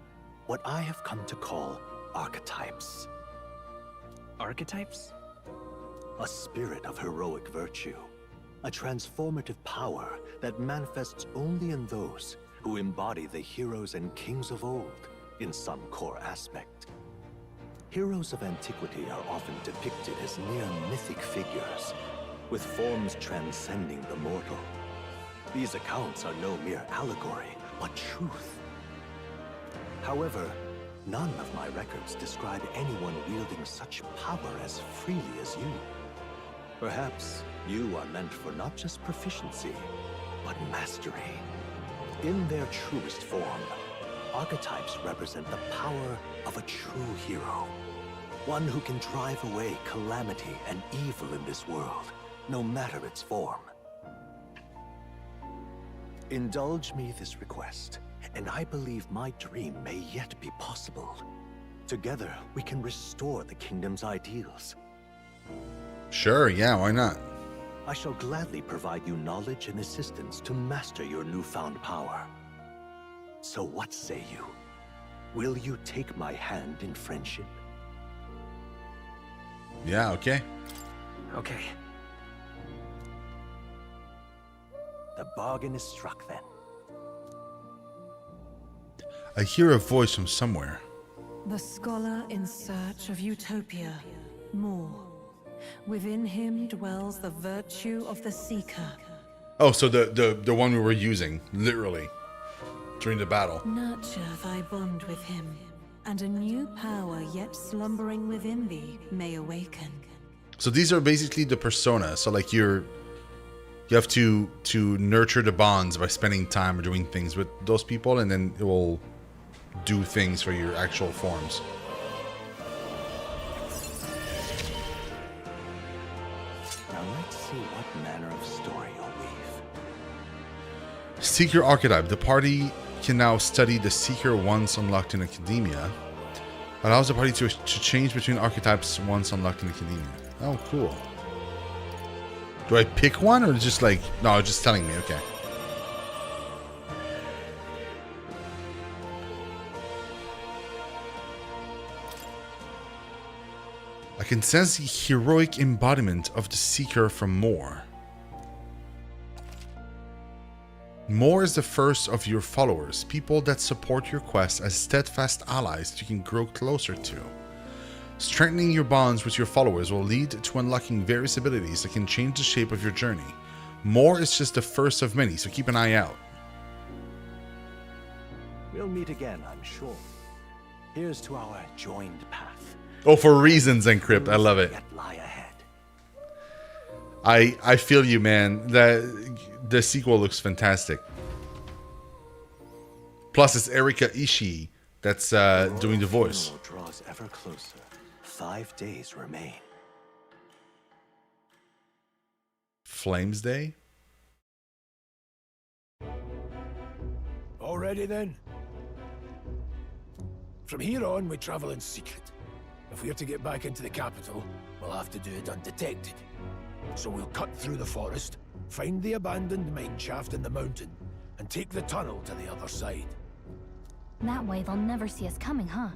What I have come to call archetypes. Archetypes? A spirit of heroic virtue. A transformative power that manifests only in those who embody the heroes and kings of old in some core aspect. Heroes of antiquity are often depicted as near mythic figures, with forms transcending the mortal. These accounts are no mere allegory, but truth. However, none of my records describe anyone wielding such power as freely as you. Perhaps you are meant for not just proficiency, but mastery. In their truest form, archetypes represent the power of a true hero. One who can drive away calamity and evil in this world, no matter its form. Indulge me this request, and I believe my dream may yet be possible. Together, we can restore the kingdom's ideals. Sure, yeah, why not? I shall gladly provide you knowledge and assistance to master your newfound power. So what say you? Will you take my hand in friendship? Yeah, okay. Okay. The bargain is struck then. I hear a voice from somewhere. The scholar in search of utopia, Moore. Within him dwells the virtue of the seeker. Oh, so the one we were using, literally, during the battle. Nurture thy bond with him, and a new power yet slumbering within thee may awaken. So these are basically the persona. So like you have to nurture the bonds by spending time or doing things with those people, and then it will do things for your actual forms. Now let's see what manner of story you'll weave. Seek your archetype. The party can now study the Seeker once unlocked in Academia. Allows the party to change between archetypes once unlocked in Academia. Oh, cool. Do I pick one or just like... No, it's just telling me. Okay. I can sense the heroic embodiment of the Seeker from Moore. Moore is the first of your followers, people that support your quest as steadfast allies that you can grow closer to. Strengthening your bonds with your followers will lead to unlocking various abilities that can change the shape of your journey. Moore is just the first of many, so keep an eye out. We'll meet again, I'm sure. Here's to our joined path. Oh, for reasons, Encrypt. I love it. I feel you, man. The sequel looks fantastic. Plus, it's Erika Ishii that's doing the voice. Draws ever closer. 5 days remain. Flames Day? All ready then? From here on, we travel in secret. If we're to get back into the capital, we'll have to do it undetected. So we'll cut through the forest, find the abandoned mine shaft in the mountain, and take the tunnel to the other side. That way they'll never see us coming, huh?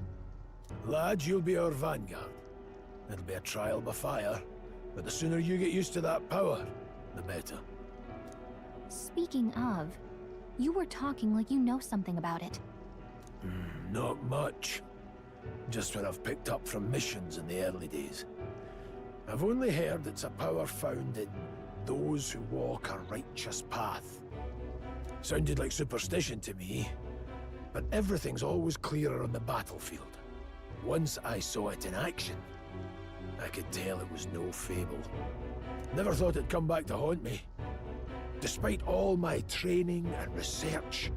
Lads, you'll be our vanguard. It'll be a trial by fire, but the sooner you get used to that power, the better. Speaking of, you were talking like you know something about it. Not much. Just what I've picked up from missions in the early days. I've only heard it's a power found in those who walk a righteous path. Sounded like superstition to me, but everything's always clearer on the battlefield. Once I saw it in action, I could tell it was no fable. Never thought it'd come back to haunt me. Despite all my training and research,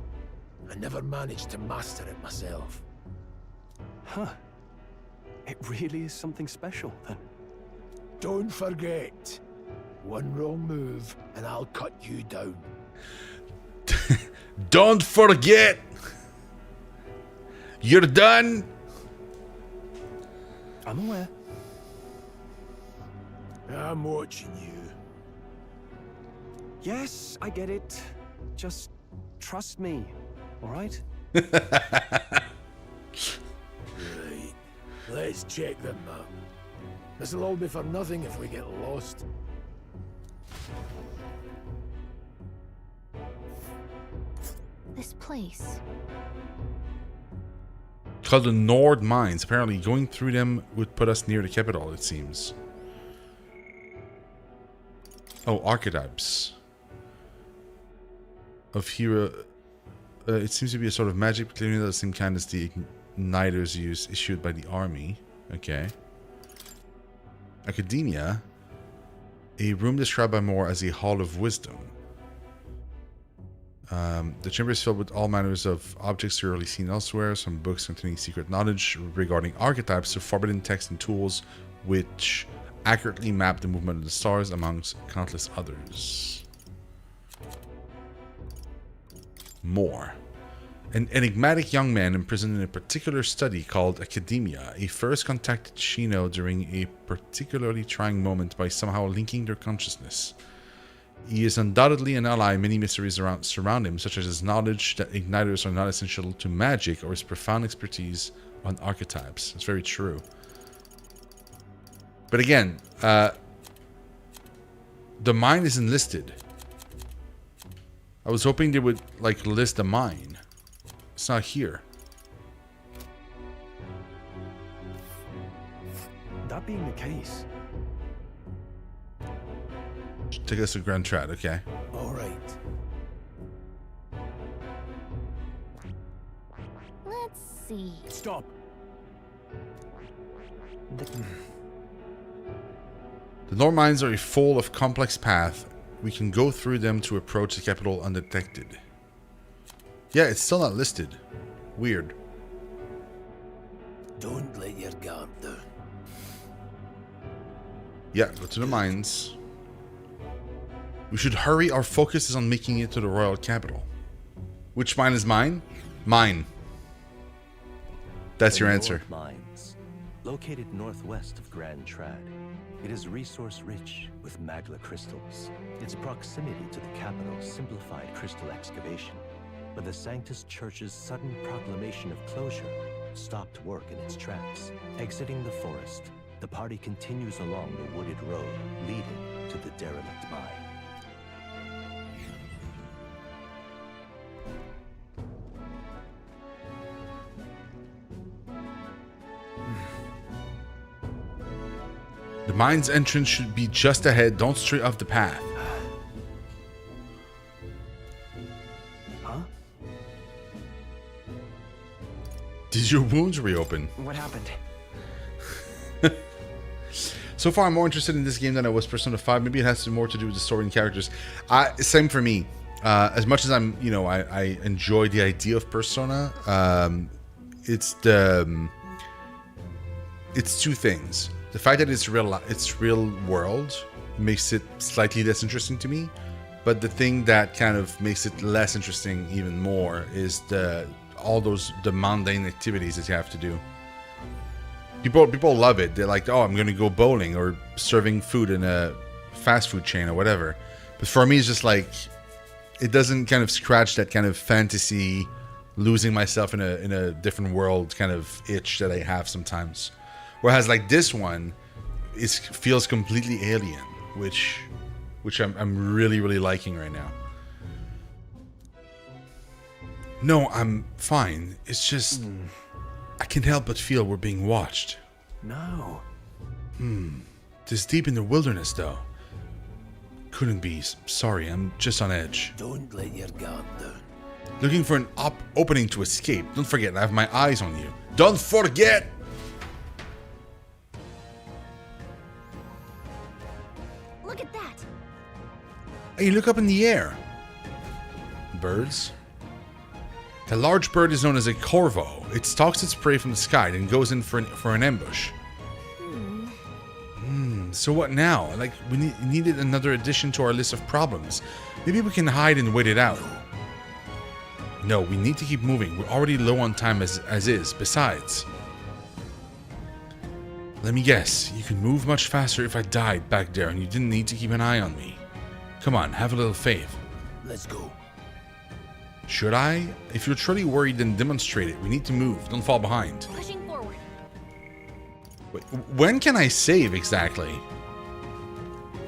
I never managed to master it myself. Huh. It really is something special, then. Don't forget, one wrong move and I'll cut you down. Don't forget! You're done! I'm aware. I'm watching you. Yes, I get it. Just trust me, all right? Right. Let's check the map. This'll all be for nothing if we get lost. This place. Called the Nord Mines. Apparently going through them would put us near the capital, it seems. Oh, archetypes. Of hero... it seems to be a sort of magic, but clearly not the same kind as the igniters use issued by the army. Okay. Academia. A room described by Moore as a Hall of Wisdom. The chamber is filled with all manners of objects rarely seen elsewhere, some books containing secret knowledge regarding archetypes to forbidden texts and tools which accurately map the movement of the stars amongst countless others. More. An enigmatic young man imprisoned in a particular study called Academia. He first contacted Shino during a particularly trying moment by somehow linking their consciousness. He is undoubtedly an ally. Many mysteries surround him, such as his knowledge that igniters are not essential to magic or his profound expertise on archetypes. It's very true. But again, the mine isn't listed. I was hoping they would like list the mine. It's not here. That being the case. Take us to Grand Trad, okay. All right. Let's see. Stop. The Nord mines are a full of complex path. We can go through them to approach the capital undetected. Yeah, it's still not listed. Weird. Don't let your guard down. Yeah, go to the mines. We should hurry. Our focus is on making it to the royal capital. Which mine is mine? Mine. That's The your answer. North Mines, located northwest of Grand Trad. It is resource-rich with magla crystals. Its proximity to the capital simplified crystal excavation, but the Sanctus Church's sudden proclamation of closure stopped work in its tracks. Exiting the forest, the party continues along the wooded road leading to the derelict mine. The mine's entrance should be just ahead. Don't stray off the path. Huh? Did your wounds reopen? What happened? So far, I'm more interested in this game than I was Persona 5. Maybe it has more to do with the story and characters. Same for me. As much as I'm, you know, I enjoy the idea of Persona. It's two things. The fact that it's real world makes it slightly less interesting to me. But the thing that kind of makes it less interesting even more is the mundane activities that you have to do. People love it. They're like, oh, I'm gonna go bowling or serving food in a fast food chain or whatever. But for me, it's just like it doesn't kind of scratch that kind of fantasy, losing myself in a different world kind of itch that I have sometimes. Whereas like this one, it feels completely alien, which I'm really liking right now. No, I'm fine. It's just I can't help but feel we're being watched. No. This deep in the wilderness, though. Couldn't be. Sorry, I'm just on edge. Don't let your guard down. Looking for an opening to escape. Don't forget, I have my eyes on you. Don't forget! Look at that! Hey, look up in the air. Birds? The large bird is known as a corvo. It stalks its prey from the sky and goes in for an ambush. So what now? Like, we needed another addition to our list of problems. Maybe we can hide and wait it out. No, we need to keep moving. We're already low on time as is. Besides, let me guess. You could move much faster if I died back there and you didn't need to keep an eye on me. Come on, have a little faith. Let's go. Should I? If you're truly worried, then demonstrate it. We need to move. Don't fall behind. Pushing forward. Wait, when can I save exactly?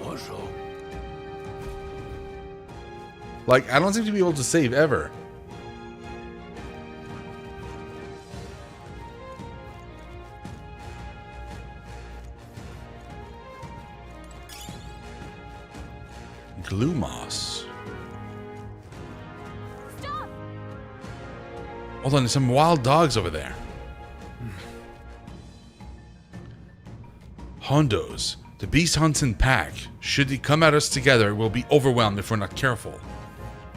Also. Like, I don't seem to be able to save ever. Glue moss. Stop! Hold on, there's some wild dogs over there. Hondos. The beast hunts in pack. Should they come at us together, we'll be overwhelmed if we're not careful.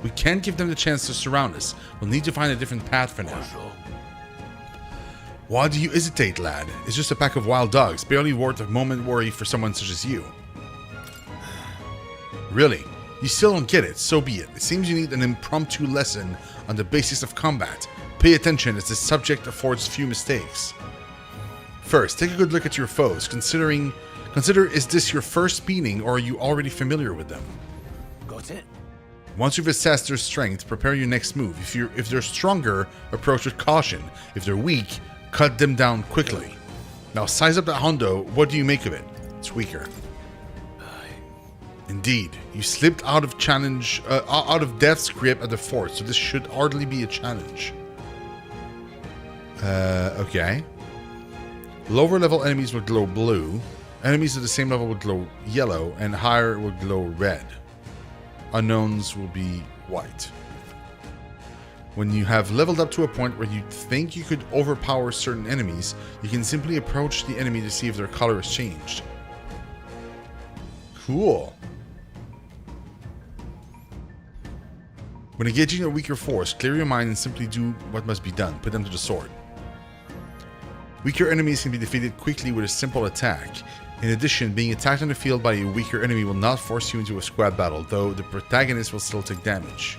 We can't give them the chance to surround us. We'll need to find a different path for now. Why do you hesitate, lad? It's just a pack of wild dogs, barely worth a moment worry for someone such as you. Really? You still don't get it, so be it. It seems you need an impromptu lesson on the basics of combat. Pay attention as the subject affords few mistakes. First, take a good look at your foes. Consider, is this your first meeting or are you already familiar with them? Got it. Once you've assessed their strength, prepare your next move. If they're stronger, approach with caution. If they're weak, cut them down quickly. Now size up that Hondo. What do you make of it? It's weaker. Indeed, you slipped out of Death's grip at the fort, so this should hardly be a challenge. Okay. Lower level enemies will glow blue. Enemies at the same level will glow yellow, and higher will glow red. Unknowns will be white. When you have leveled up to a point where you think you could overpower certain enemies, you can simply approach the enemy to see if their color has changed. Cool. When engaging a weaker force, clear your mind and simply do what must be done. Put them to the sword. Weaker enemies can be defeated quickly with a simple attack. In addition, being attacked on the field by a weaker enemy will not force you into a squad battle, though the protagonist will still take damage.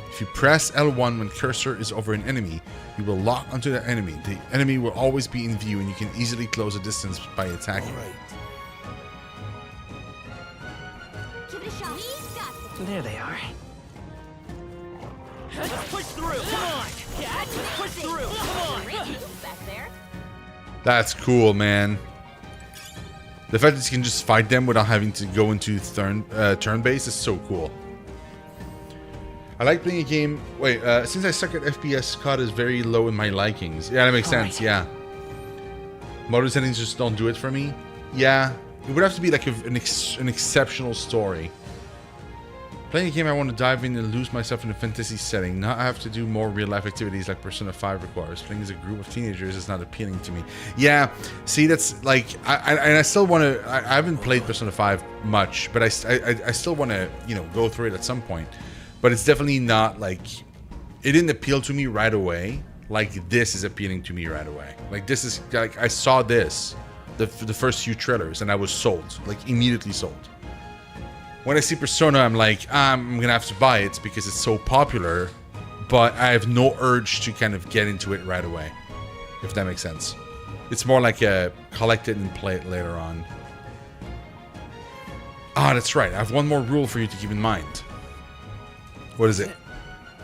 If you press L1 when cursor is over an enemy, you will lock onto the enemy. The enemy will always be in view and you can easily close a distance by attacking. Give it a shot. We've got this. There they are. Let's push through. Come on, cat. Let's push through. Come on. Back there. That's cool, man. The fact that you can just fight them without having to go into turn-based is so cool. I like playing a game... Wait, since I suck at FPS, COD is very low in my likings. Yeah, that makes sense, yeah. Motor settings just don't do it for me. Yeah, it would have to be like an exceptional story. Playing a game I want to dive in and lose myself in a fantasy setting, not have to do more real-life activities like Persona 5 requires. Playing as a group of teenagers is not appealing to me. Yeah, see, that's like... I still want to... I haven't played Persona 5 much, but I still want to, you know, go through it at some point. But it's definitely not like... It didn't appeal to me right away. Like this is appealing to me right away. Like this is... Like I saw this, the first few trailers, and I was sold. Like immediately sold. When I see Persona, I'm like, I'm gonna have to buy it because it's so popular, but I have no urge to kind of get into it right away, if that makes sense. It's more like a collect it and play it later on. Ah, that's right. I have one more rule for you to keep in mind. What is it?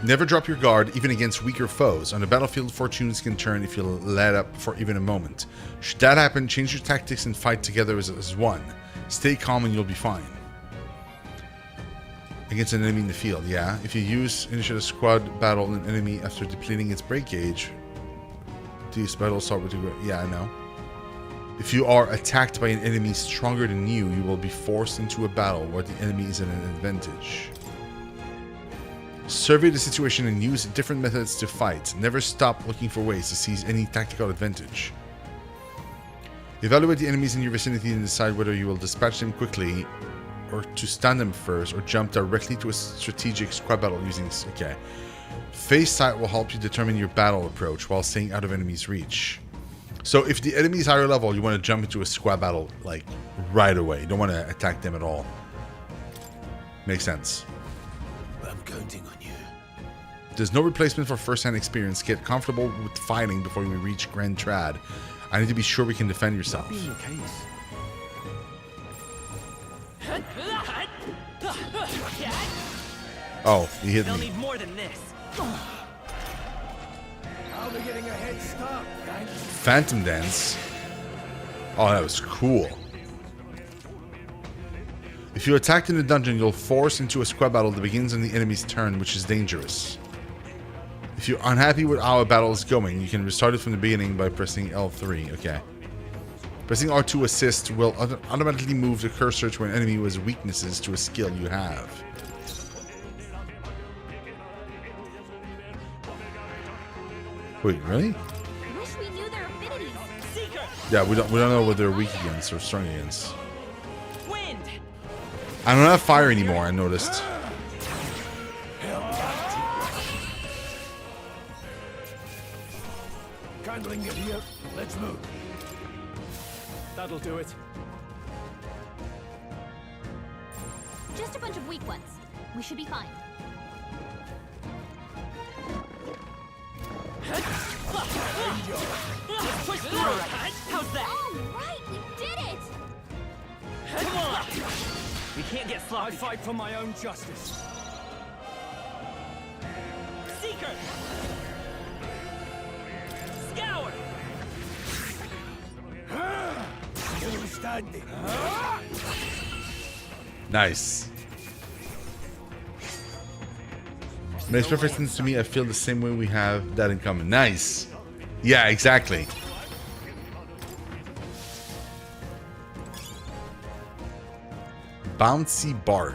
Never drop your guard, even against weaker foes. On the battlefield, fortunes can turn if you let up for even a moment. Should that happen, change your tactics and fight together as one. Stay calm and you'll be fine. Against an enemy in the field, yeah. If you initiate a squad battle an enemy after depleting its break gauge, these battles start with yeah, I know. If you are attacked by an enemy stronger than you, you will be forced into a battle where the enemy is at an advantage. Survey the situation and use different methods to fight. Never stop looking for ways to seize any tactical advantage. Evaluate the enemies in your vicinity and decide whether you will dispatch them quickly or to stun them first, or jump directly to a strategic squad battle using... Okay. Face sight will help you determine your battle approach while staying out of enemies' reach. So if the enemy is higher level, you want to jump into a squad battle, like, right away. You don't want to attack them at all. Makes sense. I'm counting on you. There's no replacement for first-hand experience. Get comfortable with fighting before we reach Grand Trad. I need to be sure we can defend yourself. Oh, he hit They'll me. need more than this. I'll be getting a head start, thanks. Phantom Dance. Oh, that was cool. If you're attacked in a dungeon, you'll force into a squad battle that begins on the enemy's turn, which is dangerous. If you're unhappy with how a battle is going, you can restart it from the beginning by pressing L3. Okay. Pressing R2 assist will automatically move the cursor to an enemy who has weaknesses to a skill you have. Wait, really? Wish we knew their affinities. Yeah, we don't know what they're weak against or strong against. Wind. I don't have fire anymore, I noticed. Kindling it here. Let's move. That'll do it. Just a bunch of weak ones. We should be fine. Push through. How's that? All right, we did it! Come on. We can't get sloppy. I fight for my own justice. Seeker. Scour. Still standing. Nice. Makes perfect sense to me. I feel the same way. We have that in common. Nice. Yeah, exactly. Bouncy bark.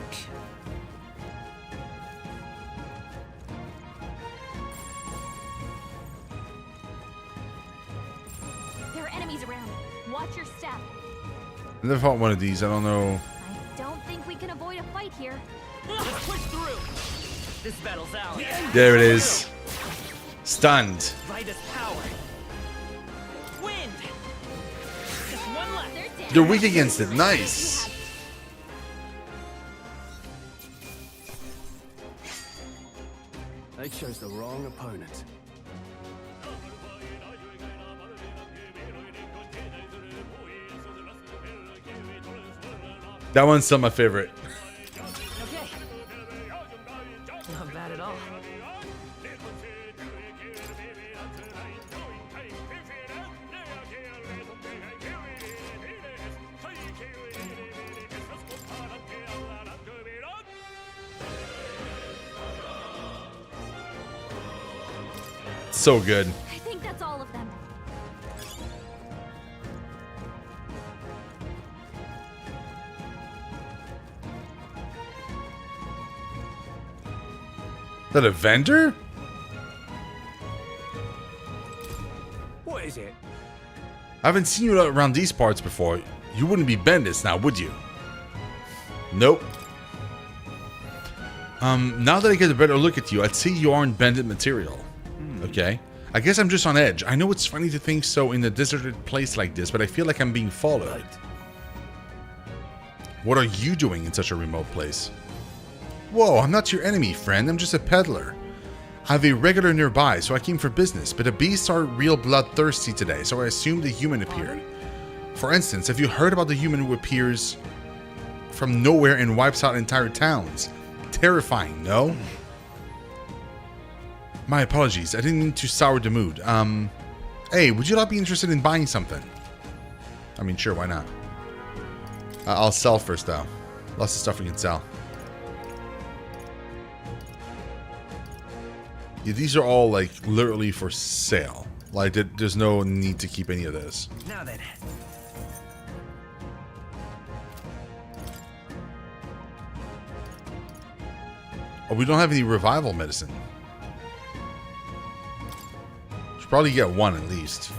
There are enemies around. Watch your step. I never fought one of these. I don't know. I don't think we can avoid a fight here. Let's push through. This battle's ours. There it is. Stunned. Vitus power. Wind. Just one left. They're weak against it. Nice. They chose the wrong opponent. That one's still my favorite. Okay. Not bad at all. So good. I think that's all of them. Is that a vendor? What is it? I haven't seen you around these parts before. You wouldn't be Bendis now, would you? Nope. Now that I get a better look at you, I'd say you aren't Bendit material. Okay? I guess I'm just on edge. I know it's funny to think so in a deserted place like this, but I feel like I'm being followed. What are you doing in such a remote place? Whoa, I'm not your enemy, friend. I'm just a peddler. I have a regular nearby, so I came for business, but the beasts are real bloodthirsty today, so I assumed a human appeared. For instance, have you heard about the human who appears from nowhere and wipes out entire towns? Terrifying, no? My apologies, I didn't mean to sour the mood. Hey, would you not be interested in buying something? I mean, sure, why not? I'll sell first, though. Lots of stuff we can sell. Yeah, these are all, like, literally for sale. Like, there's no need to keep any of this. Now then. Oh, we don't have any revival medicine. Should probably get one at least.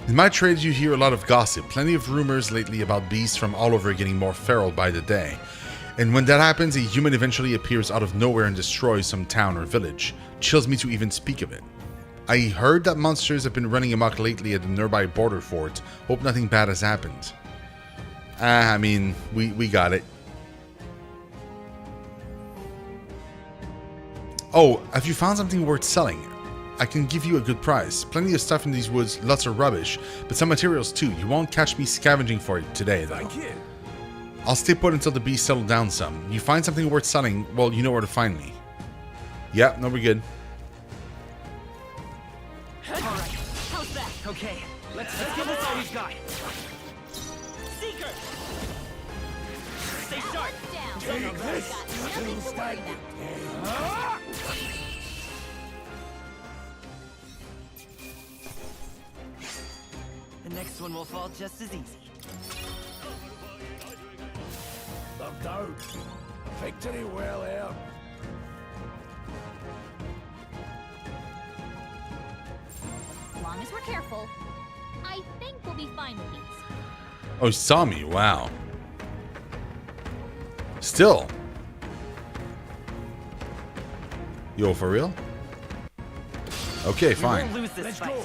In my trades, you hear a lot of gossip. Plenty of rumors lately about beasts from all over getting more feral by the day. And when that happens, a human eventually appears out of nowhere and destroys some town or village. Chills me to even speak of it. I heard that monsters have been running amok lately at the nearby border fort. Hope nothing bad has happened. I mean, we got it. Oh, have you found something worth selling? I can give you a good price. Plenty of stuff in these woods, lots of rubbish, but some materials too. You won't catch me scavenging for it today, though. Thank you. I'll stay put until the beasts settle down some. You find something worth selling, well, you know where to find me. Yeah, no, we're good. Alright, how's that? Okay, let's give us all we've got. Seeker! Stay sharp! Take this! The next one will fall just as easy. Love out. Victory well earned. As long as we're careful, I think we'll be fine with these. Oh, he saw me. Wow. Still. Yo, for real? Okay, fine. We won't lose this fight. Go.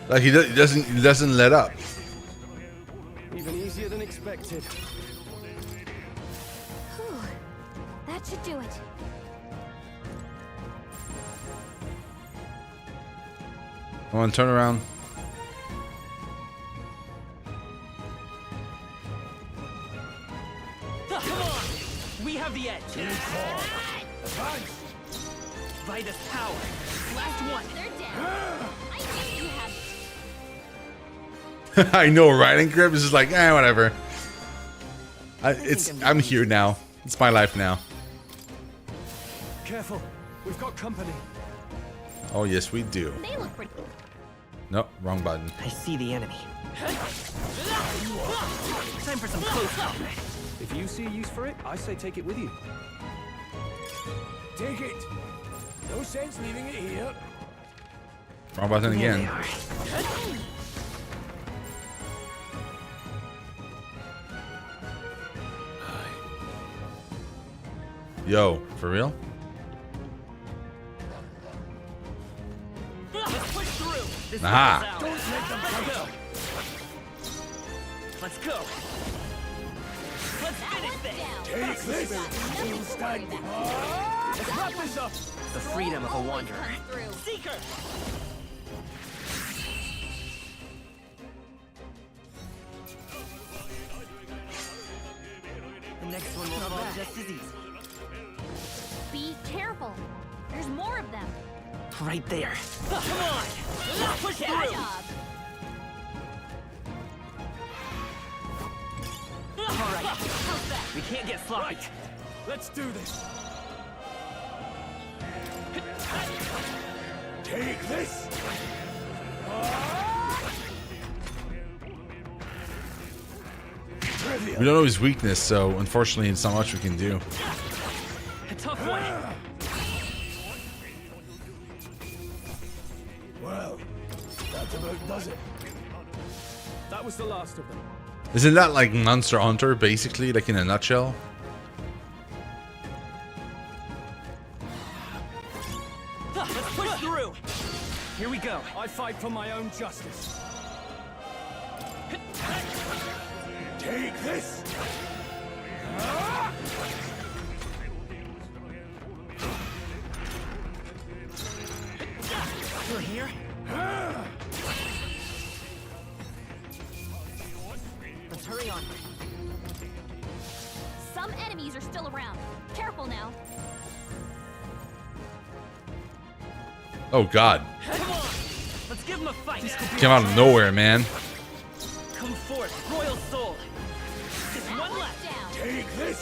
Like he doesn't let up. Even easier than expected. Whew. That should do it. Come on, turn around. Come on! We have the edge. By this power. Last one. They're down. I think you have I know, right? And Grip is just like, whatever. I'm here now. It's my life now. Careful, we've got company. Oh yes, we do. They look pretty. Nope, wrong button. I see the enemy. Time for some close combat. If you see a use for it, I say take it with you. Take it. No sense leaving it here. Wrong button again. Yo, for real? Let's push through. Aha. Don't let them go. Let's go. Let's finish this. Take this. Let's wrap this up. The freedom of a wanderer. Seeker. The next one will fall just as easy. Be careful. There's more of them. Right there. Come on. Let's push through. All right. We can't get sloppy. Right. Let's do this. Take this. We don't know his weakness, so unfortunately, it's not much we can do. A tough one. Well, that about does it. That was the last of them. Isn't that like Monster Hunter, basically, like in a nutshell? Let's push through. Here we go. I fight for my own justice. Take this. You're here? Let's hurry on. Some enemies are still around. Careful now. Oh god. Come on. Let's give him a fight. Came out of nowhere, man. Come forth, royal soul. Just one left. Take this.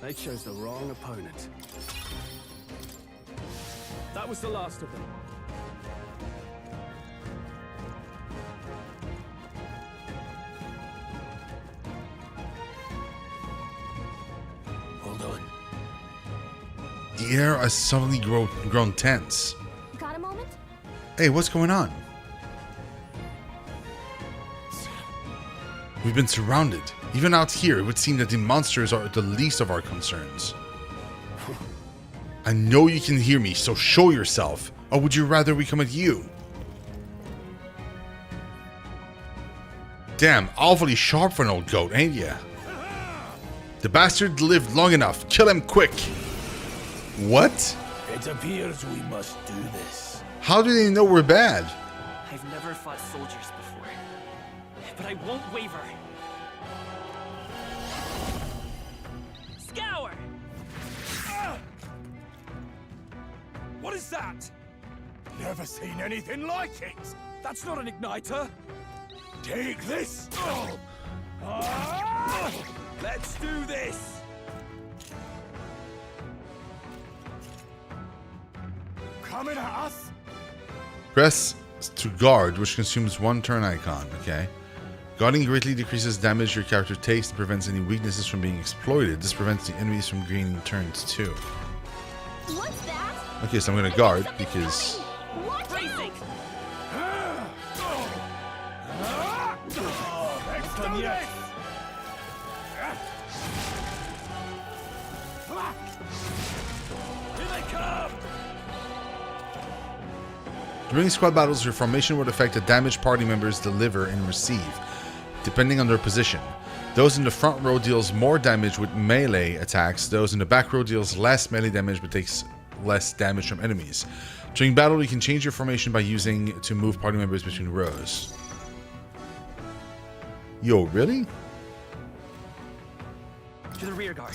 They chose the wrong opponent. That was the last of them. Hold on. The air has suddenly grown tense. Got a moment? Hey, what's going on? We've been surrounded. Even out here, it would seem that the monsters are the least of our concerns. I know you can hear me, so show yourself. Or would you rather we come at you? Damn, awfully sharp for an old goat, ain't ya? The bastard lived long enough. Kill him quick. What? It appears we must do this. How do they know we're bad? I've never fought soldiers before, but I won't waver. Scour! What is that? Never seen anything like it. That's not an igniter. Take this. Let's do this. Coming at us. Press to guard, which consumes one turn icon, okay? Guarding greatly decreases damage your character takes and prevents any weaknesses from being exploited. This prevents the enemies from gaining turns too. What's that? Okay, so I'm gonna guard because... Watch Racing! Done yet. Here they come. During squad battles, your formation would affect the damage party members deliver and receive, depending on their position. Those in the front row deals more damage with melee attacks. Those in the back row deals less melee damage but takes less damage from enemies. During battle, you can change your formation by using to move party members between rows. Yo, really? To the rear guard.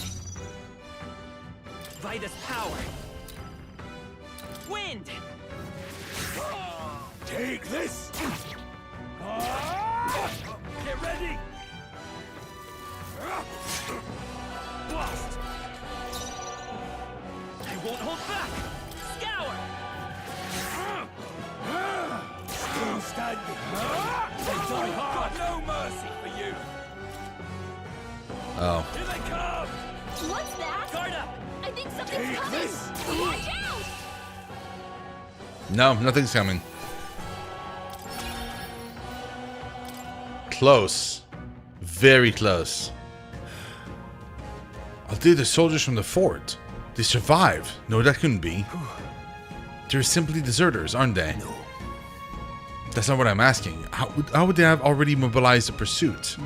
Vitus power. Wind! Take this. Get ready. Blast! I won't hold back! Scour! Still standing. I've got no mercy for you. Oh. Here they come. What's that? Guard up! I think something's Take coming. this. Watch out! No, nothing's coming. Close. Very close. I'll do the soldiers from the fort. They survived. No, that couldn't be. They're simply deserters, aren't they? No. That's not what I'm asking. How would they have already mobilized the pursuit?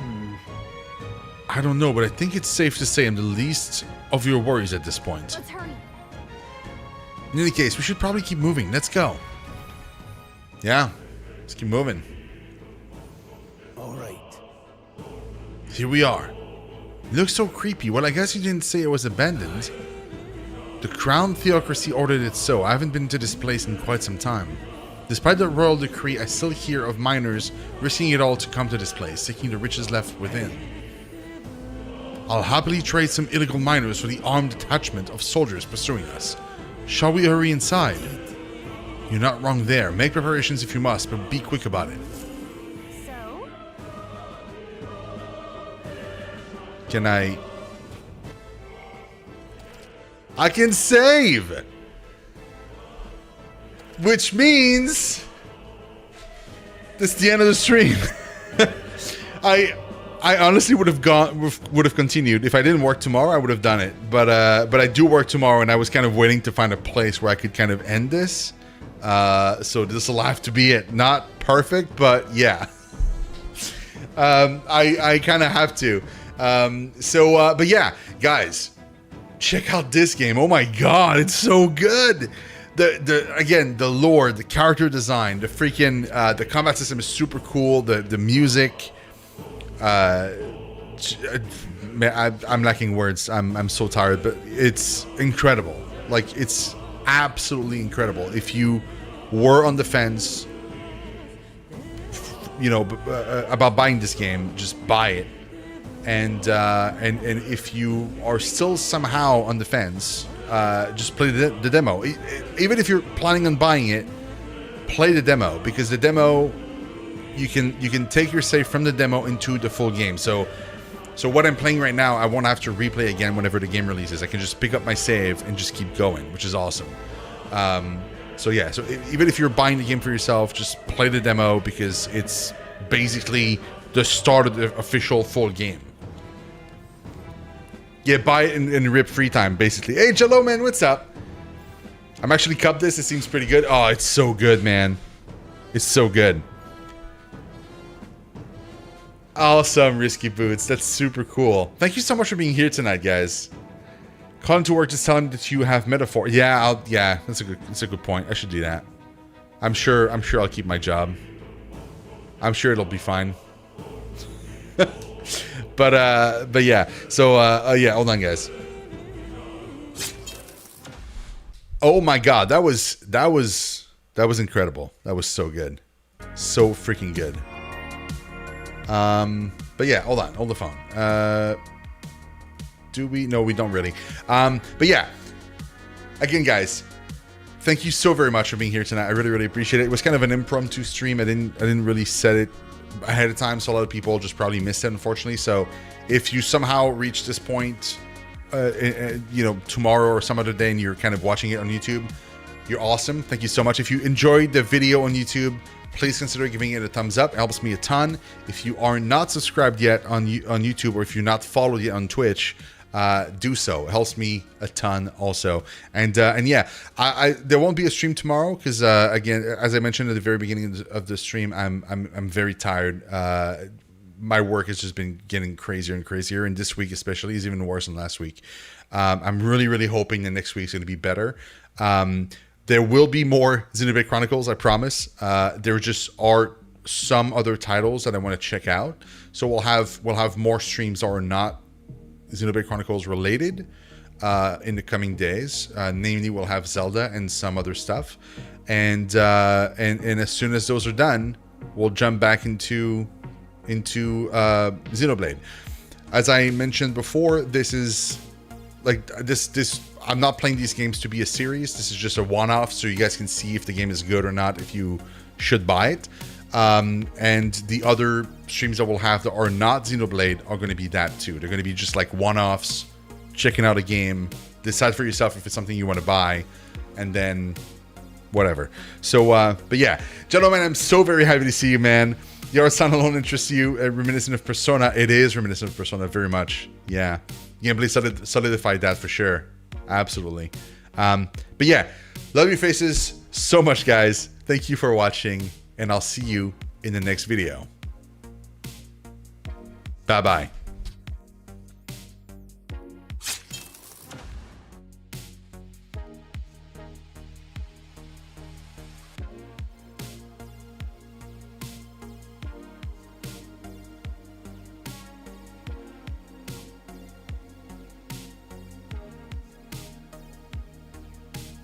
I don't know, but I think it's safe to say I'm the least of your worries at this point. Let's hurry. In any case, we should probably keep moving. Let's go. Yeah, let's keep moving. All right. Here we are. It looks so creepy. Well, I guess you didn't say it was abandoned. The Crown Theocracy ordered it so. I haven't been to this place in quite some time. Despite the royal decree, I still hear of miners risking it all to come to this place, seeking the riches left within. I'll happily trade some illegal miners for the armed detachment of soldiers pursuing us. Shall we hurry inside? You're not wrong there. Make preparations if you must, but be quick about it. So? Can I can save! Which means that's the end of the stream. I honestly would have continued. If I didn't work tomorrow, I would have done it. But I do work tomorrow, and I was kind of waiting to find a place where I could kind of end this. So this will have to be it. Not perfect, but yeah. I kind of have to. But yeah, guys, check out this game. Oh my god, it's so good. The lore, the character design, the freaking the combat system is super cool. The music, man, I'm lacking words. I'm so tired, but it's incredible. Like, it's absolutely incredible. If you were on the fence, you know, about buying this game, just buy it. And if you are still somehow on the fence, just play the demo. Even if you're planning on buying it, play the demo, because the demo, you can take your save from the demo into the full game. So what I'm playing right now, I won't have to replay again whenever the game releases. I can just pick up my save and just keep going, which is awesome. So yeah, so even if you're buying the game for yourself, just play the demo, because it's basically the start of the official full game. Yeah, buy it in rip free time, basically. Hey, Jello, man, what's up? I'm actually cupped this. It seems pretty good. Oh, it's so good, man. It's so good. Awesome, Risky Boots. That's super cool. Thank you so much for being here tonight, guys. Calling to work, just telling that you have metaphor. Yeah, that's a good point. I should do that. I'm sure I'll keep my job. I'm sure it'll be fine. But yeah. So yeah, hold on, guys. Oh my god, that was incredible. That was so good. So freaking good. But yeah, hold the phone. Do we? No, we don't really. But yeah. Again, guys, thank you so very much for being here tonight. I really, really appreciate it. It was kind of an impromptu stream. I didn't really set it ahead of time, so a lot of people just probably missed it, unfortunately. So if you somehow reach this point, you know, tomorrow or some other day, and you're kind of watching it on YouTube, you're awesome. Thank you so much. If you enjoyed the video on YouTube, please consider giving it a thumbs up. It helps me a ton. If you are not subscribed yet on YouTube, or if you're not followed yet on Twitch, do so. It helps me a ton also. And yeah, there won't be a stream tomorrow, because again, as I mentioned at the very beginning of the stream, I'm very tired. My work has just been getting crazier and crazier, and this week especially is even worse than last week. I'm really, really hoping the next week's going to be better. There will be more Xenoblade Chronicles, I promise. There just are some other titles that I want to check out, so we'll have more streams that are not Xenoblade Chronicles related in the coming days. Namely, we'll have Zelda and some other stuff, and as soon as those are done, we'll jump back into Xenoblade. As I mentioned before, this is like this. I'm not playing these games to be a series. This is just a one-off, so you guys can see if the game is good or not, if you should buy it. And the other streams that we'll have that are not Xenoblade are going to be that too. They're going to be just like one-offs, checking out a game, decide for yourself if it's something you want to buy, and then whatever. So, but yeah, gentlemen, I'm so very happy to see you, man. Your standalone interests you, reminiscent of Persona. It is reminiscent of Persona very much. Yeah, gameplay solidified that for sure. Absolutely. But yeah, love your faces so much, guys. Thank you for watching, and I'll see you in the next video. Bye-bye.